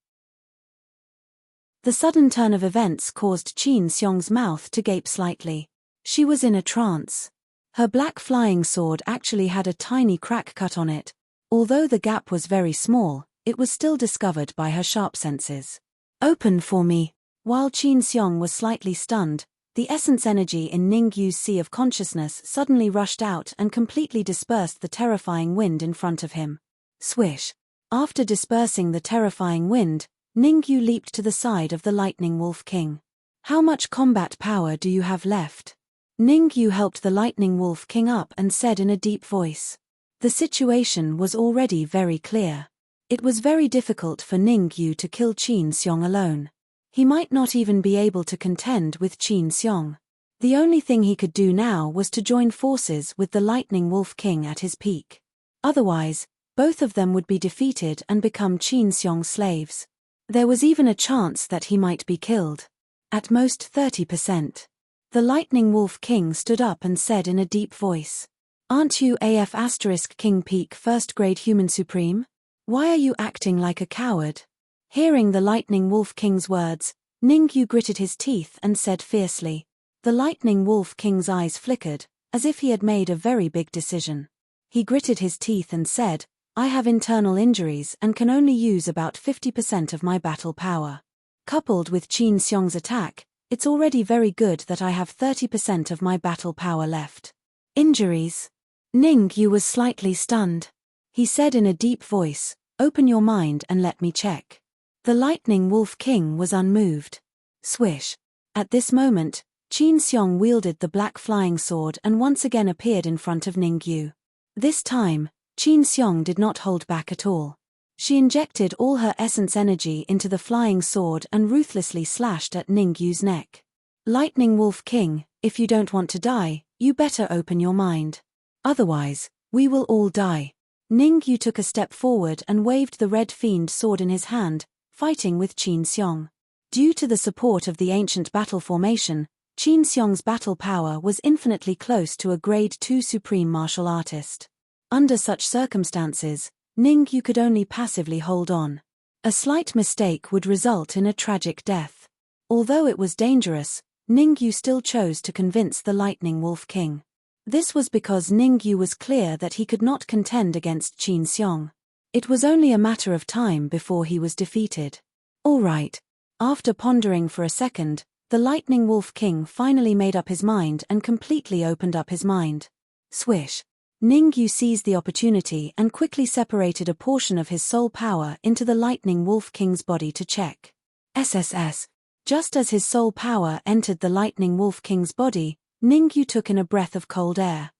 A: The sudden turn of events caused Qin Xiong's mouth to gape slightly. She was in a trance. Her black flying sword actually had a tiny crack cut on it. Although the gap was very small, it was still discovered by her sharp senses. Open for me. While Qin Xiong was slightly stunned, the essence energy in Ningyu's sea of consciousness suddenly rushed out and completely dispersed the terrifying wind in front of him. Swish. After dispersing the terrifying wind, Ningyu leaped to the side of the Lightning Wolf King. How much combat power do you have left? Ningyu helped the Lightning Wolf King up and said in a deep voice. The situation was already very clear. It was very difficult for Ningyu to kill Qin Xiong alone. He might not even be able to contend with Qin Xiong. The only thing he could do now was to join forces with the Lightning Wolf King at his peak. Otherwise, both of them would be defeated and become Qin Xiong's slaves. There was even a chance that he might be killed. At most 30%. The Lightning Wolf King stood up and said in a deep voice. Aren't you AF** King Peak First Grade Human Supreme? Why are you acting like a coward? Hearing the Lightning Wolf King's words, Ningyu gritted his teeth and said fiercely. The Lightning Wolf King's eyes flickered, as if he had made a very big decision. He gritted his teeth and said, I have internal injuries and can only use about 50% of my battle power. Coupled with Qin Xiong's attack, it's already very good that I have 30% of my battle power left. Injuries? Ningyu was slightly stunned. He said in a deep voice, open your mind and let me check. The Lightning Wolf King was unmoved. Swish. At this moment, Qin Xiong wielded the black flying sword and once again appeared in front of Ningyu. This time, Qin Xiong did not hold back at all. She injected all her essence energy into the flying sword and ruthlessly slashed at Ningyu's neck. Lightning Wolf King, if you don't want to die, you better open your mind. Otherwise, we will all die. Ningyu took a step forward and waved the red fiend sword in his hand, fighting with Qin Xiong. Due to the support of the ancient battle formation, Qin Xiong's battle power was infinitely close to a grade 2 supreme martial artist. Under such circumstances, Ningyu could only passively hold on. A slight mistake would result in a tragic death. Although it was dangerous, Ningyu still chose to convince the Lightning Wolf King. This was because Ningyu was clear that he could not contend against Qin Xiong. It was only a matter of time before he was defeated. All right. After pondering for a second, the Lightning Wolf King finally made up his mind and completely opened up his mind. Swish. Ningyu seized the opportunity and quickly separated a portion of his soul power into the Lightning Wolf King's body to check SSS. Just as his soul power entered the Lightning Wolf King's body, Ningyu took in a breath of cold air.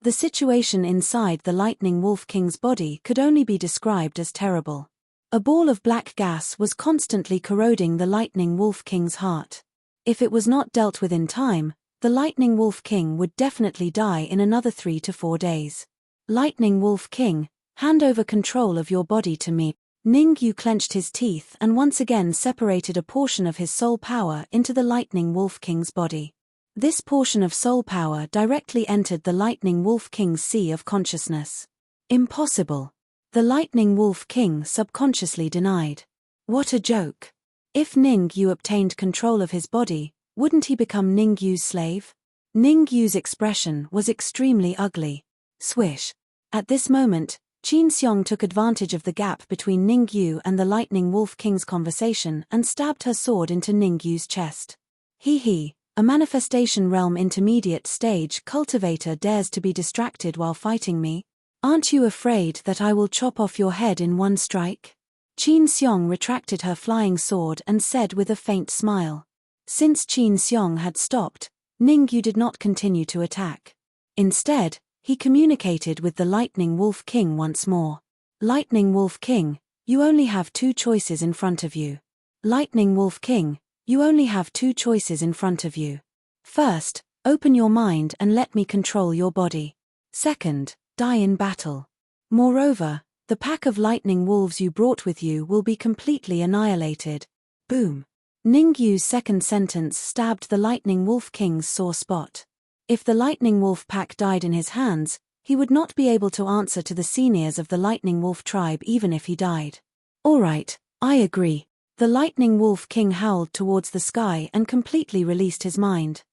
A: The situation inside the Lightning Wolf King's body could only be described as terrible. A ball of black gas was constantly corroding the Lightning Wolf King's heart. If it was not dealt with in time, the Lightning Wolf King would definitely die in another 3 to 4 days. Lightning Wolf King, hand over control of your body to me. Ningyu clenched his teeth and once again separated a portion of his soul power into the Lightning Wolf King's body. This portion of soul power directly entered the Lightning Wolf King's sea of consciousness. Impossible. The Lightning Wolf King subconsciously denied. What a joke. If Ningyu obtained control of his body, wouldn't he become Ningyu's slave? Ningyu's expression was extremely ugly. Swish. At this moment, Qin Xiong took advantage of the gap between Ningyu and the Lightning Wolf King's conversation and stabbed her sword into Ningyu's chest. He, a manifestation realm intermediate stage cultivator dares to be distracted while fighting me? Aren't you afraid that I will chop off your head in one strike? Qin Xiong retracted her flying sword and said with a faint smile. Since Qin Xiong had stopped, Ningyu did not continue to attack. Instead, he communicated with the Lightning Wolf King once more. Lightning Wolf King, you only have 2 choices in front of you. Lightning Wolf King, you only have 2 choices in front of you. First, open your mind and let me control your body. Second, die in battle. Moreover, the pack of lightning wolves you brought with you will be completely annihilated. Boom. Ningyu's second sentence stabbed the Lightning Wolf King's sore spot. If the Lightning Wolf pack died in his hands, he would not be able to answer to the seniors of the Lightning Wolf tribe even if he died. Alright, I agree. The Lightning Wolf King howled towards the sky and completely released his mind.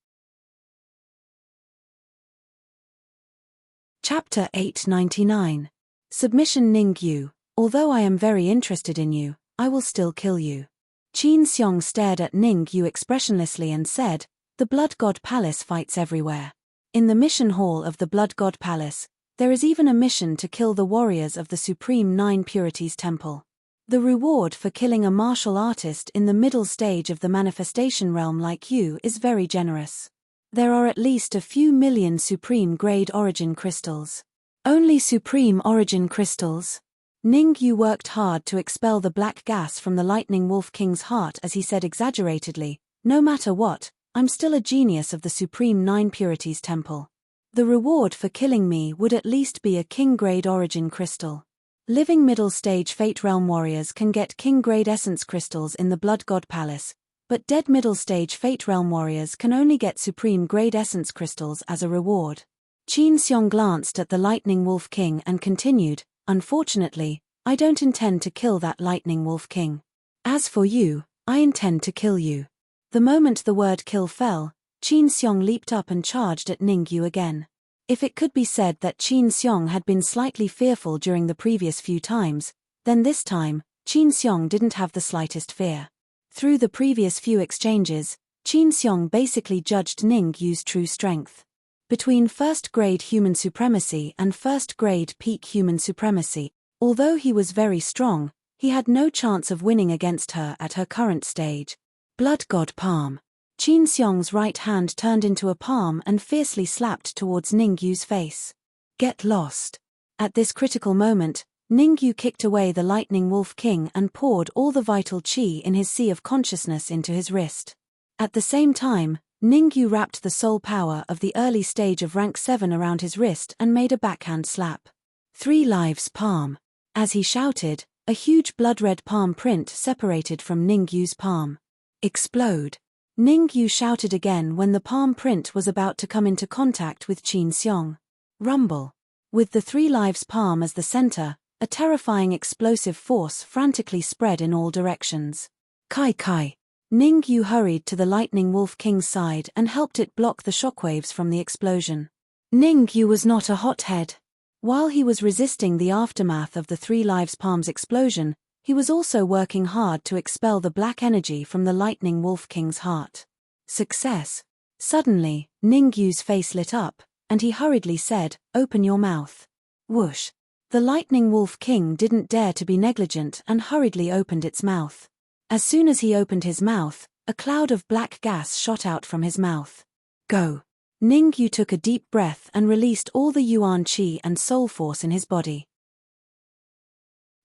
A: Chapter 899. Submission. Ningyu, although I am very interested in you, I will still kill you. Qin Xiong stared at Ningyu expressionlessly and said, the Blood God Palace fights everywhere. In the mission hall of the Blood God Palace, there is even a mission to kill the warriors of the Supreme Nine Purities Temple. The reward for killing a martial artist in the middle stage of the manifestation realm like you is very generous. There are at least a few million Supreme Grade Origin Crystals. Only Supreme Origin Crystals? Ningyu worked hard to expel the black gas from the Lightning Wolf King's heart as he said exaggeratedly, no matter what, I'm still a genius of the Supreme Nine Purities Temple. The reward for killing me would at least be a King-grade Origin Crystal. Living middle-stage Fate Realm warriors can get King-grade Essence Crystals in the Blood God Palace, but dead middle-stage Fate Realm warriors can only get Supreme-grade Essence Crystals as a reward. Qin Xiong glanced at the Lightning Wolf King and continued, unfortunately, I don't intend to kill that Lightning Wolf King. As for you, I intend to kill you. The moment the word kill fell, Qin Xiong leaped up and charged at Ningyu again. If it could be said that Qin Xiong had been slightly fearful during the previous few times, then this time, Qin Xiong didn't have the slightest fear. Through the previous few exchanges, Qin Xiong basically judged Ningyu's true strength. Between first-grade human supremacy and first-grade peak human supremacy, although he was very strong, he had no chance of winning against her at her current stage. Blood God Palm. Qin Xiong's right hand turned into a palm and fiercely slapped towards Ningyu's face. Get lost. At this critical moment, Ningyu kicked away the Lightning Wolf King and poured all the vital qi in his sea of consciousness into his wrist. At the same time, Ningyu wrapped the soul power of the early stage of rank 7 around his wrist and made a backhand slap. 3 lives palm. As he shouted, a huge blood-red palm print separated from Ningyu's palm. Explode. Ningyu shouted again when the palm print was about to come into contact with Qin Xiong. Rumble. With the 3 lives palm as the center, a terrifying explosive force frantically spread in all directions. Kai Kai. Ningyu hurried to the Lightning Wolf King's side and helped it block the shockwaves from the explosion. Ningyu was not a hothead. While he was resisting the aftermath of the 3 lives palm's explosion, he was also working hard to expel the black energy from the Lightning Wolf King's heart. Success. Suddenly, Ningyu's face lit up, and he hurriedly said, "Open your mouth." Whoosh! The Lightning Wolf King didn't dare to be negligent and hurriedly opened its mouth. As soon as he opened his mouth, a cloud of black gas shot out from his mouth. Go! Ningyu took a deep breath and released all the yuan qi and soul force in his body.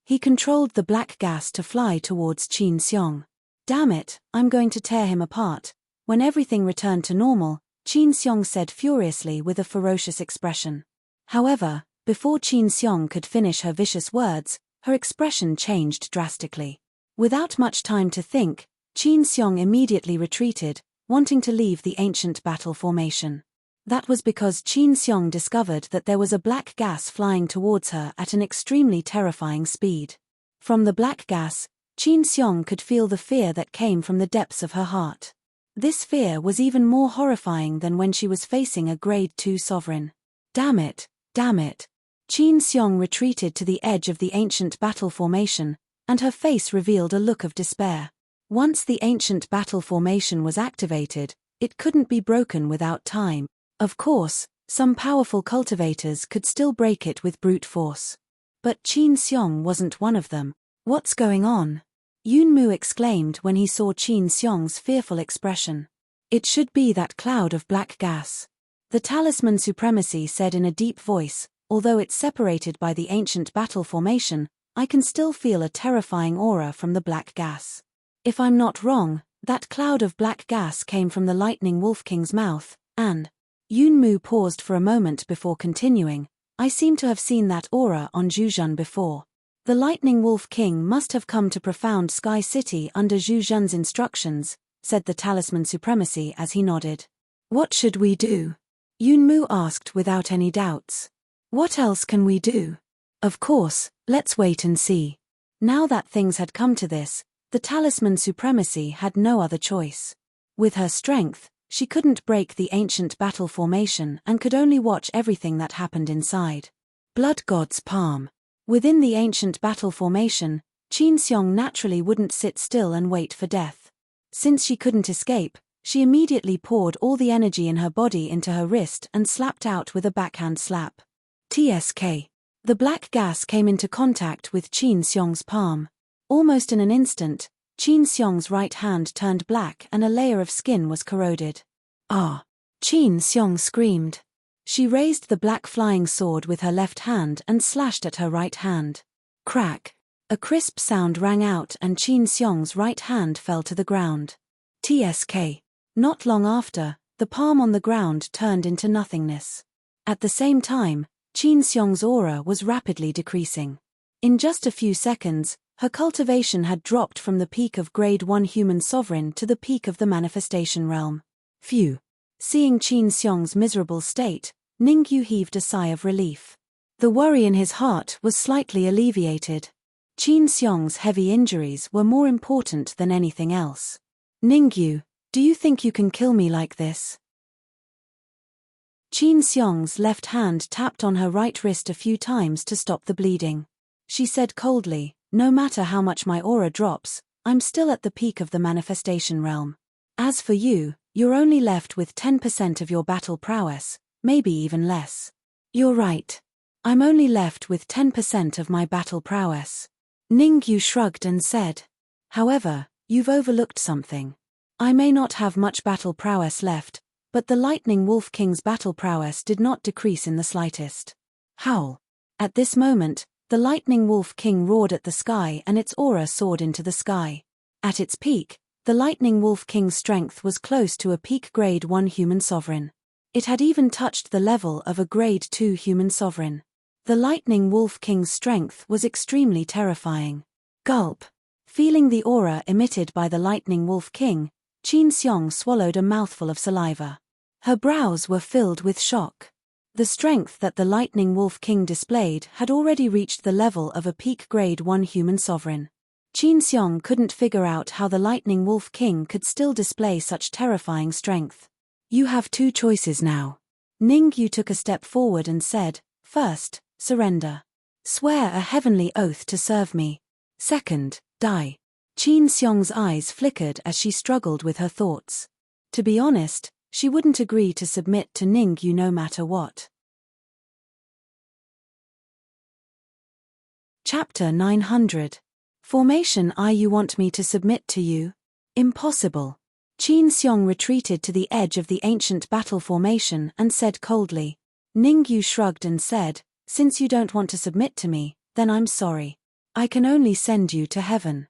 A: He controlled the black gas to fly towards Qin Xiong. "Damn it, I'm going to tear him apart." When everything returned to normal, Qin Xiong said furiously with a ferocious expression. However, before Qin Xiong could finish her vicious words, her expression changed drastically. Without much time to think, Qin Xiong immediately retreated, wanting to leave the ancient battle formation. That was because Qin Xiong discovered that there was a black gas flying towards her at an extremely terrifying speed. From the black gas, Qin Xiong could feel the fear that came from the depths of her heart. This fear was even more horrifying than when she was facing a Grade 2 sovereign. Damn it, damn it. Qin Xiong retreated to the edge of the ancient battle formation, and her face revealed a look of despair. Once the ancient battle formation was activated, it couldn't be broken without time. Of course, some powerful cultivators could still break it with brute force. But Qin Xiong wasn't one of them. "What's going on?" Yunmu exclaimed when he saw Qin Xiong's fearful expression. "It should be that cloud of black gas." The Talisman Supremacy said in a deep voice, "Although it's separated by the ancient battle formation, I can still feel a terrifying aura from the black gas. If I'm not wrong, that cloud of black gas came from the Lightning Wolf King's mouth, and..." Yunmu paused for a moment before continuing, "I seem to have seen that aura on Zhuzhen before. The Lightning Wolf King must have come to Profound Sky City under Zhu Zhen's instructions," said the Talisman Supremacy as he nodded. "What should we do?" Yunmu asked without any doubts. "What else can we do? Of course, let's wait and see." Now that things had come to this, the Talisman Supremacy had no other choice. With her strength, she couldn't break the ancient battle formation and could only watch everything that happened inside. Blood God's Palm. Within the ancient battle formation, Qin Xiong naturally wouldn't sit still and wait for death. Since she couldn't escape, she immediately poured all the energy in her body into her wrist and slapped out with a backhand slap. TSK. The black gas came into contact with Qin Xiong's palm. Almost in an instant, Qin Xiong's right hand turned black and a layer of skin was corroded. "Ah!" Qin Xiong screamed. She raised the black flying sword with her left hand and slashed at her right hand. Crack! A crisp sound rang out and Qin Xiong's right hand fell to the ground. TSK. Not long after, the palm on the ground turned into nothingness. At the same time, Qin Xiong's aura was rapidly decreasing. In just a few seconds, her cultivation had dropped from the peak of Grade 1 human sovereign to the peak of the manifestation realm. Phew! Seeing Qin Xiong's miserable state, Ningyu heaved a sigh of relief. The worry in his heart was slightly alleviated. Qin Xiong's heavy injuries were more important than anything else. "Ningyu, do you think you can kill me like this?" Qin Xiong's left hand tapped on her right wrist a few times to stop the bleeding. She said coldly, "No matter how much my aura drops, I'm still at the peak of the manifestation realm. As for you, you're only left with 10% of your battle prowess, maybe even less." "You're right. I'm only left with 10% of my battle prowess." Ningyu shrugged and said, "However, you've overlooked something. I may not have much battle prowess left, but the Lightning Wolf King's battle prowess did not decrease in the slightest." Howl! At this moment, the Lightning Wolf King roared at the sky and its aura soared into the sky. At its peak, the Lightning Wolf King's strength was close to a peak Grade 1 human sovereign. It had even touched the level of a Grade 2 human sovereign. The Lightning Wolf King's strength was extremely terrifying. Gulp! Feeling the aura emitted by the Lightning Wolf King, Qin Xiong swallowed a mouthful of saliva. Her brows were filled with shock. The strength that the Lightning Wolf King displayed had already reached the level of a peak Grade 1 human sovereign. Qin Xiong couldn't figure out how the Lightning Wolf King could still display such terrifying strength. "You have two choices now." Ningyu took a step forward and said, "First, surrender. Swear a heavenly oath to serve me. Second, die." Qin Xiong's eyes flickered as she struggled with her thoughts. To be honest, She wouldn't agree to submit to Ningyu no matter what. Chapter 900. Formation I. You want me to submit to you? Impossible. Qin Xiong retreated to the edge of the ancient battle formation and said coldly. Ningyu shrugged and said, since you don't want to submit to me, then I'm sorry. I can only send you to heaven.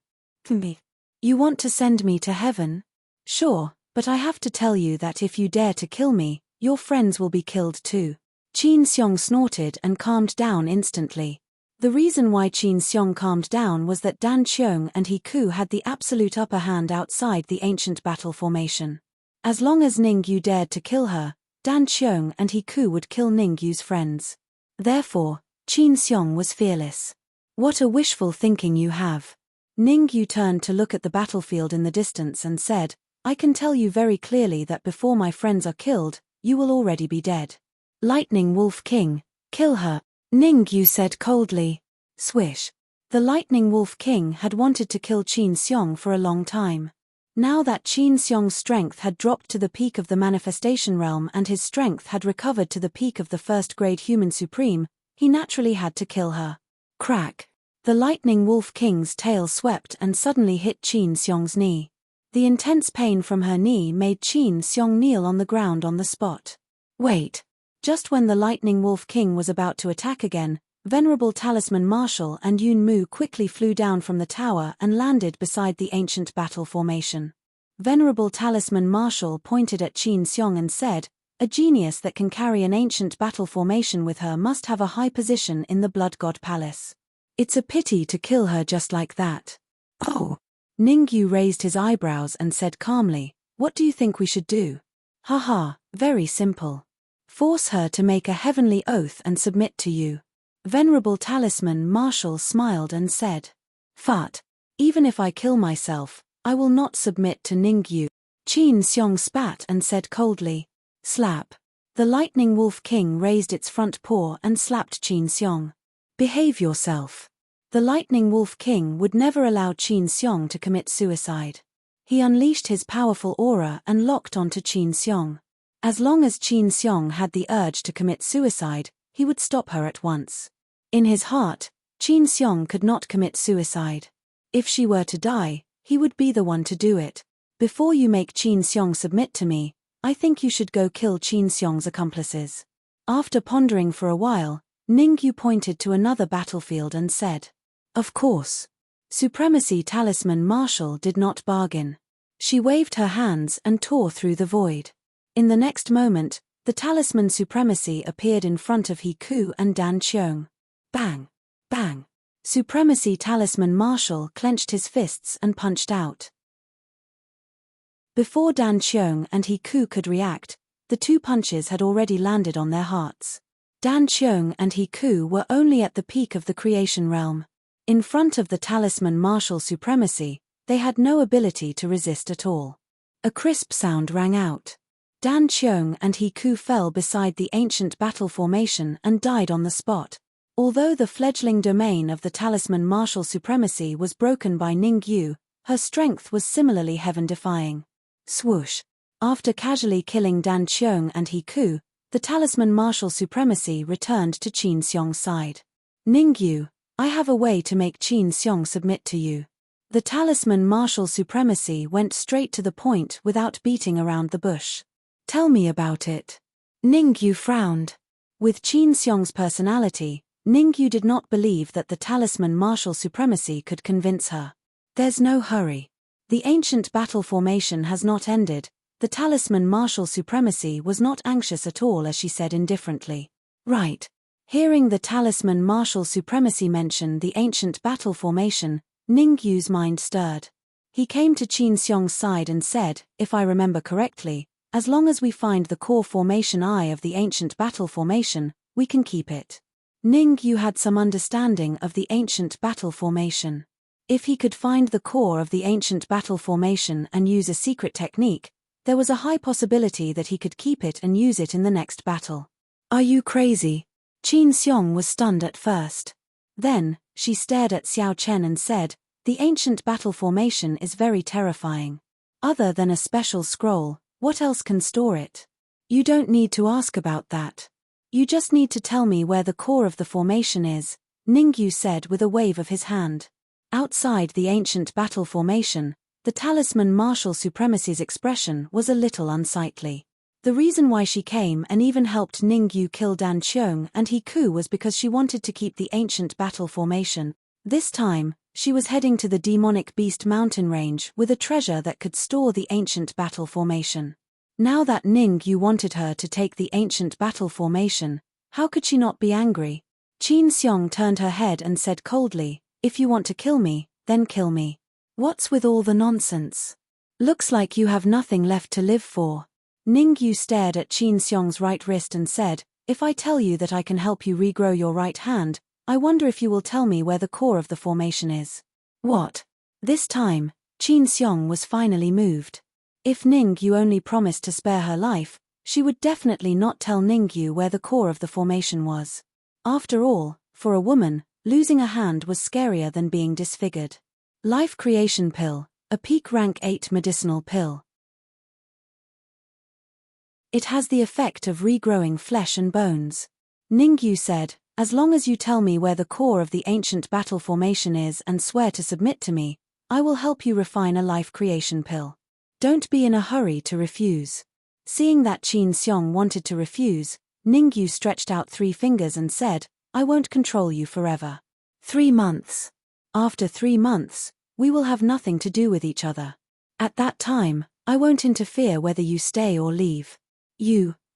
A: Me. You want to send me to heaven? Sure, but I have to tell you that if you dare to kill me, your friends will be killed too. Qin Xiong snorted and calmed down instantly. The reason why Qin Xiong calmed down was that Dan Qiong and He Ku had the absolute upper hand outside the ancient battle formation. As long as Ningyu dared to kill her, Dan Qiong and He Ku would kill Ningyu's friends. Therefore, Qin Xiong was fearless. What a wishful thinking you have. Ningyu turned to look at the battlefield in the distance and said, I can tell you very clearly that before my friends are killed, you will already be dead. Lightning Wolf King, kill her, Ningyu said coldly. Swish. The Lightning Wolf King had wanted to kill Qin Xiong for a long time. Now that Qin Xiong's strength had dropped to the peak of the manifestation realm and his strength had recovered to the peak of the first-grade human supreme, he naturally had to kill her. Crack. The Lightning Wolf King's tail swept and suddenly hit Qin Xiong's knee. The intense pain from her knee made Qin Xiong kneel on the ground on the spot. Wait. Just when the Lightning Wolf King was about to attack again, Venerable Talisman Marshal and Yun Mu quickly flew down from the tower and landed beside the ancient battle formation. Venerable Talisman Marshal pointed at Qin Xiong and said, a genius that can carry an ancient battle formation with her must have a high position in the Blood God Palace. It's a pity to kill her just like that. Oh. Ningyu raised his eyebrows and said calmly, what do you think we should do? Haha, very simple. Force her to make a heavenly oath and submit to you. Venerable Talisman Marshal smiled and said, Fat. Even if I kill myself, I will not submit to Ningyu. Qin Xiong spat and said coldly, slap. The Lightning Wolf King raised its front paw and slapped Qin Xiong. Behave yourself. The Lightning Wolf King would never allow Qin Xiong to commit suicide. He unleashed his powerful aura and locked onto Qin Xiong. As long as Qin Xiong had the urge to commit suicide, he would stop her at once. In his heart, Qin Xiong could not commit suicide. If she were to die, he would be the one to do it. Before you make Qin Xiong submit to me, I think you should go kill Qin Xiong's accomplices. After pondering for a while, Ningyu pointed to another battlefield and said, of course. Supremacy Talisman Marshal did not bargain. She waved her hands and tore through the void. In the next moment, the Talisman Supremacy appeared in front of He Ku and Dan Qiong. Bang! Bang! Supremacy Talisman Marshal clenched his fists and punched out. Before Dan Qiong and He Ku could react, the two punches had already landed on their hearts. Dan Qiong and He Ku were only at the peak of the creation realm. In front of the Talisman Marshal Supremacy, they had no ability to resist at all. A crisp sound rang out. Dan Qiong and He Ku fell beside the ancient battle formation and died on the spot. Although the fledgling domain of the Talisman Marshal Supremacy was broken by Ningyu, her strength was similarly heaven-defying. Swoosh! After casually killing Dan Qiong and He Ku, the Talisman Marshal Supremacy returned to Qin Xiong's side. Ningyu, I have a way to make Qin Xiong submit to you. The Talisman Marshal Supremacy went straight to the point without beating around the bush. Tell me about it. Ningyu frowned. With Qin Xiong's personality, Ningyu did not believe that the Talisman Marshal Supremacy could convince her. There's no hurry. The ancient battle formation has not ended. The Talisman Marshal Supremacy was not anxious at all as she said indifferently. Right. Hearing the Talisman Marshal Supremacy mention the ancient battle formation, Ningyu's mind stirred. He came to Qin Xiong's side and said, if I remember correctly, as long as we find the core formation I of the ancient battle formation, we can keep it. Ningyu had some understanding of the ancient battle formation. If he could find the core of the ancient battle formation and use a secret technique, there was a high possibility that he could keep it and use it in the next battle. Are you crazy? Qin Xiong was stunned at first. Then, she stared at Xiao Chen and said, the ancient battle formation is very terrifying. Other than a special scroll, What else can store it? You don't need to ask about that. You just need to tell me where the core of the formation is, Ningyu said with a wave of his hand. Outside the ancient battle formation, the talisman martial supremacy's expression was a little unsightly. The reason why she came and even helped Ningyu kill Dan Qiong and He Ku was because she wanted to keep the ancient battle formation. This time, she was heading to the demonic beast mountain range with a treasure that could store the ancient battle formation. Now that Ningyu wanted her to take the ancient battle formation, how could she not be angry? Qin Xiong turned her head and said coldly, "If you want to kill me, then kill me. What's with all the nonsense? Looks like you have nothing left to live for." Ningyu stared at Qin Xiong's right wrist and said, "If I tell you that I can help you regrow your right hand, I wonder if you will tell me where the core of the formation is." What? This time, Qin Xiong was finally moved. If Ningyu only promised to spare her life, she would definitely not tell Ningyu where the core of the formation was. After all, for a woman, losing a hand was scarier than being disfigured. Life Creation Pill, a peak rank 8 medicinal pill. It has the effect of regrowing flesh and bones. Ningyu said, "As long as you tell me where the core of the ancient battle formation is and swear to submit to me, I will help you refine a life creation pill. Don't be in a hurry to refuse." Seeing that Qin Xiong wanted to refuse, Ningyu stretched out 3 fingers and said, "I won't control you forever. 3 months. After 3 months, we will have nothing to do with each other. At that time, I won't interfere whether you stay or leave.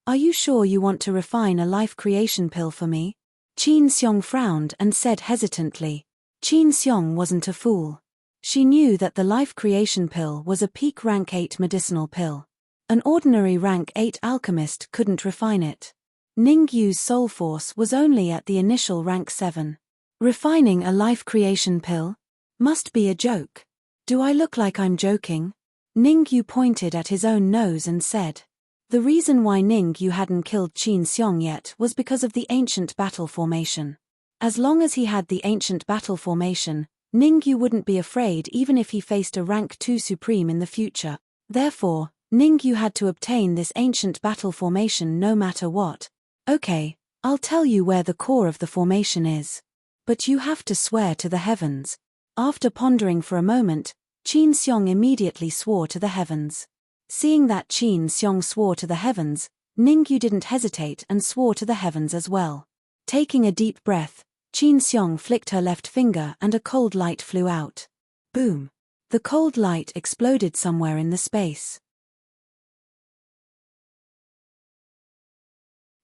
A: Are you sure you want to refine a life creation pill for me?" Qin Xiong frowned and said hesitantly. Qin Xiong wasn't a fool. She knew that the life creation pill was a peak rank 8 medicinal pill. An ordinary rank 8 alchemist couldn't refine it. Ningyu's soul force was only at the initial rank 7. Refining a life creation pill? Must be a joke. Do I look like I'm joking? Ningyu pointed at his own nose and said. The reason why Ningyu hadn't killed Qin Xiong yet was because of the ancient battle formation. As long as he had the ancient battle formation, Ningyu wouldn't be afraid even if he faced a rank 2 supreme in the future. Therefore, Ningyu had to obtain this ancient battle formation no matter what. Okay, I'll tell you where the core of the formation is. But you have to swear to the heavens. After pondering for a moment, Qin Xiong immediately swore to the heavens. Seeing that Qin Xiong swore to the heavens, Ningyu didn't hesitate and swore to the heavens as well. Taking a deep breath, Qin Xiong flicked her left finger and a cold light flew out. Boom! The cold light exploded somewhere in the space.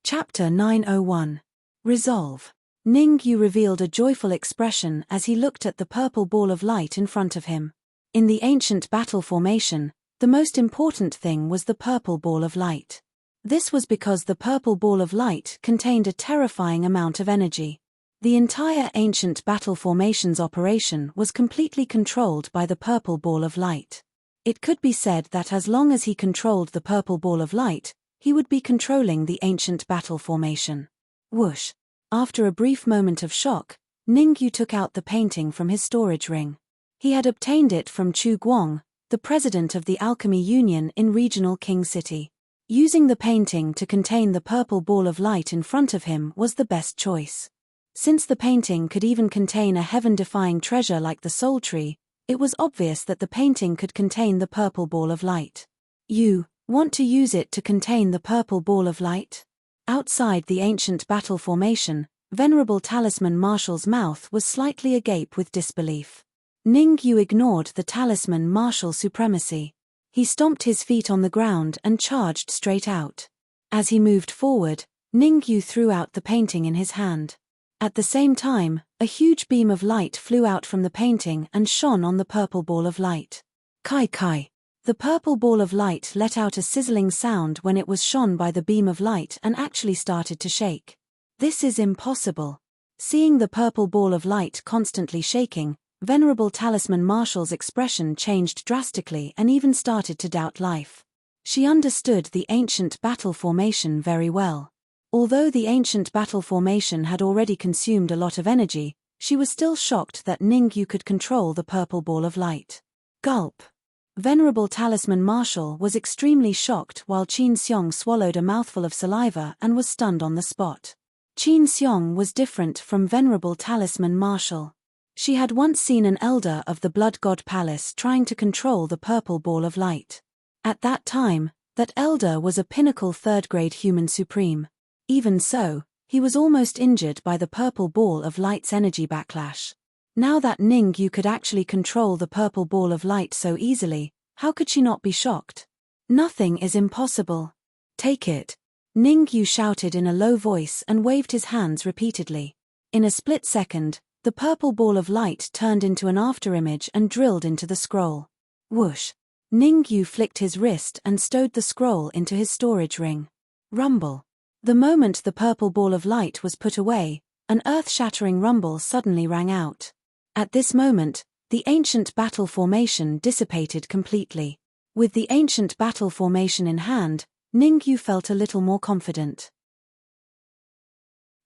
A: Chapter 901. Resolve. Ningyu revealed a joyful expression as he looked at the purple ball of light in front of him. In the ancient battle formation, the most important thing was the purple ball of light. This was because the purple ball of light contained a terrifying amount of energy. The entire ancient battle formation's operation was completely controlled by the purple ball of light. It could be said that as long as he controlled the purple ball of light, he would be controlling the ancient battle formation. Whoosh! After a brief moment of shock, Ningyu took out the painting from his storage ring. He had obtained it from Chu Guang, the president of the Alchemy Union in regional King City. Using the painting to contain the purple ball of light in front of him was the best choice. Since the painting could even contain a heaven-defying treasure like the soul tree, it was obvious that the painting could contain the purple ball of light. You want to use it to contain the purple ball of light? Outside the ancient battle formation, Venerable Talisman Marshal's mouth was slightly agape with disbelief. Ningyu ignored the Talisman Marshal supremacy. He stomped his feet on the ground and charged straight out. As he moved forward, Ningyu threw out the painting in his hand. At the same time, a huge beam of light flew out from the painting and shone on the purple ball of light. Kai kai! The purple ball of light let out a sizzling sound when it was shone by the beam of light and actually started to shake. This is impossible. Seeing the purple ball of light constantly shaking, Venerable Talisman Marshal's expression changed drastically and even started to doubt life. She understood the ancient battle formation very well. Although the ancient battle formation had already consumed a lot of energy, she was still shocked that Ningyu could control the purple ball of light. Gulp! Venerable Talisman Marshal was extremely shocked while Qin Xiong swallowed a mouthful of saliva and was stunned on the spot. Qin Xiong was different from Venerable Talisman Marshal. She had once seen an elder of the Blood God Palace trying to control the purple ball of light. At that time, that elder was a pinnacle third-grade human supreme. Even so, he was almost injured by the purple ball of light's energy backlash. Now that Ning Yu could actually control the purple ball of light so easily, how could she not be shocked? Nothing is impossible. Take it. Ning Yu shouted in a low voice and waved his hands repeatedly. In a split second, the purple ball of light turned into an afterimage and drilled into the scroll. Whoosh! Ning Yu flicked his wrist and stowed the scroll into his storage ring. Rumble. The moment the purple ball of light was put away, an earth-shattering rumble suddenly rang out. At this moment, the ancient battle formation dissipated completely. With the ancient battle formation in hand, Ning Yu felt a little more confident.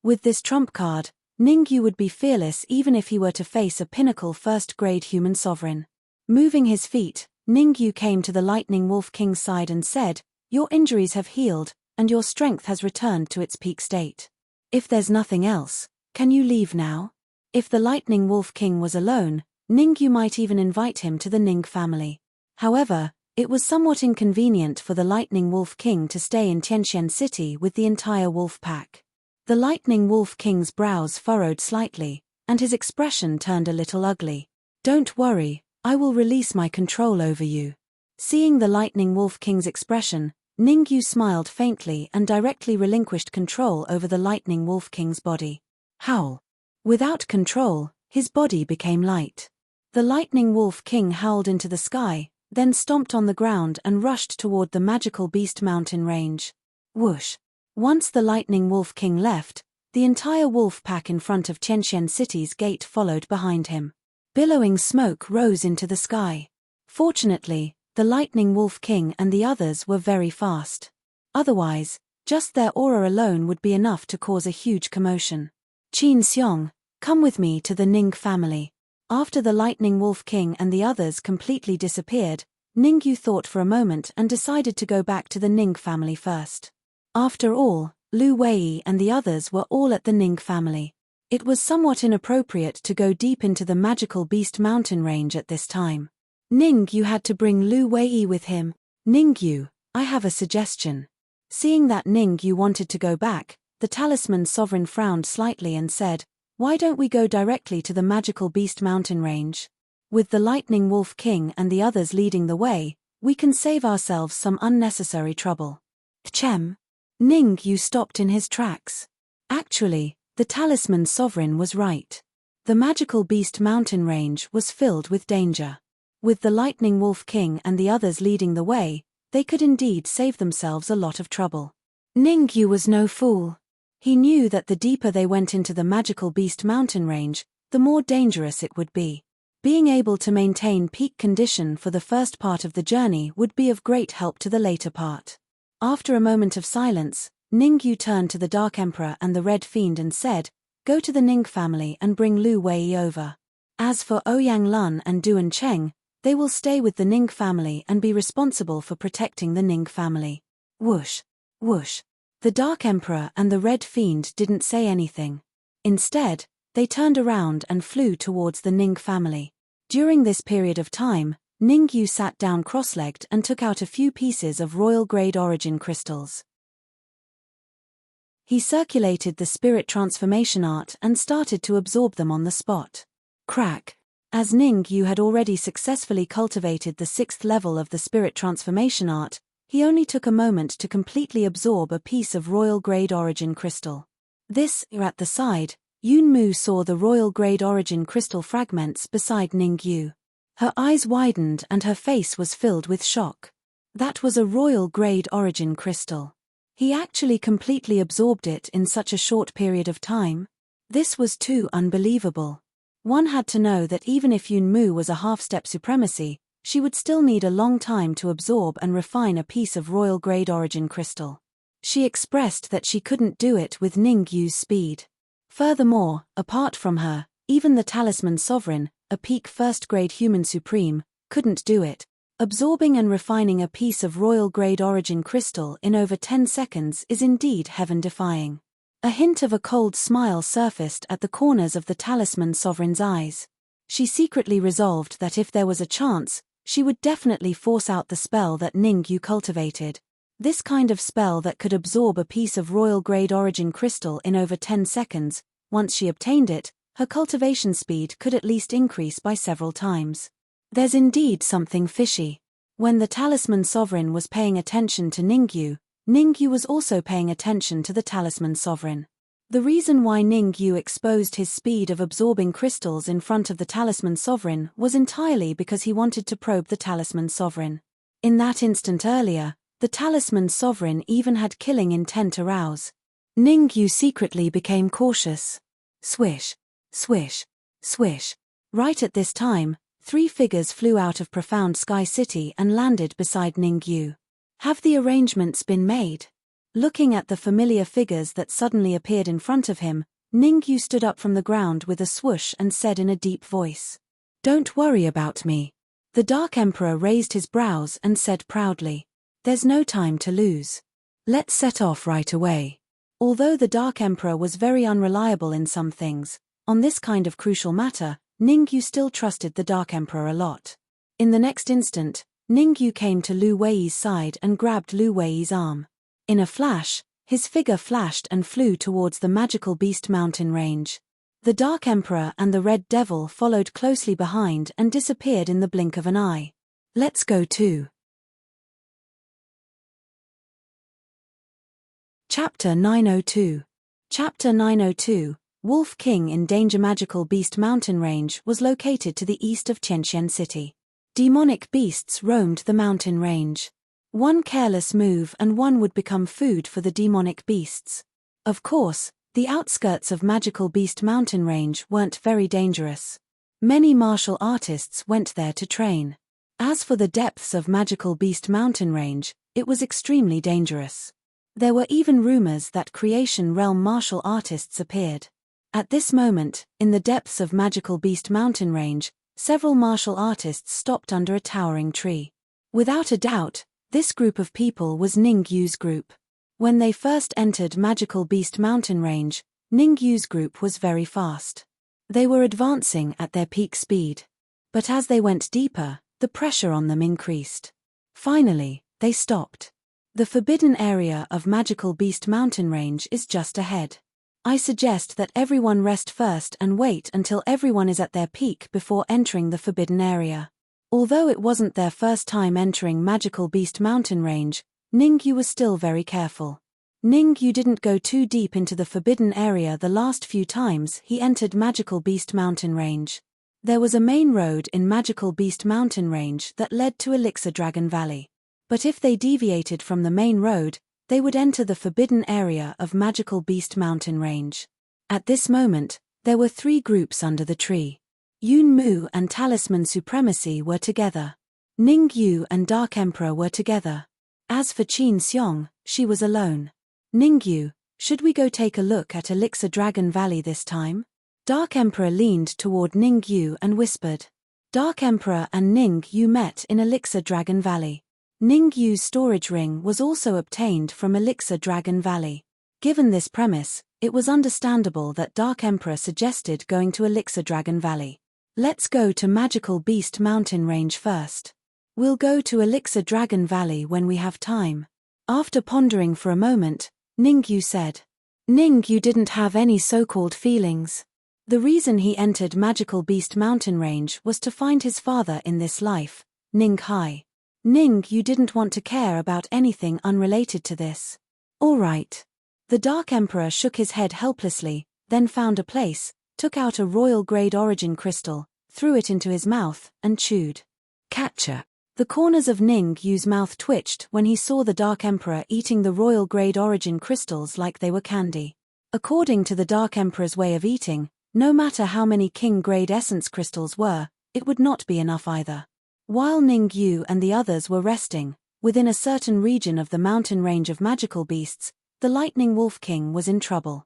A: With this trump card, Ning Yu would be fearless even if he were to face a pinnacle first-grade human sovereign. Moving his feet, Ning Yu came to the Lightning Wolf King's side and said, "Your injuries have healed, and your strength has returned to its peak state. If there's nothing else, can you leave now?" If the Lightning Wolf King was alone, Ning Yu might even invite him to the Ning family. However, it was somewhat inconvenient for the Lightning Wolf King to stay in Tianqian City with the entire wolf pack. The Lightning Wolf King's brows furrowed slightly, and his expression turned a little ugly. "Don't worry, I will release my control over you." Seeing the Lightning Wolf King's expression, Ning Yu smiled faintly and directly relinquished control over the Lightning Wolf King's body. Howl. Without control, his body became light. The Lightning Wolf King howled into the sky, then stomped on the ground and rushed toward the magical Beast Mountain range. Whoosh! Once the Lightning Wolf King left, the entire wolf pack in front of Tianqian City's gate followed behind him. Billowing smoke rose into the sky. Fortunately, the Lightning Wolf King and the others were very fast. Otherwise, just their aura alone would be enough to cause a huge commotion. "Qin Xiong, come with me to the Ning family." After the Lightning Wolf King and the others completely disappeared, Ning Yu thought for a moment and decided to go back to the Ning family first. After all, Lu Wei and the others were all at the Ning family. It was somewhat inappropriate to go deep into the magical Beast Mountain range at this time. Ning Yu had to bring Lu Wei with him. "Ning Yu, I have a suggestion." Seeing that Ning Yu wanted to go back, the Talisman Sovereign frowned slightly and said, "Why don't we go directly to the magical Beast Mountain range? With the Lightning Wolf King and the others leading the way, we can save ourselves some unnecessary trouble." Chem. Ning Yu stopped in his tracks. Actually, the Talisman Sovereign was right. The magical Beast Mountain range was filled with danger. With the Lightning Wolf King and the others leading the way, they could indeed save themselves a lot of trouble. Ning Yu was no fool. He knew that the deeper they went into the magical Beast Mountain range, the more dangerous it would be. Being able to maintain peak condition for the first part of the journey would be of great help to the later part. After a moment of silence, Ning Yu turned to the Dark Emperor and the Red Fiend and said, "Go to the Ning family and bring Lu Wei over. As for Ouyang Lun and Duan Cheng, they will stay with the Ning family and be responsible for protecting the Ning family." Whoosh! Whoosh! The Dark Emperor and the Red Fiend didn't say anything. Instead, they turned around and flew towards the Ning family. During this period of time, Ning Yu sat down cross-legged and took out a few pieces of royal-grade origin crystals. He circulated the spirit transformation art and started to absorb them on the spot. Crack! As Ning Yu had already successfully cultivated the 6th level of the spirit transformation art, he only took a moment to completely absorb a piece of royal-grade origin crystal. At the side, Yun Mu saw the royal-grade origin crystal fragments beside Ning Yu. Her eyes widened and her face was filled with shock. That was a royal-grade origin crystal. He actually completely absorbed it in such a short period of time. This was too unbelievable. One had to know that even if Yun Mu was a half-step supremacy, she would still need a long time to absorb and refine a piece of royal-grade origin crystal. She expressed that she couldn't do it with Ning Yu's speed. Furthermore, apart from her, even the Talisman Sovereign, a peak first-grade human supreme, couldn't do it. Absorbing and refining a piece of royal-grade origin crystal in over 10 seconds is indeed heaven-defying. A hint of a cold smile surfaced at the corners of the talisman sovereign's eyes. She secretly resolved that if there was a chance, she would definitely force out the spell that Ningyu cultivated. This kind of spell that could absorb a piece of royal-grade origin crystal in over 10 seconds, once she obtained it, her cultivation speed could at least increase by several times. There's indeed something fishy. When the talisman sovereign was paying attention to Ningyu, Ningyu was also paying attention to the talisman sovereign. The reason why Ningyu exposed his speed of absorbing crystals in front of the talisman sovereign was entirely because he wanted to probe the talisman sovereign. In that instant earlier, the talisman sovereign even had killing intent arouse. Ningyu secretly became cautious. Swish, swish, swish. Right at this time, 3 figures flew out of profound Sky City and landed beside Ningyu. Have the arrangements been made? Looking at the familiar figures that suddenly appeared in front of him, Ningyu stood up from the ground with a swoosh and said in a deep voice, "Don't worry about me." The Dark Emperor raised his brows and said proudly, "There's no time to lose. Let's set off right away." Although the Dark Emperor was very unreliable in some things, on this kind of crucial matter, Ningyu still trusted the Dark Emperor a lot. In the next instant, Ningyu came to Lu Wei's side and grabbed Lu Wei's arm. In a flash, his figure flashed and flew towards the magical Beast Mountain range. The Dark Emperor and the Red Devil followed closely behind and disappeared in the blink of an eye. Let's go too. Chapter 902. Chapter 902, Wolf King in Danger. Magical Beast Mountain range was located to the east of Tianqian City. Demonic beasts roamed the mountain range. One careless move and one would become food for the demonic beasts. Of course, the outskirts of Magical Beast Mountain range weren't very dangerous. Many martial artists went there to train. As for the depths of Magical Beast Mountain range, it was extremely dangerous. There were even rumors that Creation Realm martial artists appeared. At this moment, in the depths of Magical Beast Mountain range, several martial artists stopped under a towering tree. Without a doubt, this group of people was Ningyu's group. When they first entered Magical Beast Mountain range, Ningyu's group was very fast. They were advancing at their peak speed. But as they went deeper, the pressure on them increased. Finally, they stopped. The forbidden area of Magical Beast Mountain range is just ahead. I suggest that everyone rest first and wait until everyone is at their peak before entering the forbidden area. Although it wasn't their first time entering Magical Beast Mountain range, Ningyu was still very careful. Ningyu didn't go too deep into the forbidden area the last few times he entered Magical Beast Mountain range. There was a main road in Magical Beast Mountain range that led to Elixir Dragon Valley. But if they deviated from the main road, they would enter the forbidden area of Magical Beast Mountain range. At this moment, there were 3 groups under the tree. Yun Mu and Talisman Supremacy were together. Ningyu and Dark Emperor were together. As for Qin Xiong, she was alone. Ningyu, should we go take a look at Elixir Dragon Valley this time? Dark Emperor leaned toward Ningyu and whispered. Dark Emperor and Ningyu met in Elixir Dragon Valley. Ningyu's storage ring was also obtained from Elixir Dragon Valley. Given this premise, it was understandable that Dark Emperor suggested going to Elixir Dragon Valley. Let's go to Magical Beast Mountain range first. We'll go to Elixir Dragon Valley when we have time. After pondering for a moment, Ningyu said. Ningyu didn't have any so-called feelings. The reason he entered Magical Beast Mountain range was to find his father in this life, Ning Hai. Ningyu didn't want to care about anything unrelated to this. All right. The Dark Emperor shook his head helplessly, then found a place, took out a royal-grade origin crystal, threw it into his mouth, and chewed. Catcher. The corners of Ningyu's mouth twitched when he saw the Dark Emperor eating the royal-grade origin crystals like they were candy. According to the Dark Emperor's way of eating, no matter how many king-grade essence crystals were, it would not be enough either. While Ningyu and the others were resting, within a certain region of the mountain range of magical beasts, the Lightning Wolf King was in trouble.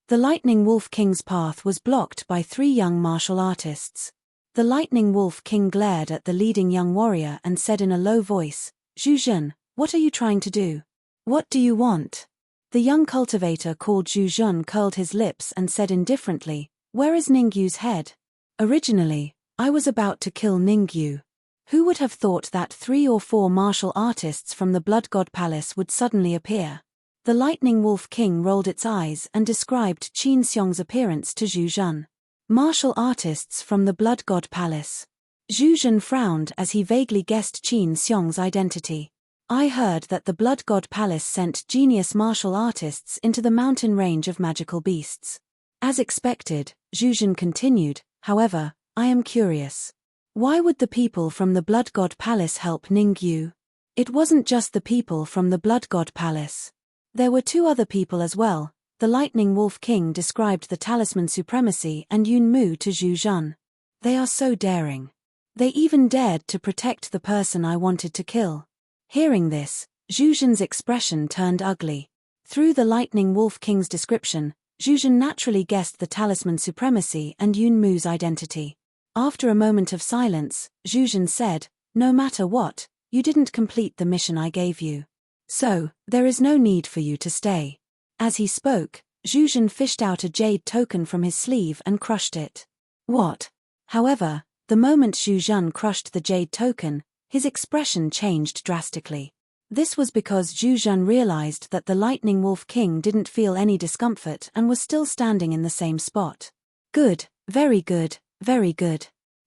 A: The Lightning Wolf King's path was blocked by 3 young martial artists. The Lightning Wolf King glared at the leading young warrior and said in a low voice, "Zhu Jun, what are you trying to do? What do you want?" The young cultivator called Zhu Jun curled his lips and said indifferently, "Where is Ningyu's head? Originally, I was about to kill Ningyu." Who would have thought that 3 or 4 martial artists from the Blood God Palace would suddenly appear? The Lightning Wolf King rolled its eyes and described Qin Xiong's appearance to Zhu Jun. Martial artists from the Blood God Palace. Zhu Jun frowned as he vaguely guessed Qin Xiong's identity. "I heard that the Blood God Palace sent genius martial artists into the mountain range of magical beasts." As expected, Zhu Jun continued, "However, I am curious. Why would the people from the Blood God Palace help Ningyu?" It wasn't just the people from the Blood God Palace. There were 2 other people as well. The Lightning Wolf King described the Talisman Supremacy and Yun Mu to Zhu Jun. "They are so daring. They even dared to protect the person I wanted to kill." Hearing this, Zhu Jun's expression turned ugly. Through the Lightning Wolf King's description, Zhu Jun naturally guessed the Talisman Supremacy and Yun Mu's identity. After a moment of silence, Zhu Jun said, "No matter what, you didn't complete the mission I gave you. So, there is no need for you to stay." As he spoke, Zhu Jun fished out a jade token from his sleeve and crushed it. "What?" However, the moment Zhu Jun crushed the jade token, his expression changed drastically. This was because Zhu Jun realized that the Lightning Wolf King didn't feel any discomfort and was still standing in the same spot. "Good, very good, very good."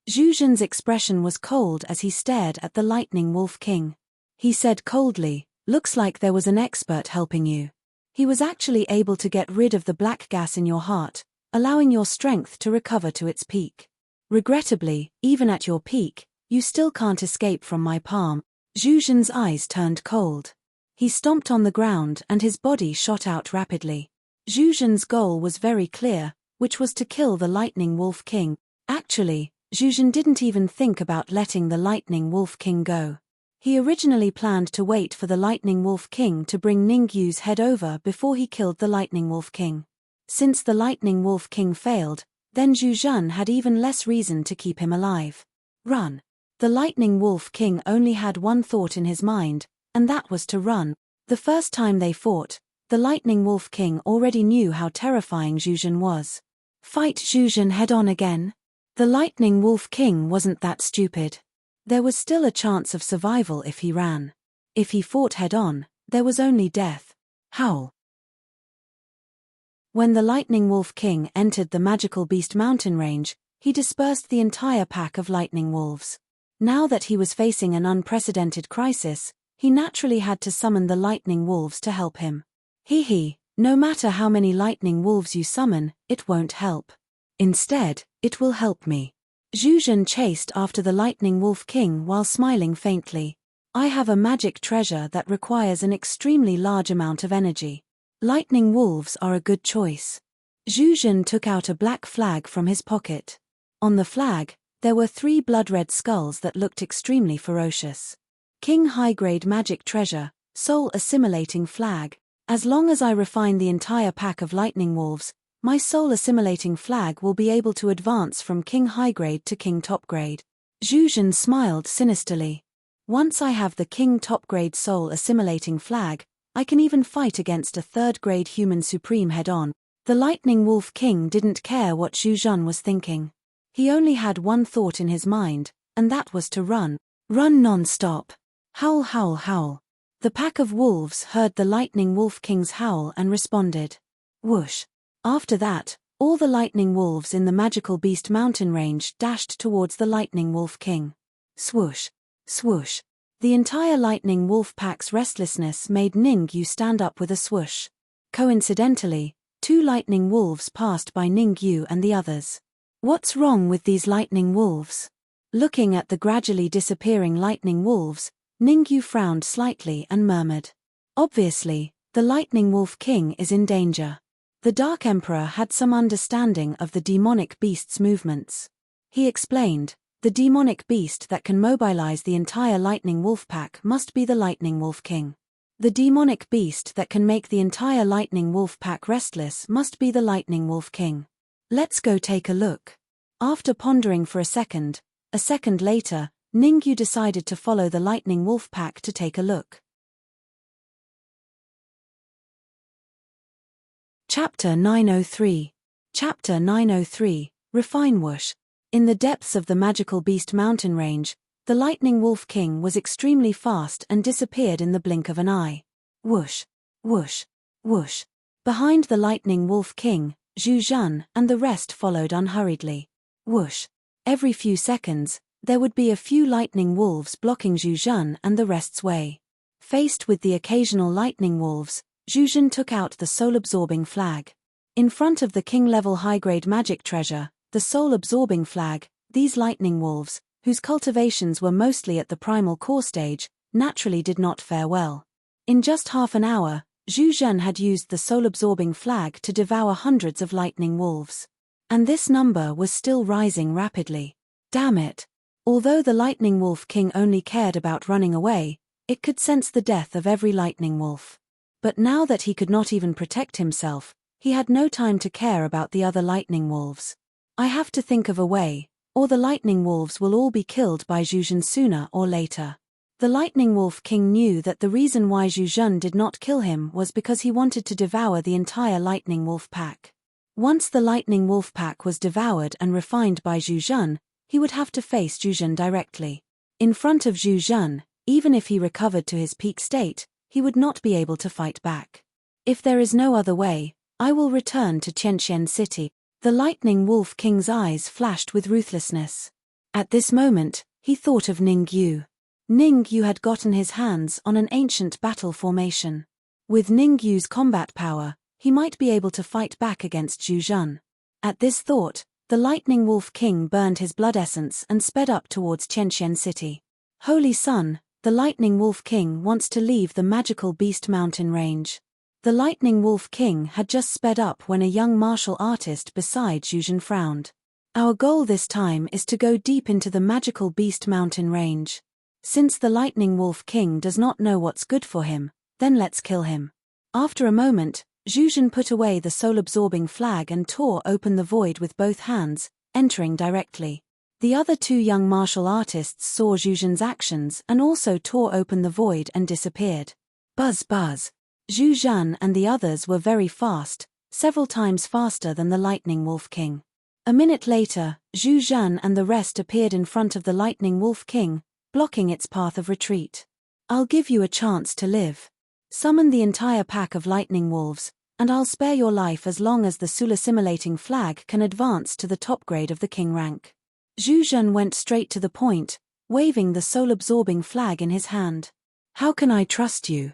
A: Zhu Jun's expression was cold as he stared at the Lightning Wolf King. He said coldly, "Looks like there was an expert helping you. He was actually able to get rid of the black gas in your heart, allowing your strength to recover to its peak. Regrettably, even at your peak, you still can't escape from my palm." Zhu Jun's eyes turned cold. He stomped on the ground and his body shot out rapidly. Zhu Jun's goal was very clear, which was to kill the Lightning Wolf King. Actually, Zhu Jun didn't even think about letting the Lightning Wolf King go. He originally planned to wait for the Lightning Wolf King to bring Ningyu's head over before he killed the Lightning Wolf King. Since the Lightning Wolf King failed, then Zhu Jun had even less reason to keep him alive. Run. The Lightning Wolf King only had one thought in his mind, and that was to run. The first time they fought, the Lightning Wolf King already knew how terrifying Zhu Jun was. Fight Zhu Jun head-on again? The Lightning Wolf King wasn't that stupid. There was still a chance of survival if he ran. If he fought head-on, there was only death. Howl. When the Lightning Wolf King entered the magical beast mountain range, he dispersed the entire pack of lightning wolves. Now that he was facing an unprecedented crisis, he naturally had to summon the lightning wolves to help him. No matter how many lightning wolves you summon, it won't help. Instead, it will help me. Zhu Jun chased after the Lightning Wolf King while smiling faintly. "I have a magic treasure that requires an extremely large amount of energy. Lightning wolves are a good choice." Zhu Jun took out a black flag from his pocket. On the flag, there were 3 blood-red skulls that looked extremely ferocious. "King high-grade magic treasure, soul assimilating flag. As long as I refine the entire pack of lightning wolves, my soul-assimilating flag will be able to advance from King High-Grade to King Top-Grade." Zhu Jun smiled sinisterly. "Once I have the King Top-Grade soul-assimilating flag, I can even fight against a 3rd-grade human supreme head-on." The Lightning Wolf King didn't care what Zhu Jun was thinking. He only had one thought in his mind, and that was to run. Run non-stop. Howl, howl, howl. The pack of wolves heard the Lightning Wolf King's howl and responded. Whoosh. After that, all the lightning wolves in the magical beast mountain range dashed towards the Lightning Wolf King. Swoosh. Swoosh. The entire lightning wolf pack's restlessness made Ningyu stand up with a swoosh. Coincidentally, 2 lightning wolves passed by Ningyu and the others. What's wrong with these lightning wolves? Looking at the gradually disappearing lightning wolves, Ningyu frowned slightly and murmured. Obviously, the Lightning Wolf King is in danger. The Dark Emperor had some understanding of the demonic beast's movements. He explained, the demonic beast that can mobilize the entire lightning wolf pack must be the Lightning Wolf King. The demonic beast that can make the entire lightning wolf pack restless must be the Lightning Wolf King. Let's go take a look. After pondering for a second later, Ningyu decided to follow the lightning wolf pack to take a look. Chapter 903. Chapter 903, Refine Whoosh. In the depths of the magical beast mountain range, the lightning wolf king was extremely fast and disappeared in the blink of an eye. Whoosh, whoosh, whoosh. Behind the lightning wolf king, Zhu Zhan and the rest followed unhurriedly. Whoosh. Every few seconds, there would be a few lightning wolves blocking Zhu Zhan and the rest's way. Faced with the occasional lightning wolves, Zhu Zhan took out the soul-absorbing flag. In front of the king-level high-grade magic treasure, the soul-absorbing flag, these lightning wolves, whose cultivations were mostly at the primal core stage, naturally did not fare well. In just half an hour, Zhu Zhan had used the soul-absorbing flag to devour hundreds of lightning wolves. And this number was still rising rapidly. Damn it! Although the lightning wolf king only cared about running away, it could sense the death of every lightning wolf. But now that he could not even protect himself, he had no time to care about the other lightning wolves. I have to think of a way, or the lightning wolves will all be killed by Zhu Zhan sooner or later. The lightning wolf king knew that the reason why Zhu Zhan did not kill him was because he wanted to devour the entire lightning wolf pack. Once the lightning wolf pack was devoured and refined by Zhu Zhan, he would have to face Zhu Zhan directly. In front of Zhu Zhan, even if he recovered to his peak state, he would not be able to fight back. If there is no other way, I will return to Qianxian City. The lightning wolf king's eyes flashed with ruthlessness. At this moment, he thought of Ningyu. Ningyu had gotten his hands on an ancient battle formation. With Ningyu's combat power, he might be able to fight back against Zhu Zhan. At this thought, the lightning wolf king burned his blood essence and sped up towards Qianxian City. Holy Sun, the lightning wolf king wants to leave the magical beast mountain range. The lightning wolf king had just sped up when a young martial artist beside Zhu Zhan frowned. Our goal this time is to go deep into the magical beast mountain range. Since the lightning wolf king does not know what's good for him, then let's kill him. After a moment, Zhu Zhan put away the soul-absorbing flag and tore open the void with both hands, entering directly. The other two young martial artists saw Zhu Zhan's actions and also tore open the void and disappeared. Buzz buzz. Zhu Zhan and the others were very fast, several times faster than the lightning wolf king. A minute later, Zhu Zhan and the rest appeared in front of the lightning wolf king, blocking its path of retreat. I'll give you a chance to live. Summon the entire pack of lightning wolves, and I'll spare your life as long as the soul-assimilating flag can advance to the top grade of the king rank. Zhu Zhan went straight to the point, waving the soul-absorbing flag in his hand. How can I trust you?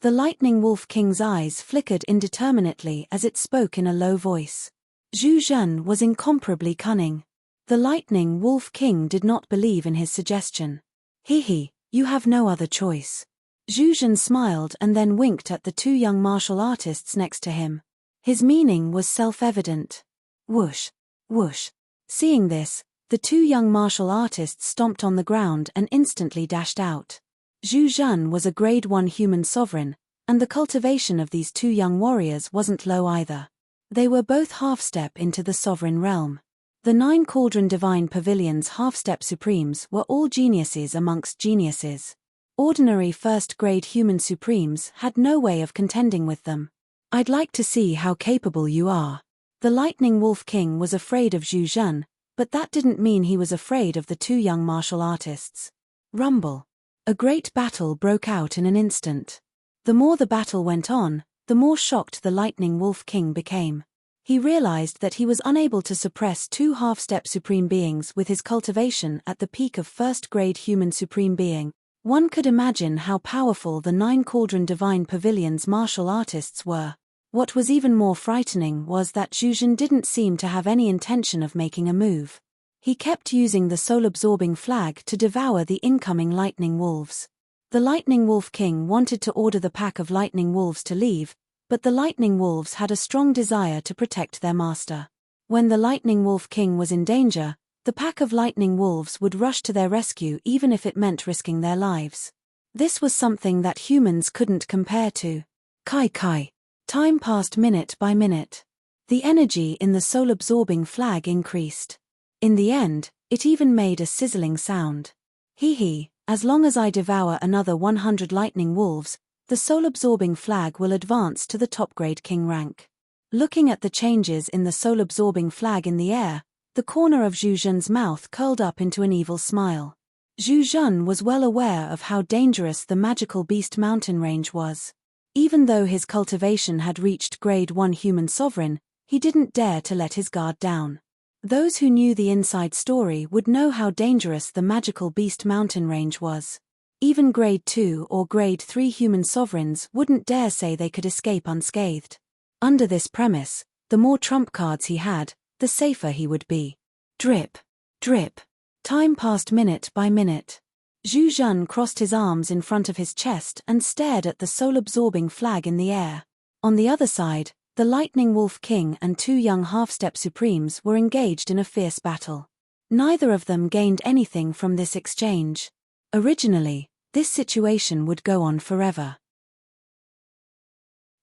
A: The lightning wolf king's eyes flickered indeterminately as it spoke in a low voice. Zhu Zhan was incomparably cunning. The lightning wolf king did not believe in his suggestion. He, you have no other choice. Zhu Zhan smiled and then winked at the two young martial artists next to him. His meaning was self-evident. Whoosh, whoosh. Seeing this, the two young martial artists stomped on the ground and instantly dashed out. Zhu Zhan was a grade 1 human sovereign, and the cultivation of these two young warriors wasn't low either. They were both half-step into the sovereign realm. The 9 Cauldron Divine Pavilion's half-step supremes were all geniuses amongst geniuses. Ordinary first-grade human supremes had no way of contending with them. I'd like to see how capable you are. The lightning wolf king was afraid of Zhu Zhan, but that didn't mean he was afraid of the two young martial artists. Rumble. A great battle broke out in an instant. The more the battle went on, the more shocked the lightning wolf king became. He realized that he was unable to suppress two half-step supreme beings with his cultivation at the peak of first-grade human supreme being. One could imagine how powerful the 9 Cauldron Divine Pavilion's martial artists were. What was even more frightening was that Zhu Zhan didn't seem to have any intention of making a move. He kept using the soul-absorbing flag to devour the incoming lightning wolves. The lightning wolf king wanted to order the pack of lightning wolves to leave, but the lightning wolves had a strong desire to protect their master. When the lightning wolf king was in danger, the pack of lightning wolves would rush to their rescue even if it meant risking their lives. This was something that humans couldn't compare to. Kai. Time passed minute by minute. The energy in the soul-absorbing flag increased. In the end, it even made a sizzling sound. Hee, as long as I devour another 100 lightning wolves, the soul-absorbing flag will advance to the top-grade king rank. Looking at the changes in the soul-absorbing flag in the air, the corner of Zhu Zhen's mouth curled up into an evil smile. Zhu Zhen was well aware of how dangerous the magical beast mountain range was. Even though his cultivation had reached grade 1 human sovereign, he didn't dare to let his guard down. Those who knew the inside story would know how dangerous the magical beast mountain range was. Even grade 2 or grade 3 human sovereigns wouldn't dare say they could escape unscathed. Under this premise, the more trump cards he had, the safer he would be. Drip, drip. Time passed minute by minute. Zhu Zhen crossed his arms in front of his chest and stared at the soul-absorbing flag in the air. On the other side, the Lightning Wolf King and 2 young half-step supremes were engaged in a fierce battle. Neither of them gained anything from this exchange. Originally, this situation would go on forever.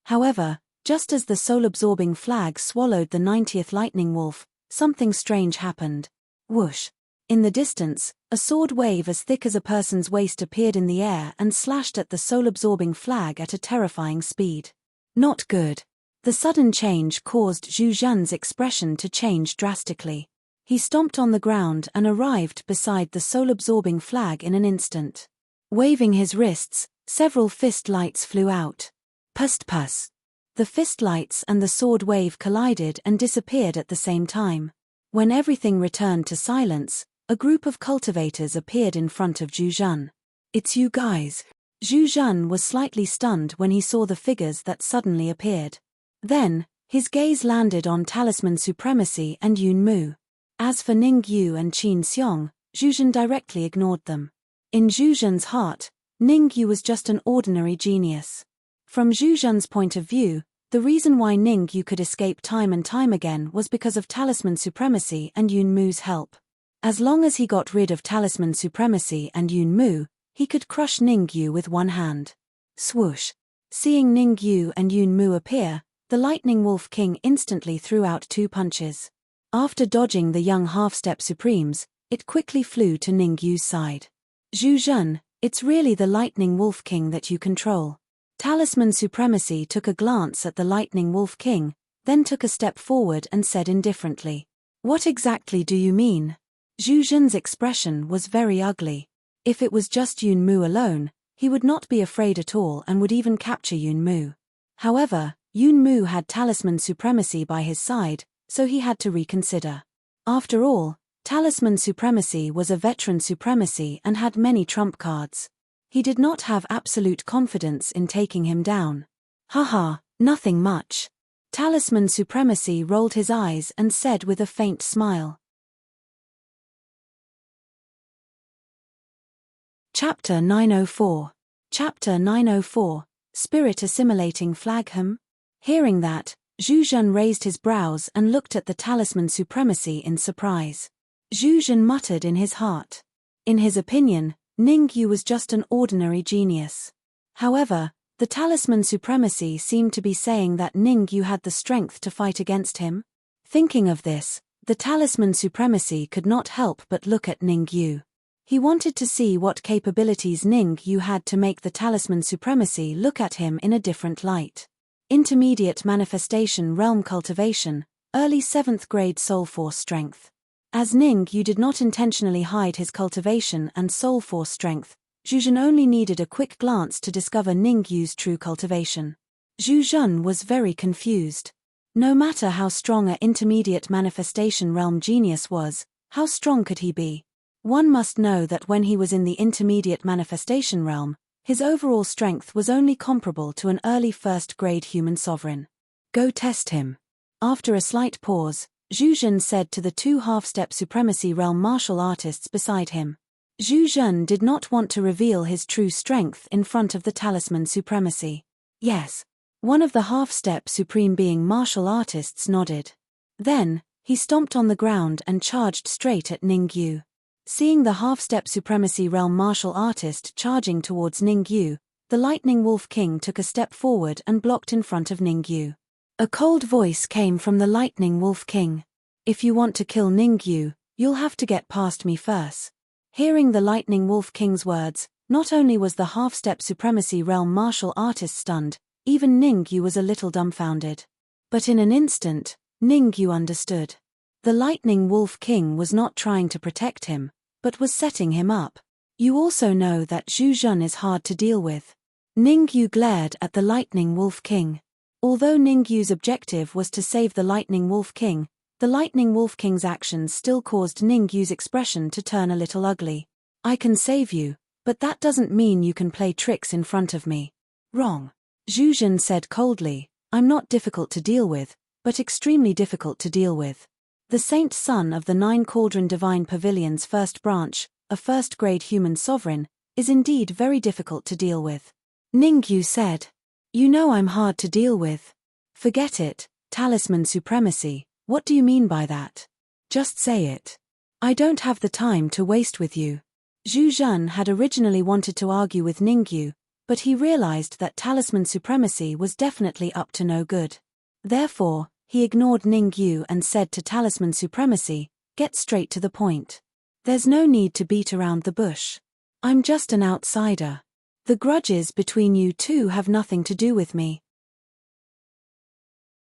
A: However, just as the soul-absorbing flag swallowed the 90th Lightning Wolf, something strange happened. Whoosh! In the distance, a sword wave as thick as a person's waist appeared in the air and slashed at the soul-absorbing flag at a terrifying speed. Not good. The sudden change caused Zhu Zhen's expression to change drastically. He stomped on the ground and arrived beside the soul-absorbing flag in an instant. Waving his wrists, several fist lights flew out. Pust. The fist lights and the sword wave collided and disappeared at the same time. When everything returned to silence, a group of cultivators appeared in front of Zhu Zhen. "It's you guys." Zhu Zhen was slightly stunned when he saw the figures that suddenly appeared. Then, his gaze landed on Talisman Supremacy and Yun Mu. As for Ning Yu and Qin Xiong, Zhu Zhen directly ignored them. In Zhu Zhen's heart, Ning Yu was just an ordinary genius. From Zhu Zhen's point of view, the reason why Ning Yu could escape time and time again was because of Talisman Supremacy and Yun Mu's help. As long as he got rid of Talisman Supremacy and Yun Mu, he could crush Ning Yu with one hand. Swoosh! Seeing Ning Yu and Yun Mu appear, the Lightning Wolf King instantly threw out 2 punches. After dodging the young half-step supremes, it quickly flew to Ning Yu's side. "Zhu Zhen, it's really the Lightning Wolf King that you control." Talisman Supremacy took a glance at the Lightning Wolf King, then took a step forward and said indifferently, "What exactly do you mean?" Zhu Zhen's expression was very ugly. If it was just Yun Mu alone, he would not be afraid at all and would even capture Yun Mu. However, Yun Mu had Talisman Supremacy by his side, so he had to reconsider. After all, Talisman Supremacy was a veteran supremacy and had many trump cards. He did not have absolute confidence in taking him down. "Haha, nothing much." Talisman Supremacy rolled his eyes and said with a faint smile. Chapter 904. Chapter 904, Spirit Assimilating Flag. Hearing that, Zhu Zhen raised his brows and looked at the Talisman Supremacy in surprise. Zhu Zhen muttered in his heart. In his opinion, Ning Yu was just an ordinary genius. However, the Talisman Supremacy seemed to be saying that Ning Yu had the strength to fight against him. Thinking of this, the Talisman Supremacy could not help but look at Ning Yu. He wanted to see what capabilities Ning Yu had to make the Talisman Supremacy look at him in a different light. Intermediate Manifestation Realm Cultivation, Early 7th Grade Soul Force Strength. As Ning Yu did not intentionally hide his cultivation and soul force strength, Zhu Zhen only needed a quick glance to discover Ning Yu's true cultivation. Zhu Zhen was very confused. No matter how strong an intermediate manifestation realm genius was, how strong could he be? One must know that when he was in the intermediate manifestation realm, his overall strength was only comparable to an early 1st grade human sovereign. "Go test him." After a slight pause, Zhu Zhen said to the 2 half-step supremacy realm martial artists beside him. Zhu Zhen did not want to reveal his true strength in front of the Talisman Supremacy. "Yes." One of the half-step supreme being martial artists nodded. Then, he stomped on the ground and charged straight at Ning Yu. Seeing the half-step supremacy realm martial artist charging towards Ning Yu, the Lightning Wolf King took a step forward and blocked in front of Ning Yu. A cold voice came from the Lightning Wolf King. If you want to kill Ningyu, you'll have to get past me first. Hearing the Lightning Wolf King's words, not only was the half-step supremacy realm martial artist stunned, even Ningyu was a little dumbfounded. But in an instant, Ningyu understood. The Lightning Wolf King was not trying to protect him, but was setting him up. You also know that Zhu Jun is hard to deal with. Ningyu glared at the Lightning Wolf King. Although Ningyu's objective was to save the Lightning Wolf King, the Lightning Wolf King's actions still caused Ningyu's expression to turn a little ugly. I can save you, but that doesn't mean you can play tricks in front of me. Wrong. Zhu Jun said coldly, I'm not difficult to deal with, but extremely difficult to deal with. The Saint Son of the Nine Cauldron Divine Pavilion's first branch, a first-grade human sovereign, is indeed very difficult to deal with. Ningyu said. You know I'm hard to deal with. Forget it, talisman supremacy, what do you mean by that? Just say it. I don't have the time to waste with you. Zhu Jun had originally wanted to argue with Ningyu, but he realized that talisman supremacy was definitely up to no good. Therefore, he ignored Ningyu and said to talisman supremacy, get straight to the point. There's no need to beat around the bush. I'm just an outsider. The grudges between you two have nothing to do with me.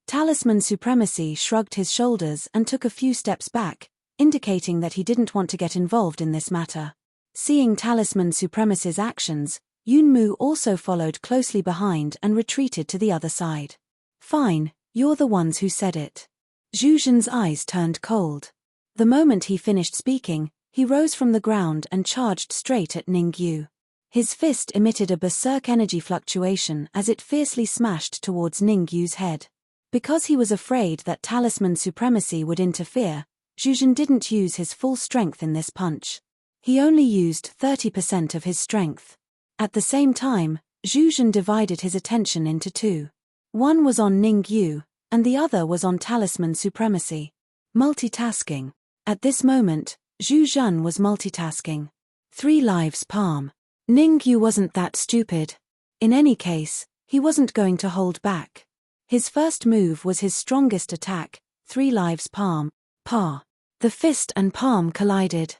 A: Talisman Supremacy shrugged his shoulders and took a few steps back, indicating that he didn't want to get involved in this matter. Seeing Talisman Supremacy's actions, Yunmu also followed closely behind and retreated to the other side. Fine, you're the ones who said it. Zhu Jun's eyes turned cold. The moment he finished speaking, he rose from the ground and charged straight at Ningyu. His fist emitted a berserk energy fluctuation as it fiercely smashed towards Ningyu's head. Because he was afraid that Talisman Supremacy would interfere, Zhu Jun didn't use his full strength in this punch. He only used 30% of his strength. At the same time, Zhu Jun divided his attention into two. One was on Ningyu, and the other was on Talisman Supremacy. Multitasking. At this moment, Zhu Jun was multitasking. 3 lives palm. Ningyu wasn't that stupid. In any case, he wasn't going to hold back. His first move was his strongest attack, 3 lives palm. The fist and palm collided.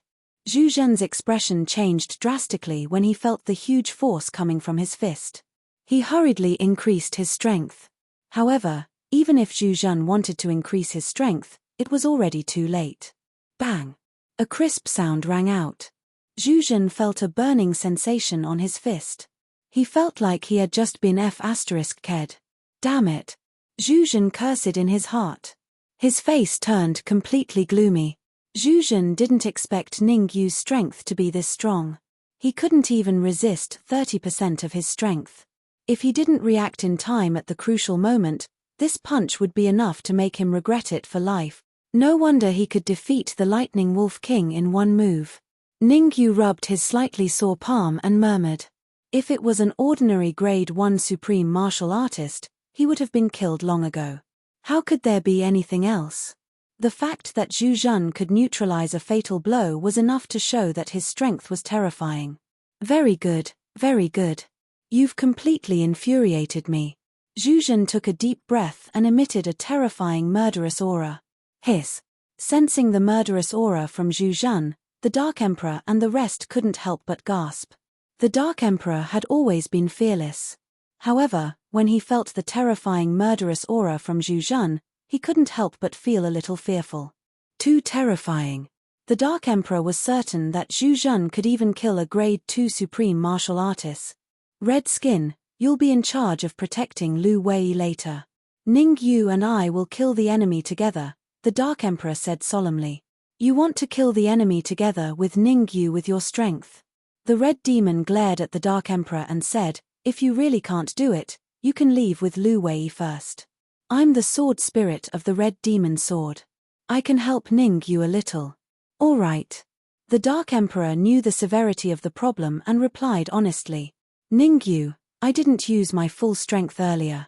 A: Zhu Jun's expression changed drastically when he felt the huge force coming from his fist. He hurriedly increased his strength. However, even if Zhu Jun wanted to increase his strength, it was already too late. Bang! A crisp sound rang out. Zhu Jun felt a burning sensation on his fist. He felt like he had just been F***ed. Damn it! Zhu Jun cursed in his heart. His face turned completely gloomy. Zhu Jun didn't expect Ningyu's strength to be this strong. He couldn't even resist 30% of his strength. If he didn't react in time at the crucial moment, this punch would be enough to make him regret it for life. No wonder he could defeat the Lightning Wolf King in one move. Ningyu rubbed his slightly sore palm and murmured. If it was an ordinary grade 1 supreme martial artist, he would have been killed long ago. How could there be anything else? The fact that Zhu Jun could neutralize a fatal blow was enough to show that his strength was terrifying. Very good, very good. You've completely infuriated me. Zhu Jun took a deep breath and emitted a terrifying murderous aura. Hiss. Sensing the murderous aura from Zhu Jun, the Dark Emperor and the rest couldn't help but gasp. The Dark Emperor had always been fearless. However, when he felt the terrifying murderous aura from Zhu Jun, he couldn't help but feel a little fearful. Too terrifying. The Dark Emperor was certain that Zhu Jun could even kill a grade 2 supreme martial artist. Red Skin, you'll be in charge of protecting Lu Wei later. Ningyu and I will kill the enemy together, the Dark Emperor said solemnly. You want to kill the enemy together with Ningyu with your strength. The Red Demon glared at the Dark Emperor and said, if you really can't do it, you can leave with Lu Wei first. I'm the sword spirit of the Red Demon sword. I can help Ningyu a little. All right. The Dark Emperor knew the severity of the problem and replied honestly. Ningyu, I didn't use my full strength earlier.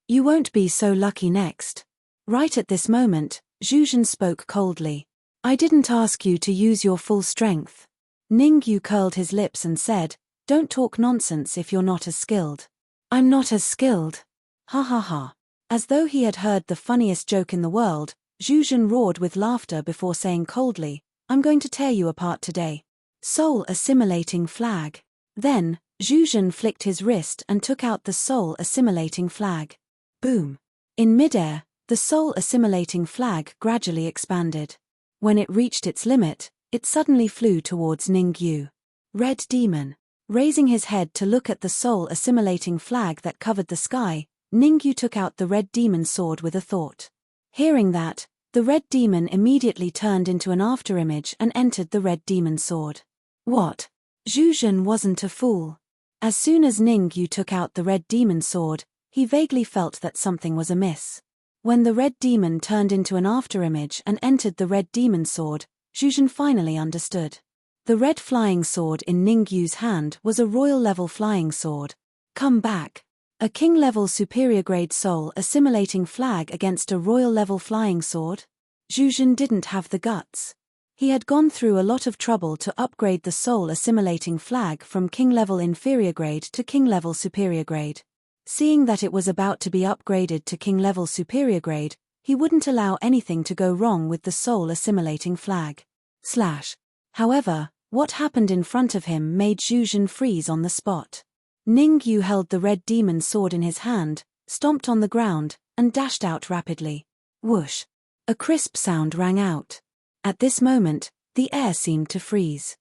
A: You won't be so lucky next. Right at this moment, Zhu Jun spoke coldly. I didn't ask you to use your full strength. Ningyu curled his lips and said, don't talk nonsense if you're not as skilled. I'm not as skilled. Ha ha ha. As though he had heard the funniest joke in the world, Zhu Zhan roared with laughter before saying coldly, I'm going to tear you apart today. Soul assimilating flag. Then, Zhu Zhan flicked his wrist and took out the soul assimilating flag. Boom. In midair, the soul assimilating flag gradually expanded. When it reached its limit, it suddenly flew towards Ningyu. Red Demon. Raising his head to look at the soul assimilating flag that covered the sky, Ningyu took out the Red Demon sword with a thought. Hearing that, the Red Demon immediately turned into an afterimage and entered the Red Demon sword. What? Zhu Zhan wasn't a fool. As soon as Ningyu took out the Red Demon sword, he vaguely felt that something was amiss. When the Red Demon turned into an afterimage and entered the Red Demon sword, Zhu Zhan finally understood. The red flying sword in Ningyu's hand was a royal-level flying sword. Come back. A king-level superior-grade soul assimilating flag against a royal-level flying sword? Zhu Zhan didn't have the guts. He had gone through a lot of trouble to upgrade the soul assimilating flag from king-level inferior grade to king-level superior grade. Seeing that it was about to be upgraded to king-level superior grade, he wouldn't allow anything to go wrong with the soul assimilating flag. However, what happened in front of him made Zhu Zhan freeze on the spot. Ningyu held the Red Demon sword in his hand, stomped on the ground, and dashed out rapidly. Whoosh! A crisp sound rang out. At this moment, the air seemed to freeze.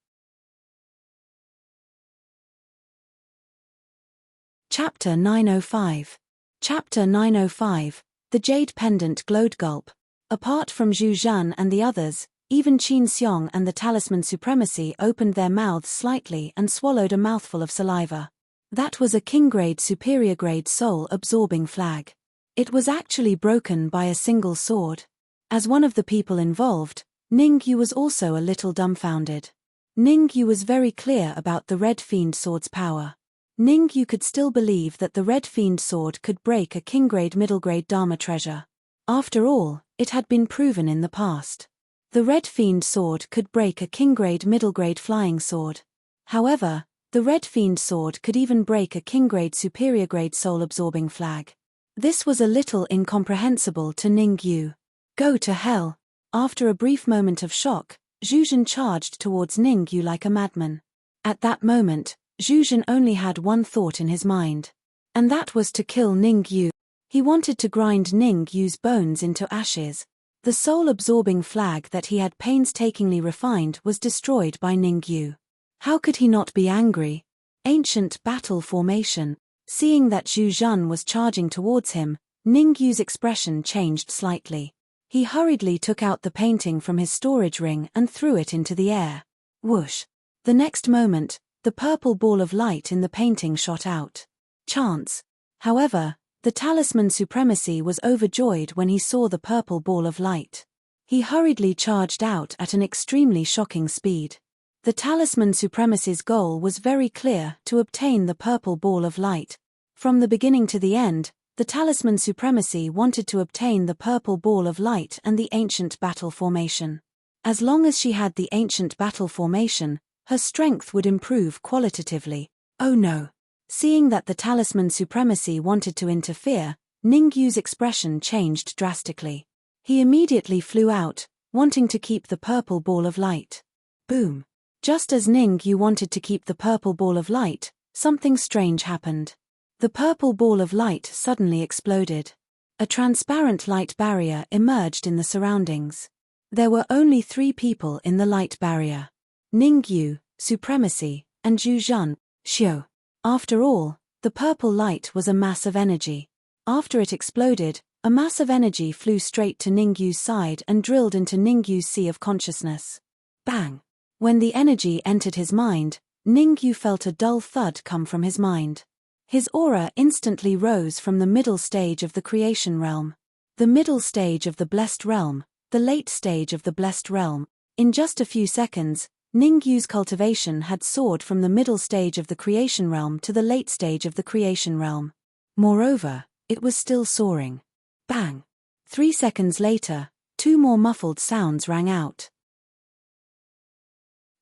A: Chapter 905. Chapter 905. The Jade Pendant glowed. Gulp. Apart from Zhu Zhan and the others, even Qin Xiong and the Talisman Supremacy opened their mouths slightly and swallowed a mouthful of saliva. That was a king-grade superior-grade soul-absorbing flag. It was actually broken by a single sword. As one of the people involved, Ningyu was also a little dumbfounded. Ningyu was very clear about the Red Fiend sword's power. Ningyu could still believe that the Red Fiend sword could break a king-grade middle-grade Dharma treasure. After all, it had been proven in the past. The Red Fiend sword could break a king-grade middle-grade flying sword. However, the Red Fiend sword could even break a king-grade superior-grade soul-absorbing flag. This was a little incomprehensible to Ningyu. Go to hell! After a brief moment of shock, Zhu Zhan charged towards Ningyu like a madman. At that moment, Zhu Zhan only had one thought in his mind. And that was to kill Ningyu. He wanted to grind Ningyu's bones into ashes. The soul-absorbing flag that he had painstakingly refined was destroyed by Ningyu. How could he not be angry? Ancient battle formation. Seeing that Zhu Zhan was charging towards him, Ningyu's expression changed slightly. He hurriedly took out the painting from his storage ring and threw it into the air. Whoosh! The next moment, the purple ball of light in the painting shot out. Chance. However, the Talisman Supremacy was overjoyed when he saw the purple ball of light. He hurriedly charged out at an extremely shocking speed. The Talisman Supremacy's goal was very clear: to obtain the purple ball of light. From the beginning to the end, the Talisman Supremacy wanted to obtain the purple ball of light and the ancient battle formation. As long as she had the ancient battle formation, her strength would improve qualitatively. Oh no! Seeing that the Talisman Supremacy wanted to interfere, Ningyu's expression changed drastically. He immediately flew out, wanting to keep the purple ball of light. Boom! Just as Ningyu wanted to keep the purple ball of light, something strange happened. The purple ball of light suddenly exploded. A transparent light barrier emerged in the surroundings. There were only 3 people in the light barrier: Ningyu, Supremacy, and Zhu Zhan, Xiu. After all, the purple light was a mass of energy. After it exploded, a mass of energy flew straight to Ningyu's side and drilled into Ningyu's sea of consciousness. Bang! When the energy entered his mind, Ningyu felt a dull thud come from his mind. His aura instantly rose from the middle stage of the creation realm. The middle stage of the blessed realm, the late stage of the blessed realm. In just a few seconds, Ningyu's cultivation had soared from the middle stage of the creation realm to the late stage of the creation realm. Moreover, it was still soaring. Bang! 3 seconds later, 2 more muffled sounds rang out.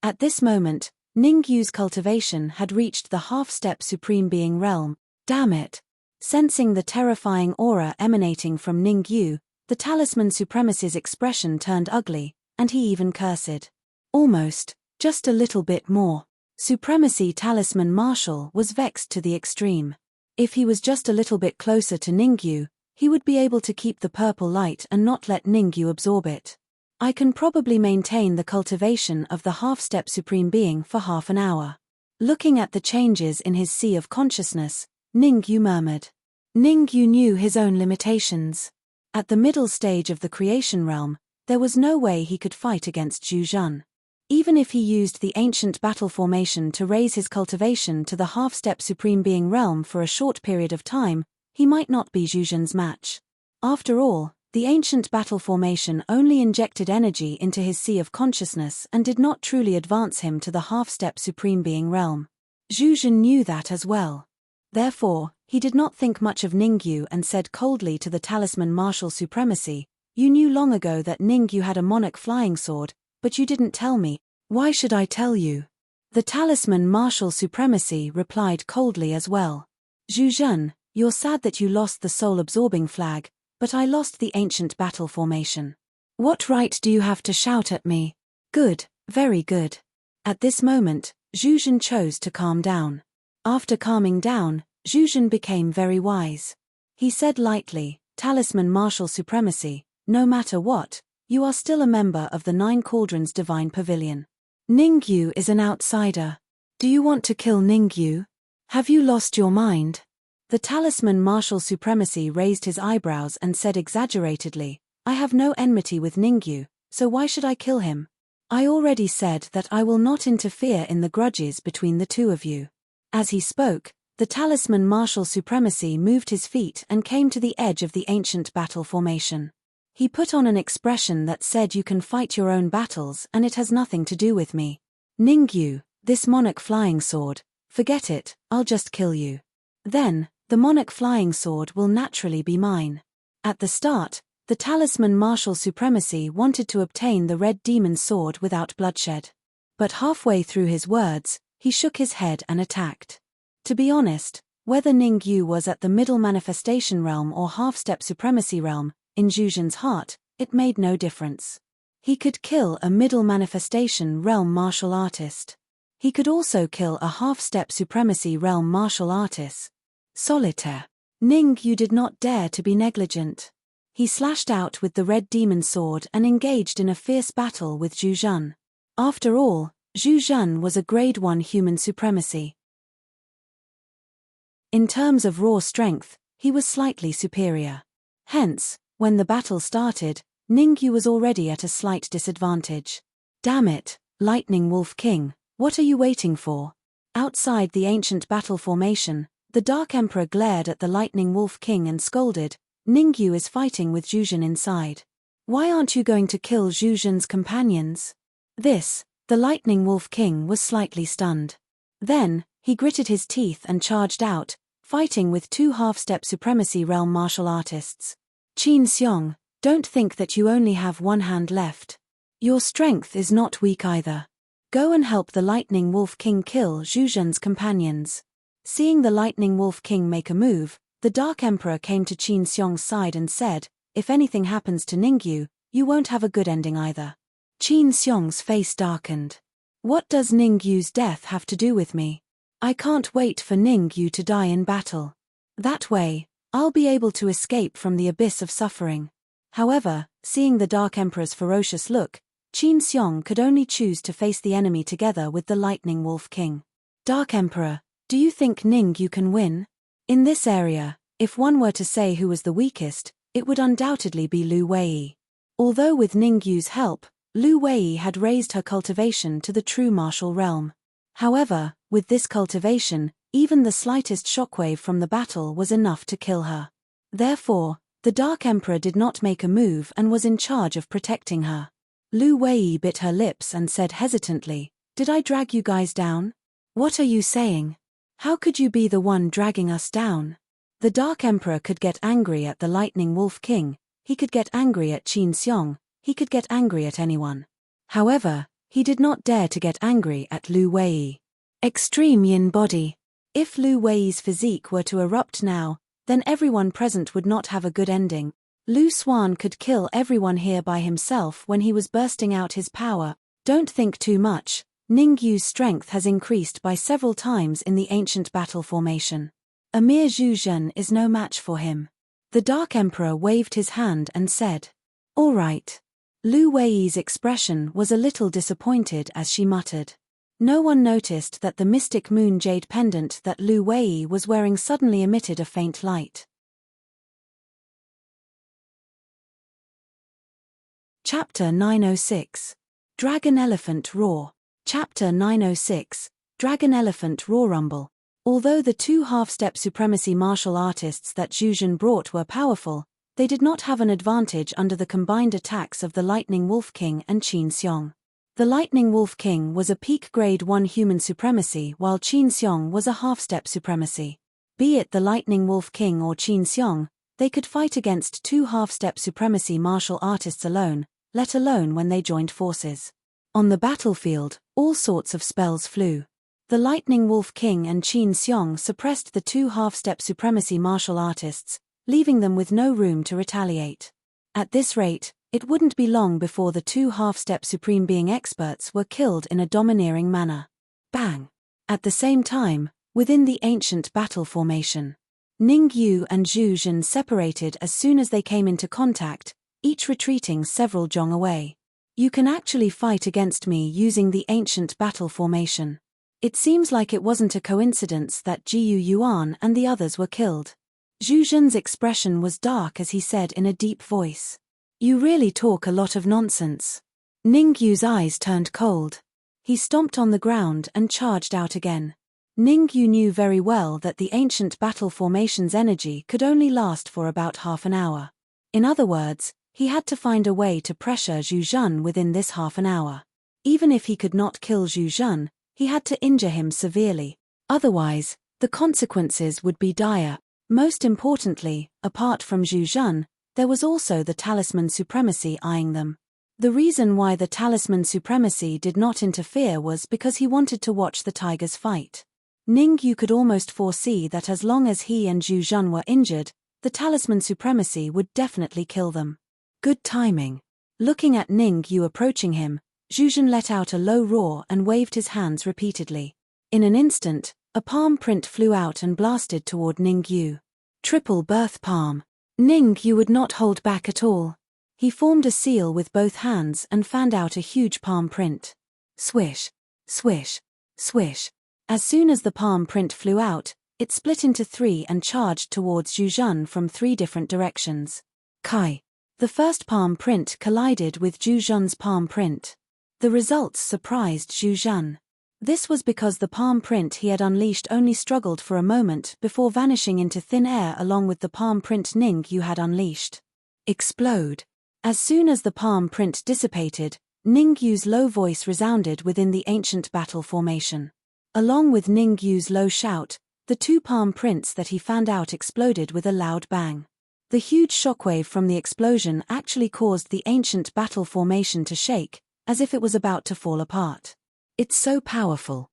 A: At this moment, Ningyu's cultivation had reached the half-step Supreme Being realm. Damn it! Sensing the terrifying aura emanating from Ningyu, the talisman supremacy's expression turned ugly, and he even cursed. Almost, just a little bit more. Supremacy Talisman Marshal was vexed to the extreme. If he was just a little bit closer to Ningyu, he would be able to keep the purple light and not let Ningyu absorb it. I can probably maintain the cultivation of the half-step Supreme Being for half an hour. Looking at the changes in his sea of consciousness, Ningyu murmured. Ningyu knew his own limitations. At the middle stage of the creation realm, there was no way he could fight against Zhu Zhan. Even if he used the ancient battle formation to raise his cultivation to the half-step Supreme Being realm for a short period of time, he might not be Zhu Zhan's match. After all, the ancient battle formation only injected energy into his sea of consciousness and did not truly advance him to the half-step Supreme Being realm. Zhu Zhan knew that as well. Therefore, he did not think much of Ningyu and said coldly to the Talisman Martial Supremacy, "You knew long ago that Ningyu had a monarch flying sword, but you didn't tell me. Why should I tell you?" The Talisman Martial Supremacy replied coldly as well. "Zhu Zhan, you're sad that you lost the soul-absorbing flag, but I lost the ancient battle formation. What right do you have to shout at me?" "Good, very good." At this moment, Zhu Zhan chose to calm down. After calming down, Zhu Zhan became very wise. He said lightly, "Talisman Martial Supremacy, no matter what, you are still a member of the Nine Cauldrons Divine Pavilion. Ningyu is an outsider. Do you want to kill Ningyu? Have you lost your mind?" The Talisman Martial Supremacy raised his eyebrows and said exaggeratedly, "I have no enmity with Ningyu, so why should I kill him? I already said that I will not interfere in the grudges between the two of you." As he spoke, the Talisman Martial Supremacy moved his feet and came to the edge of the ancient battle formation. He put on an expression that said, "You can fight your own battles and it has nothing to do with me. Ningyu, this monarch flying sword, forget it, I'll just kill you. Then, the monarch flying sword will naturally be mine." At the start, the Talisman Martial Supremacy wanted to obtain the Red Demon Sword without bloodshed. But halfway through his words, he shook his head and attacked. To be honest, whether Ningyu was at the middle manifestation realm or half-step supremacy realm, in Zhu Zhan's heart, it made no difference. He could kill a middle manifestation realm martial artist. He could also kill a half-step supremacy realm martial artist. Solitaire. Ningyu did not dare to be negligent. He slashed out with the Red Demon Sword and engaged in a fierce battle with Zhu Zhan. After all, Zhu Zhan was a grade 1 human supremacy. In terms of raw strength, he was slightly superior. Hence, when the battle started, Ningyu was already at a slight disadvantage. "Damn it, Lightning Wolf King, what are you waiting for?" Outside the ancient battle formation, the Dark Emperor glared at the Lightning Wolf King and scolded, "Ningyu is fighting with Zhu Zhan inside. Why aren't you going to kill Zhu Zhan's companions?" The Lightning Wolf King was slightly stunned. Then, he gritted his teeth and charged out, fighting with two half-step supremacy realm martial artists. "Qin Xiong, don't think that you only have one hand left. Your strength is not weak either. Go and help the Lightning Wolf King kill Zhu Zhan's companions." Seeing the Lightning Wolf King make a move, the Dark Emperor came to Qin Xiong's side and said, "If anything happens to Ningyu, you won't have a good ending either." Qin Xiong's face darkened. "What does Ningyu's death have to do with me? I can't wait for Ningyu to die in battle. That way, I'll be able to escape from the abyss of suffering." However, seeing the Dark Emperor's ferocious look, Qin Xiong could only choose to face the enemy together with the Lightning Wolf King. "Dark Emperor, do you think Ningyu can win?" In this area, if one were to say who was the weakest, it would undoubtedly be Lu Wei. Although with Ningyu's help, Lu Wei had raised her cultivation to the true martial realm. However, with this cultivation, even the slightest shockwave from the battle was enough to kill her. Therefore, the Dark Emperor did not make a move and was in charge of protecting her. Lu Wei bit her lips and said hesitantly, "Did I drag you guys down? What are you saying? How could you be the one dragging us down?" The Dark Emperor could get angry at the Lightning Wolf King, he could get angry at Qin Xiong, he could get angry at anyone. However, he did not dare to get angry at Lu Wei. Extreme yin body. If Lu Wei's physique were to erupt now, then everyone present would not have a good ending. Lu Xuan could kill everyone here by himself when he was bursting out his power. Don't think too much. Ningyu's strength has increased by several times in the ancient battle formation. A mere Zhu Zhen is no match for him. The Dark Emperor waved his hand and said, "All right." Lu Wei's expression was a little disappointed as she muttered. No one noticed that the mystic moon jade pendant that Lu Wei was wearing suddenly emitted a faint light. Chapter 906. Dragon Elephant Roar. Chapter 906. Dragon Elephant Roar Rumble. Although the two half-step supremacy martial artists that Zhu Zhen brought were powerful, they did not have an advantage under the combined attacks of the Lightning Wolf King and Qin Xiong. The Lightning Wolf King was a peak grade 1 human supremacy while Qin Xiong was a half-step supremacy. Be it the Lightning Wolf King or Qin Xiong, they could fight against two half-step supremacy martial artists alone, let alone when they joined forces. On the battlefield, all sorts of spells flew. The Lightning Wolf King and Qin Xiong suppressed the two half-step supremacy martial artists, leaving them with no room to retaliate. At this rate, it wouldn't be long before the two half-step supreme being experts were killed in a domineering manner. Bang! At the same time, within the ancient battle formation, Ningyu and Zhu Zhen separated as soon as they came into contact, each retreating several zhong away. You can actually fight against me using the ancient battle formation. It seems like it wasn't a coincidence that Jiyu Yuan and the others were killed. Zhu Zhen's expression was dark as he said in a deep voice, "You really talk a lot of nonsense." Ningyu's eyes turned cold. He stomped on the ground and charged out again. Ningyu knew very well that the ancient battle formation's energy could only last for about half an hour. In other words, he had to find a way to pressure Zhu Zhen within this half an hour. Even if he could not kill Zhu Zhen, he had to injure him severely. Otherwise, the consequences would be dire. Most importantly, apart from Zhu Zhen, there was also the talisman supremacy eyeing them. The reason why the talisman supremacy did not interfere was because he wanted to watch the tigers fight. Ningyu could almost foresee that as long as he and Zhu Zhen were injured, the talisman supremacy would definitely kill them. Good timing. Looking at Ningyu approaching him, Zhu Zhen let out a low roar and waved his hands repeatedly. In an instant, a palm print flew out and blasted toward Ningyu. Triple birth palm. Ningyu would not hold back at all. He formed a seal with both hands and fanned out a huge palm print. Swish, swish, swish. As soon as the palm print flew out, it split into three and charged towards Zhu Zhen from three different directions. Kai. The first palm print collided with Zhu Zhen's palm print. The results surprised Zhu Zhen. This was because the palm print he had unleashed only struggled for a moment before vanishing into thin air along with the palm print Ningyu had unleashed. Explode. As soon as the palm print dissipated, Ningyu's low voice resounded within the ancient battle formation. Along with Ningyu's low shout, the two palm prints that he fanned out exploded with a loud bang. The huge shockwave from the explosion actually caused the ancient battle formation to shake, as if it was about to fall apart. It's so powerful.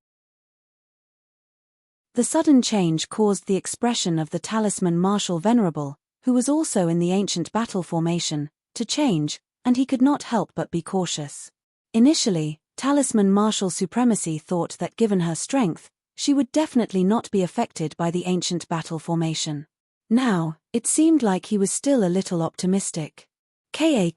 A: The sudden change caused the expression of the talisman Marshal Venerable, who was also in the ancient battle formation, to change, and he could not help but be cautious. Initially, Talisman Martial Supremacy thought that given her strength, she would definitely not be affected by the ancient battle formation. Now, it seemed like he was still a little optimistic. Ka.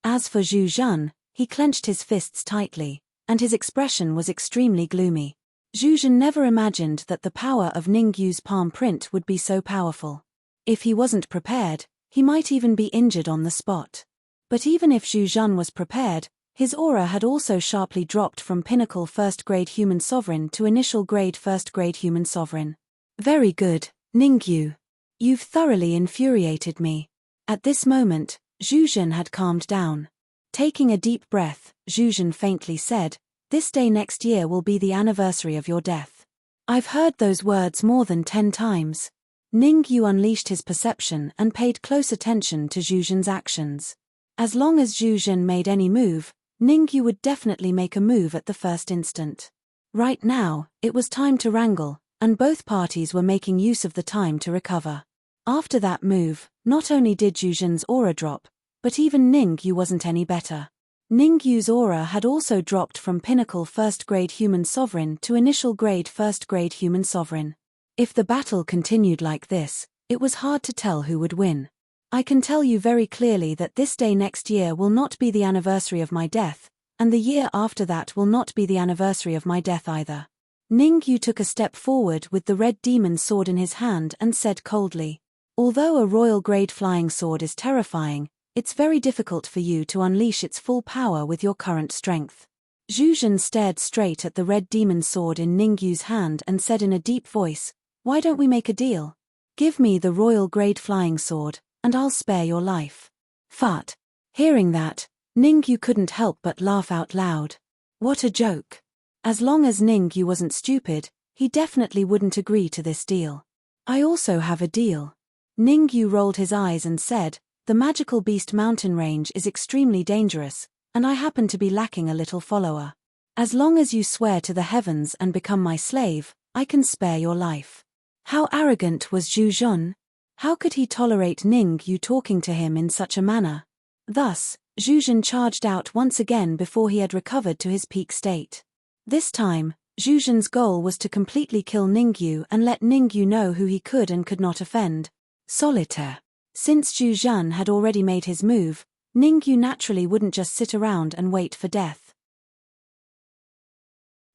A: As for Zhu Zhen, he clenched his fists tightly, and his expression was extremely gloomy. Zhu Zhen never imagined that the power of Ningyu's palm print would be so powerful. If he wasn't prepared, he might even be injured on the spot. But even if Zhu Zhen was prepared, his aura had also sharply dropped from pinnacle first-grade human sovereign to initial grade first-grade human sovereign. Very good, Ningyu. You've thoroughly infuriated me. At this moment, Zhu Zhen had calmed down. Taking a deep breath, Zhu Zhen faintly said, "This day next year will be the anniversary of your death." I've heard those words more than 10 times. Ningyu unleashed his perception and paid close attention to Zhu Zhen's actions. As long as Zhu Zhen made any move, Ningyu would definitely make a move at the first instant. Right now, it was time to wrangle, and both parties were making use of the time to recover. After that move, not only did Zhuzhan's aura drop, but even Ningyu wasn't any better. Ningyu's aura had also dropped from pinnacle first-grade human sovereign to initial grade first-grade human sovereign. If the battle continued like this, it was hard to tell who would win. I can tell you very clearly that this day next year will not be the anniversary of my death, and the year after that will not be the anniversary of my death either. Ningyu took a step forward with the red demon's sword in his hand and said coldly, "Although a royal grade flying sword is terrifying, it's very difficult for you to unleash its full power with your current strength." Zhuzhan stared straight at the red demon's sword in Ningyu's hand and said in a deep voice, "Why don't we make a deal? Give me the royal grade flying sword, and I'll spare your life." Fart. Hearing that, Ningyu couldn't help but laugh out loud. What a joke. As long as Ningyu wasn't stupid, he definitely wouldn't agree to this deal. "I also have a deal." Ningyu rolled his eyes and said, "The magical beast mountain range is extremely dangerous, and I happen to be lacking a little follower. As long as you swear to the heavens and become my slave, I can spare your life." How arrogant was Zhuzhan? How could he tolerate Ningyu talking to him in such a manner? Thus, Zhuzhan charged out once again before he had recovered to his peak state. This time, Zhuzhan's goal was to completely kill Ningyu and let Ningyu know who he could and could not offend. Solitaire. Since Zhuzhan had already made his move, Ningyu naturally wouldn't just sit around and wait for death.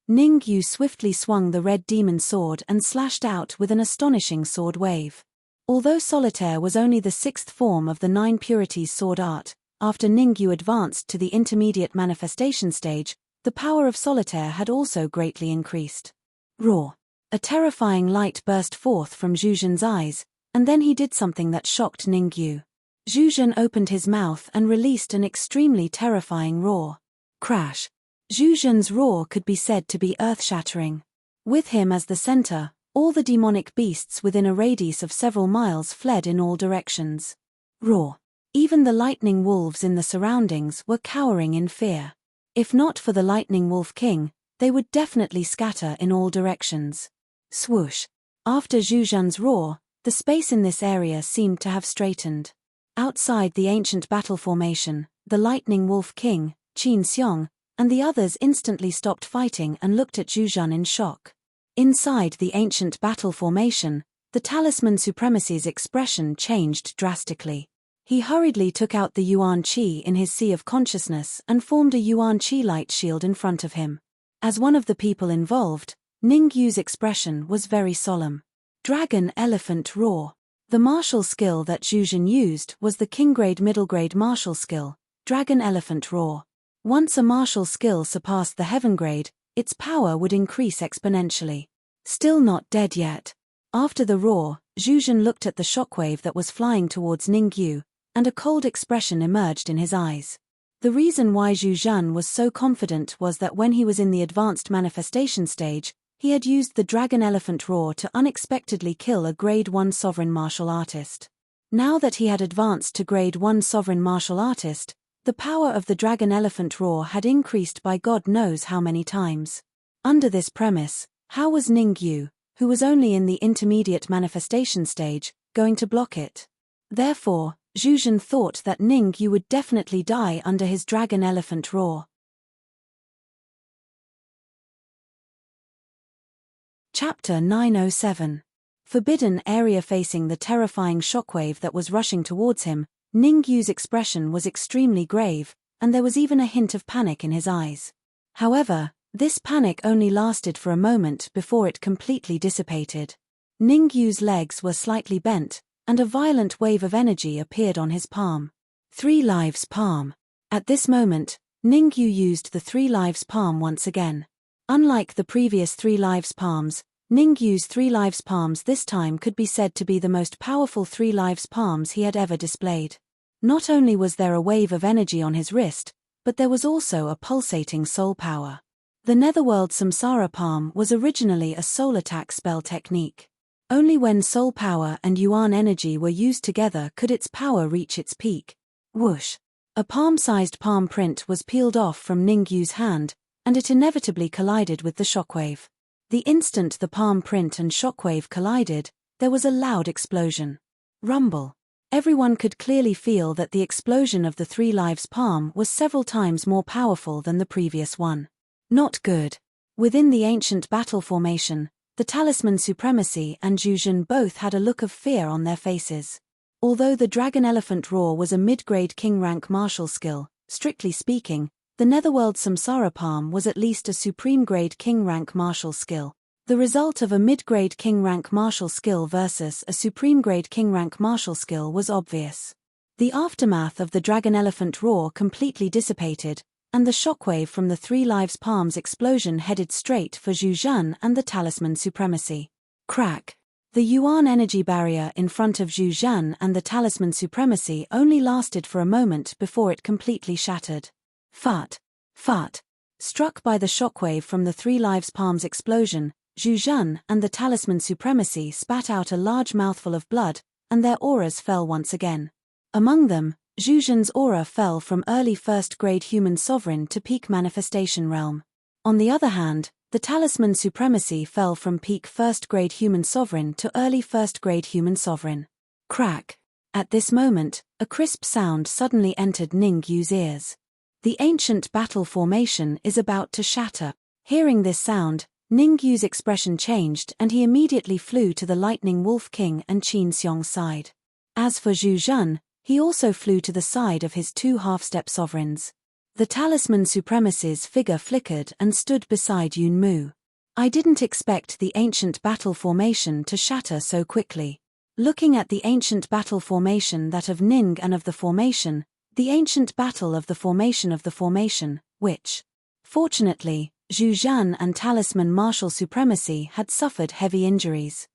A: Ningyu swiftly swung the red demon sword and slashed out with an astonishing sword wave. Although Solitaire was only the sixth form of the 9 purities sword art, after Ningyu advanced to the intermediate manifestation stage, the power of Solitaire had also greatly increased. Roar! A terrifying light burst forth from Zhuzhan's eyes, and then he did something that shocked Ningyu. Zhuzhan opened his mouth and released an extremely terrifying roar. Crash! Zhuzhan's roar could be said to be earth-shattering. With him as the center, all the demonic beasts within a radius of several miles fled in all directions. Roar! Even the lightning wolves in the surroundings were cowering in fear. If not for the lightning wolf king, they would definitely scatter in all directions. Swoosh! After Zhuzhan's roar, the space in this area seemed to have straightened. Outside the ancient battle formation, the lightning wolf king, Qin Xiong, and the others instantly stopped fighting and looked at Zhuzhan in shock. Inside the ancient battle formation, the talisman supremacy's expression changed drastically. He hurriedly took out the Yuan Qi in his sea of consciousness and formed a Yuan Qi light shield in front of him. As one of the people involved, Ningyu's expression was very solemn. Dragon Elephant Roar. The martial skill that Zhuzhan used was the king-grade middle-grade martial skill, Dragon Elephant Roar. Once a martial skill surpassed the heaven grade, its power would increase exponentially. Still not dead yet. After the roar, Zhuzhan looked at the shockwave that was flying towards Ningyu, and a cold expression emerged in his eyes. The reason why Zhuzhan was so confident was that when he was in the advanced manifestation stage, he had used the Dragon Elephant Roar to unexpectedly kill a Grade 1 sovereign martial artist. Now that he had advanced to Grade 1 sovereign martial artist, the power of the Dragon Elephant Roar had increased by God knows how many times. Under this premise, how was Ningyu, who was only in the intermediate manifestation stage, going to block it? Therefore, Zhuzhan thought that Ningyu would definitely die under his Dragon Elephant Roar. Chapter 907. Forbidden area. Facing the terrifying shockwave that was rushing towards him, Ningyu's expression was extremely grave, and there was even a hint of panic in his eyes. However, this panic only lasted for a moment before it completely dissipated. Ningyu's legs were slightly bent, and a violent wave of energy appeared on his palm. 3 lives palm. At this moment, Ningyu used the 3 lives palm once again. Unlike the previous 3 lives palms, Ningyu's 3 lives palms this time could be said to be the most powerful 3 lives palms he had ever displayed. Not only was there a wave of energy on his wrist, but there was also a pulsating soul power. The Netherworld Samsara Palm was originally a soul attack spell technique. Only when soul power and Yuan energy were used together could its power reach its peak. Whoosh! A palm-sized palm print was peeled off from Ningyu's hand, and it inevitably collided with the shockwave. The instant the palm print and shockwave collided, there was a loud explosion. Rumble. Everyone could clearly feel that the explosion of the Three Lives palm was several times more powerful than the previous one. Not good. Within the ancient battle formation, the Talisman Supremacy and Zhuzhen both had a look of fear on their faces. Although the Dragon Elephant Roar was a mid-grade king rank martial skill, strictly speaking, the Netherworld Samsara Palm was at least a supreme grade king rank martial skill. The result of a mid-grade king rank martial skill versus a supreme grade king rank martial skill was obvious. The aftermath of the Dragon Elephant Roar completely dissipated, and the shockwave from the Three Lives Palm's explosion headed straight for Zhuzhen and the Talisman Supremacy. Crack. The Yuan energy barrier in front of Zhuzhen and the Talisman Supremacy only lasted for a moment before it completely shattered. Fart. Fart. Struck by the shockwave from the Three Lives Palm's explosion, Zhuzhen and the Talisman Supremacy spat out a large mouthful of blood, and their auras fell once again. Among them, Zhuzhen's aura fell from early first-grade human sovereign to peak manifestation realm. On the other hand, the Talisman Supremacy fell from peak first-grade human sovereign to early first-grade human sovereign. Crack. At this moment, a crisp sound suddenly entered Ningyu's ears. The ancient battle formation is about to shatter. Hearing this sound, Ningyu's expression changed and he immediately flew to the Lightning Wolf King and Qin Xiong's side. As for Zhuzhen, he also flew to the side of his two half-step sovereigns. The Talisman Supremacy's figure flickered and stood beside Yunmu. I didn't expect the ancient battle formation to shatter so quickly. Looking at the ancient battle formation that of Ning and of the formation, the ancient battle of the formation, which, fortunately, Zhuzhen and Talisman Martial Supremacy had suffered heavy injuries.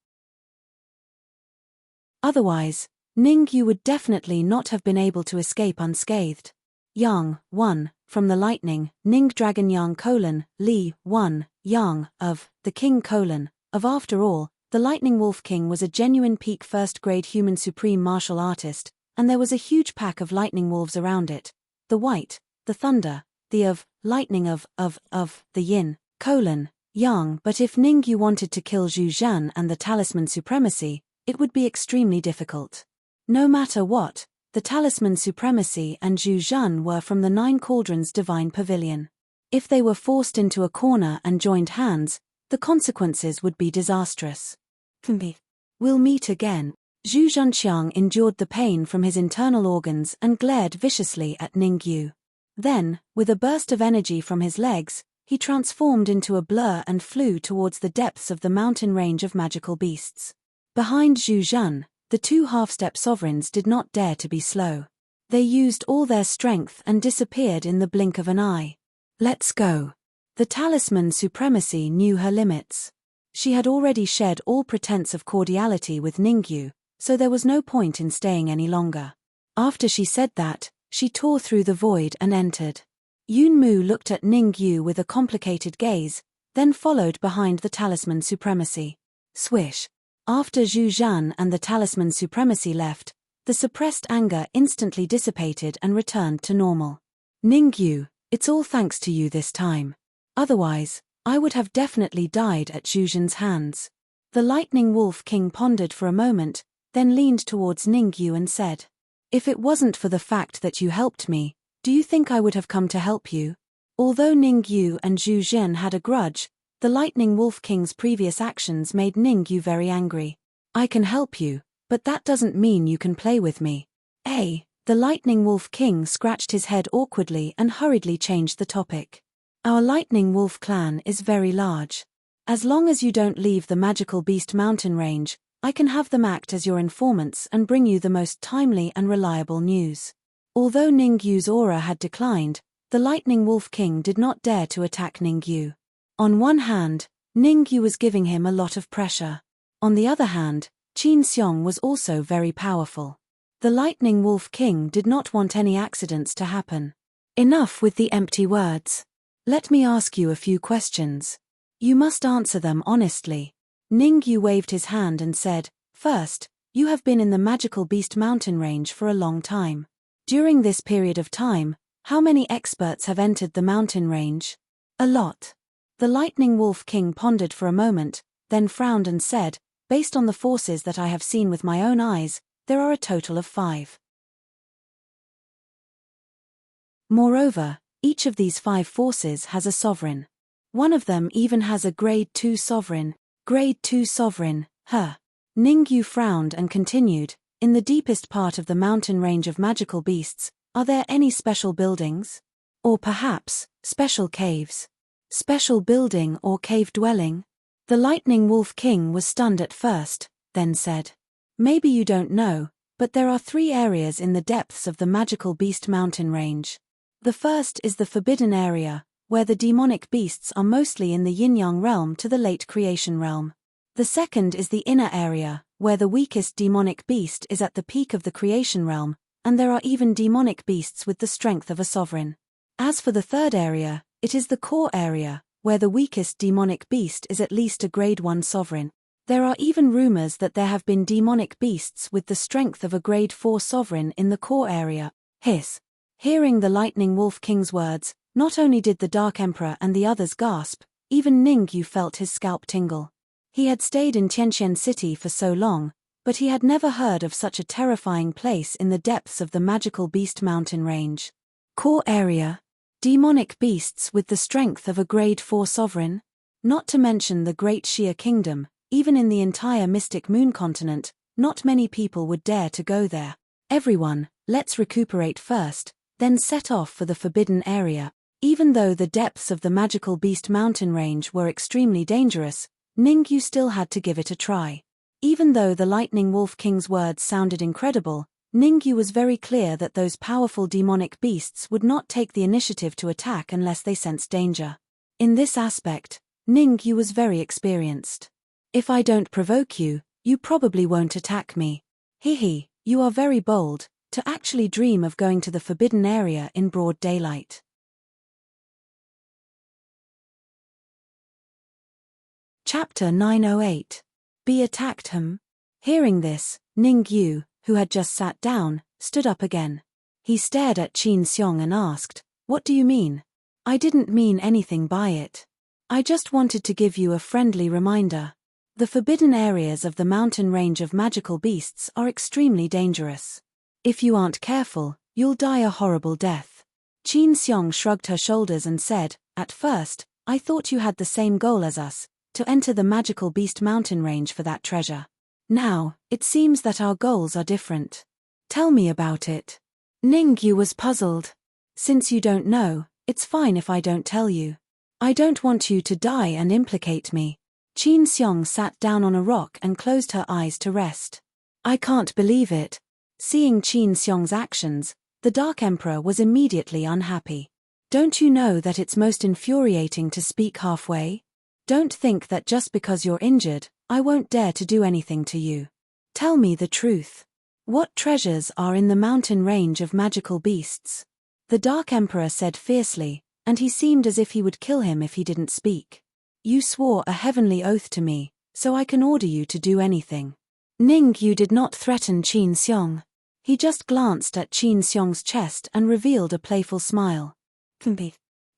A: Otherwise, Ningyu would definitely not have been able to escape unscathed. Yang, 1, from the lightning, Ning Dragon Yang : Li, 1, Yang, of, the King : of. After all, the Lightning Wolf King was a genuine peak first-grade human supreme martial artist, and there was a huge pack of lightning wolves around it. The white, the thunder, the of, lightning of, the yin, : Yang. But if Ningyu wanted to kill Zhuzhen and the Talisman Supremacy, it would be extremely difficult. No matter what, the Talisman Supremacy and Zhuzhen were from the Nine Cauldrons Divine Pavilion. If they were forced into a corner and joined hands, the consequences would be disastrous. We'll meet again. Zhu Zhenqiang endured the pain from his internal organs and glared viciously at Ningyu. Then, with a burst of energy from his legs, he transformed into a blur and flew towards the depths of the mountain range of magical beasts. Behind Zhuzhen, the two half-step sovereigns did not dare to be slow. They used all their strength and disappeared in the blink of an eye. Let's go. The Talisman Supremacy knew her limits. She had already shed all pretense of cordiality with Ningyu, so there was no point in staying any longer. After she said that, she tore through the void and entered. Yunmu looked at Ningyu with a complicated gaze, then followed behind the Talisman Supremacy. Swish. After Zhuzhen and the Talisman Supremacy left, the suppressed anger instantly dissipated and returned to normal. Ningyu, it's all thanks to you this time. Otherwise, I would have definitely died at Zhuzhen's hands. The Lightning Wolf King pondered for a moment, then leaned towards Ningyu and said, If it wasn't for the fact that you helped me, do you think I would have come to help you? Although Ningyu and Zhuzhen had a grudge, the Lightning Wolf King's previous actions made Ningyu very angry. I can help you, but that doesn't mean you can play with me. The Lightning Wolf King scratched his head awkwardly and hurriedly changed the topic. Our Lightning Wolf clan is very large. As long as you don't leave the Magical Beast mountain range, I can have them act as your informants and bring you the most timely and reliable news. Although Ningyu's aura had declined, the Lightning Wolf King did not dare to attack Ningyu. On one hand, Ningyu was giving him a lot of pressure. On the other hand, Qin Xiong was also very powerful. The Lightning Wolf King did not want any accidents to happen. Enough with the empty words. Let me ask you a few questions. You must answer them honestly. Ningyu waved his hand and said, First, you have been in the Magical Beast mountain range for a long time. During this period of time, how many experts have entered the mountain range? A lot. The Lightning Wolf King pondered for a moment, then frowned and said, Based on the forces that I have seen with my own eyes, there are a total of 5. Moreover, each of these 5 forces has a sovereign. One of them even has a grade 2 sovereign. Grade 2 sovereign, huh? Ningyu frowned and continued, in the deepest part of the mountain range of magical beasts, are there any special buildings? Or perhaps, special caves? Special building or cave dwelling? The Lightning Wolf King was stunned at first, then said, maybe you don't know, but there are 3 areas in the depths of the magical beast mountain range. The first is the forbidden area, where the demonic beasts are mostly in the yin-yang realm to the late creation realm. The second is the inner area, where the weakest demonic beast is at the peak of the creation realm, and there are even demonic beasts with the strength of a sovereign. As for the third area, it is the core area, where the weakest demonic beast is at least a grade 1 sovereign. There are even rumors that there have been demonic beasts with the strength of a grade 4 sovereign in the core area. Hiss. Hearing the Lightning Wolf King's words, not only did the Dark Emperor and the others gasp, even Ningyu felt his scalp tingle. He had stayed in Tianqian City for so long, but he had never heard of such a terrifying place in the depths of the magical beast mountain range. Core area. Demonic beasts with the strength of a grade 4 sovereign? Not to mention the Great Xia Kingdom, even in the entire Mystic Moon continent, not many people would dare to go there. Everyone, let's recuperate first, then set off for the forbidden area. Even though the depths of the magical beast mountain range were extremely dangerous, Ningyu still had to give it a try. Even though the Lightning Wolf King's words sounded incredible, Ningyu was very clear that those powerful demonic beasts would not take the initiative to attack unless they sensed danger. In this aspect, Ningyu was very experienced. If I don't provoke you, you probably won't attack me. Hehe, you are very bold, to actually dream of going to the forbidden area in broad daylight. Chapter 908. Be attacked him. Hearing this, Ningyu, who had just sat down, stood up again. He stared at Qin Xiong and asked, what do you mean? I didn't mean anything by it. I just wanted to give you a friendly reminder. The forbidden areas of the mountain range of magical beasts are extremely dangerous. If you aren't careful, you'll die a horrible death. Qin Xiong shrugged her shoulders and said, at first, I thought you had the same goal as us, to enter the magical beast mountain range for that treasure. Now, it seems that our goals are different. Tell me about it. Ningyu was puzzled. Since you don't know, it's fine if I don't tell you. I don't want you to die and implicate me. Qin Xiong sat down on a rock and closed her eyes to rest. I can't believe it. Seeing Qin Xiong's actions, the Dark Emperor was immediately unhappy. Don't you know that it's most infuriating to speak halfway? Don't think that just because you're injured, I won't dare to do anything to you. Tell me the truth. What treasures are in the mountain range of magical beasts? The Dark Emperor said fiercely, and he seemed as if he would kill him if he didn't speak. You swore a heavenly oath to me, so I can order you to do anything. Ningyu did not threaten Qin Xiong. He just glanced at Qin Xiong's chest and revealed a playful smile. Qin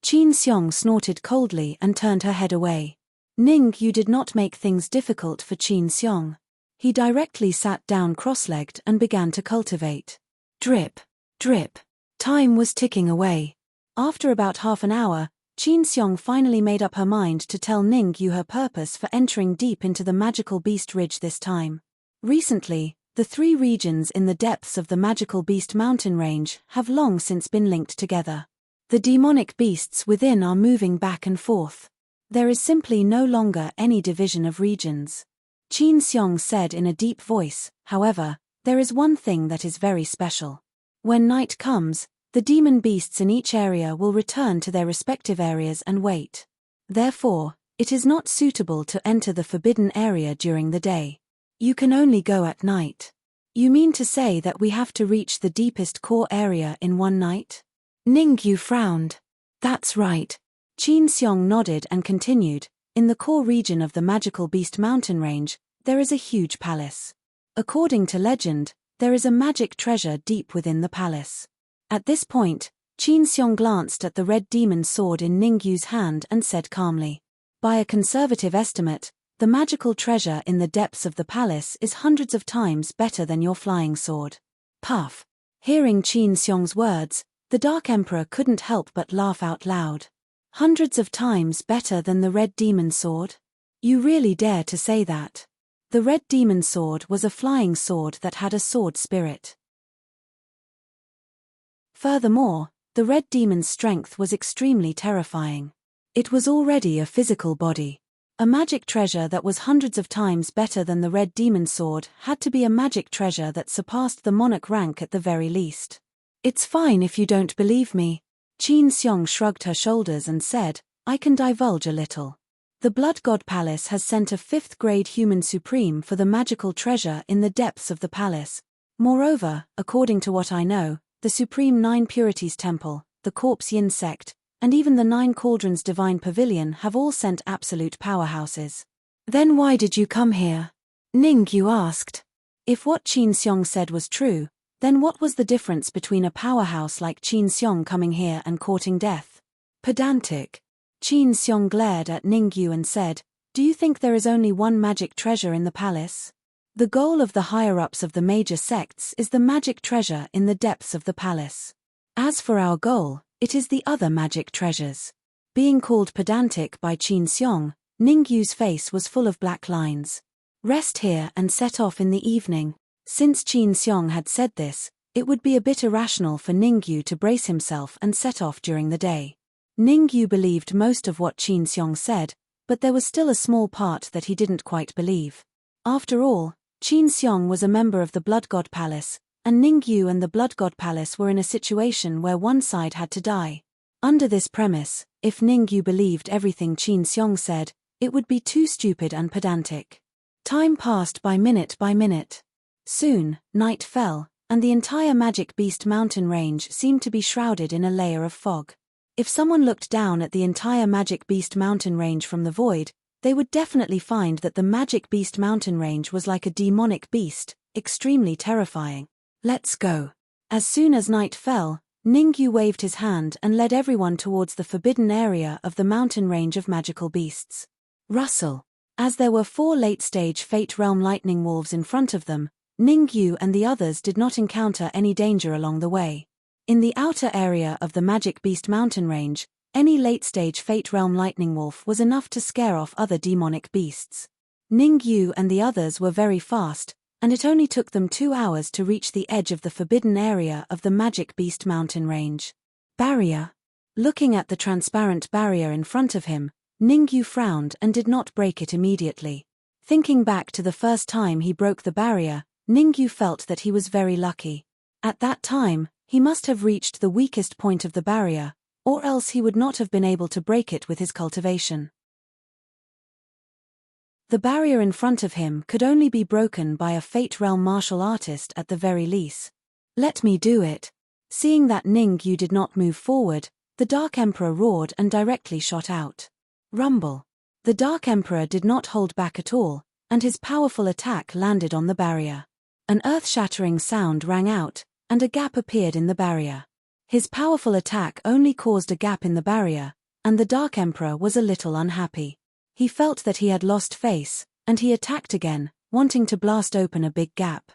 A: Xiong snorted coldly and turned her head away. Ningyu did not make things difficult for Qin Xiong. He directly sat down cross-legged and began to cultivate. Drip, drip. Time was ticking away. After about half an hour, Qin Xiong finally made up her mind to tell Ningyu her purpose for entering deep into the magical beast ridge this time. Recently, the 3 regions in the depths of the magical beast mountain range have long since been linked together. The demonic beasts within are moving back and forth. There is simply no longer any division of regions. Qin Xiong said in a deep voice, however, there is one thing that is very special. When night comes, the demon beasts in each area will return to their respective areas and wait. Therefore, it is not suitable to enter the forbidden area during the day. You can only go at night. You mean to say that we have to reach the deepest core area in one night? Ningyu frowned. That's right. Qin Xiong nodded and continued, in the core region of the magical beast mountain range, there is a huge palace. According to legend, there is a magic treasure deep within the palace. At this point, Qin Xiong glanced at the red demon sword in Ningyu's hand and said calmly, by a conservative estimate, The magical treasure in the depths of the palace is hundreds of times better than your flying sword. Puff. Hearing Qin Xiong's words, the Dark Emperor couldn't help but laugh out loud. Hundreds of times better than the Red Demon Sword? You really dare to say that? The Red Demon Sword was a flying sword that had a sword spirit. Furthermore, the Red Demon's strength was extremely terrifying. It was already a physical body. A magic treasure that was hundreds of times better than the Red Demon Sword had to be a magic treasure that surpassed the monarch rank at the very least. It's fine if you don't believe me. Qin Xiong shrugged her shoulders and said, I can divulge a little. The Blood God Palace has sent a 5th-grade human supreme for the magical treasure in the depths of the palace. Moreover, according to what I know, the Supreme Nine Purities Temple, the Corpse Yin Sect, and even the 9 Cauldrons Divine Pavilion have all sent absolute powerhouses. Then why did you come here? Ningyu asked. If what Qin Xiong said was true, then what was the difference between a powerhouse like Qin Xiong coming here and courting death? Pedantic. Qin Xiong glared at Ningyu and said, Do you think there is only one magic treasure in the palace? The goal of the higher-ups of the major sects is the magic treasure in the depths of the palace. As for our goal, it is the other magic treasures. Being called pedantic by Qin Xiong, Ningyu's face was full of black lines. Rest here and set off in the evening. Since Qin Xiong had said this, it would be a bit irrational for Ningyu to brace himself and set off during the day. Ningyu believed most of what Qin Xiong said, but there was still a small part that he didn't quite believe. After all, Qin Xiong was a member of the Blood God Palace, and Ningyu and the Blood God Palace were in a situation where one side had to die. Under this premise, if Ningyu believed everything Qin Xiong said, it would be too stupid and pedantic. Time passed by minute. Soon, night fell, and the entire Magic Beast mountain range seemed to be shrouded in a layer of fog. If someone looked down at the entire Magic Beast mountain range from the void, they would definitely find that the Magic Beast mountain range was like a demonic beast, extremely terrifying. Let's go. As soon as night fell, Ningyu waved his hand and led everyone towards the forbidden area of the mountain range of magical beasts. Rustle. As there were 4 late-stage Fate Realm lightning wolves in front of them, Ningyu and the others did not encounter any danger along the way. In the outer area of the Magic Beast mountain range, any late-stage Fate Realm lightning wolf was enough to scare off other demonic beasts. Ningyu and the others were very fast, and it only took them 2 hours to reach the edge of the forbidden area of the Magic Beast mountain range. Barrier. Looking at the transparent barrier in front of him, Ningyu frowned and did not break it immediately. Thinking back to the first time he broke the barrier, Ningyu felt that he was very lucky. At that time, he must have reached the weakest point of the barrier, or else he would not have been able to break it with his cultivation. The barrier in front of him could only be broken by a Fate Realm martial artist at the very least. Let me do it. Seeing that Ningyu did not move forward, the Dark Emperor roared and directly shot out. Rumble. The Dark Emperor did not hold back at all, and his powerful attack landed on the barrier. An earth-shattering sound rang out, and a gap appeared in the barrier. His powerful attack only caused a gap in the barrier, and the Dark Emperor was a little unhappy. He felt that he had lost face, and he attacked again, wanting to blast open a big gap.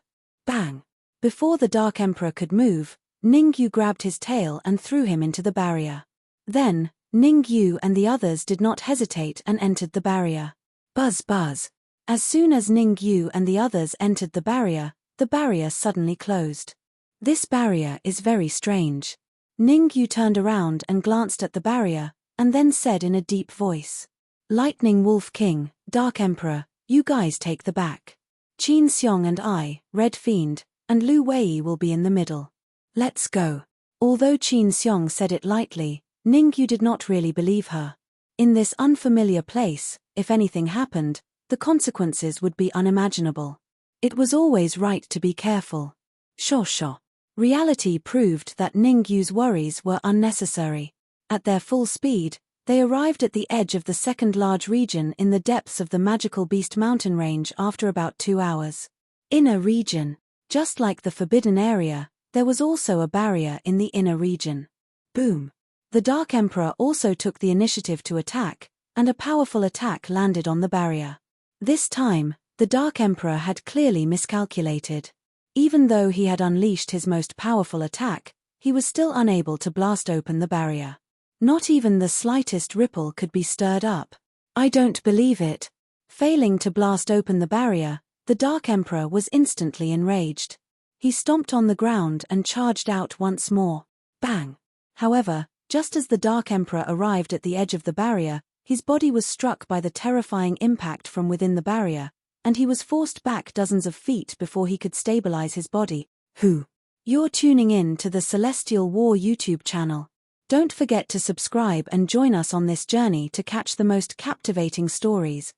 A: Bang! Before the Dark Emperor could move, Ningyu grabbed his tail and threw him into the barrier. Then, Ningyu and the others did not hesitate and entered the barrier. Buzz buzz. As soon as Ningyu and the others entered the barrier suddenly closed. This barrier is very strange. Ningyu turned around and glanced at the barrier, and then said in a deep voice, Lightning Wolf King, Dark Emperor, you guys take the back. Qin Xiong and I, Red Fiend, and Lu Wei will be in the middle. Let's go. Although Qin Xiong said it lightly, Ningyu did not really believe her. In this unfamiliar place, if anything happened, the consequences would be unimaginable. It was always right to be careful. Sure. Reality proved that Ningyu's worries were unnecessary. At their full speed, they arrived at the edge of the second large region in the depths of the Magical Beast mountain range after about 2 hours. Inner region. Just like the forbidden area, there was also a barrier in the inner region. Boom. The Dark Emperor also took the initiative to attack, and a powerful attack landed on the barrier. This time, the Dark Emperor had clearly miscalculated. Even though he had unleashed his most powerful attack, he was still unable to blast open the barrier. Not even the slightest ripple could be stirred up. "I don't believe it." Failing to blast open the barrier, the Dark Emperor was instantly enraged. He stomped on the ground and charged out once more. Bang! However, just as the Dark Emperor arrived at the edge of the barrier, his body was struck by the terrifying impact from within the barrier, and he was forced back dozens of feet before he could stabilize his body. You're tuning in to the Celestial War YouTube channel. Don't forget to subscribe and join us on this journey to catch the most captivating stories.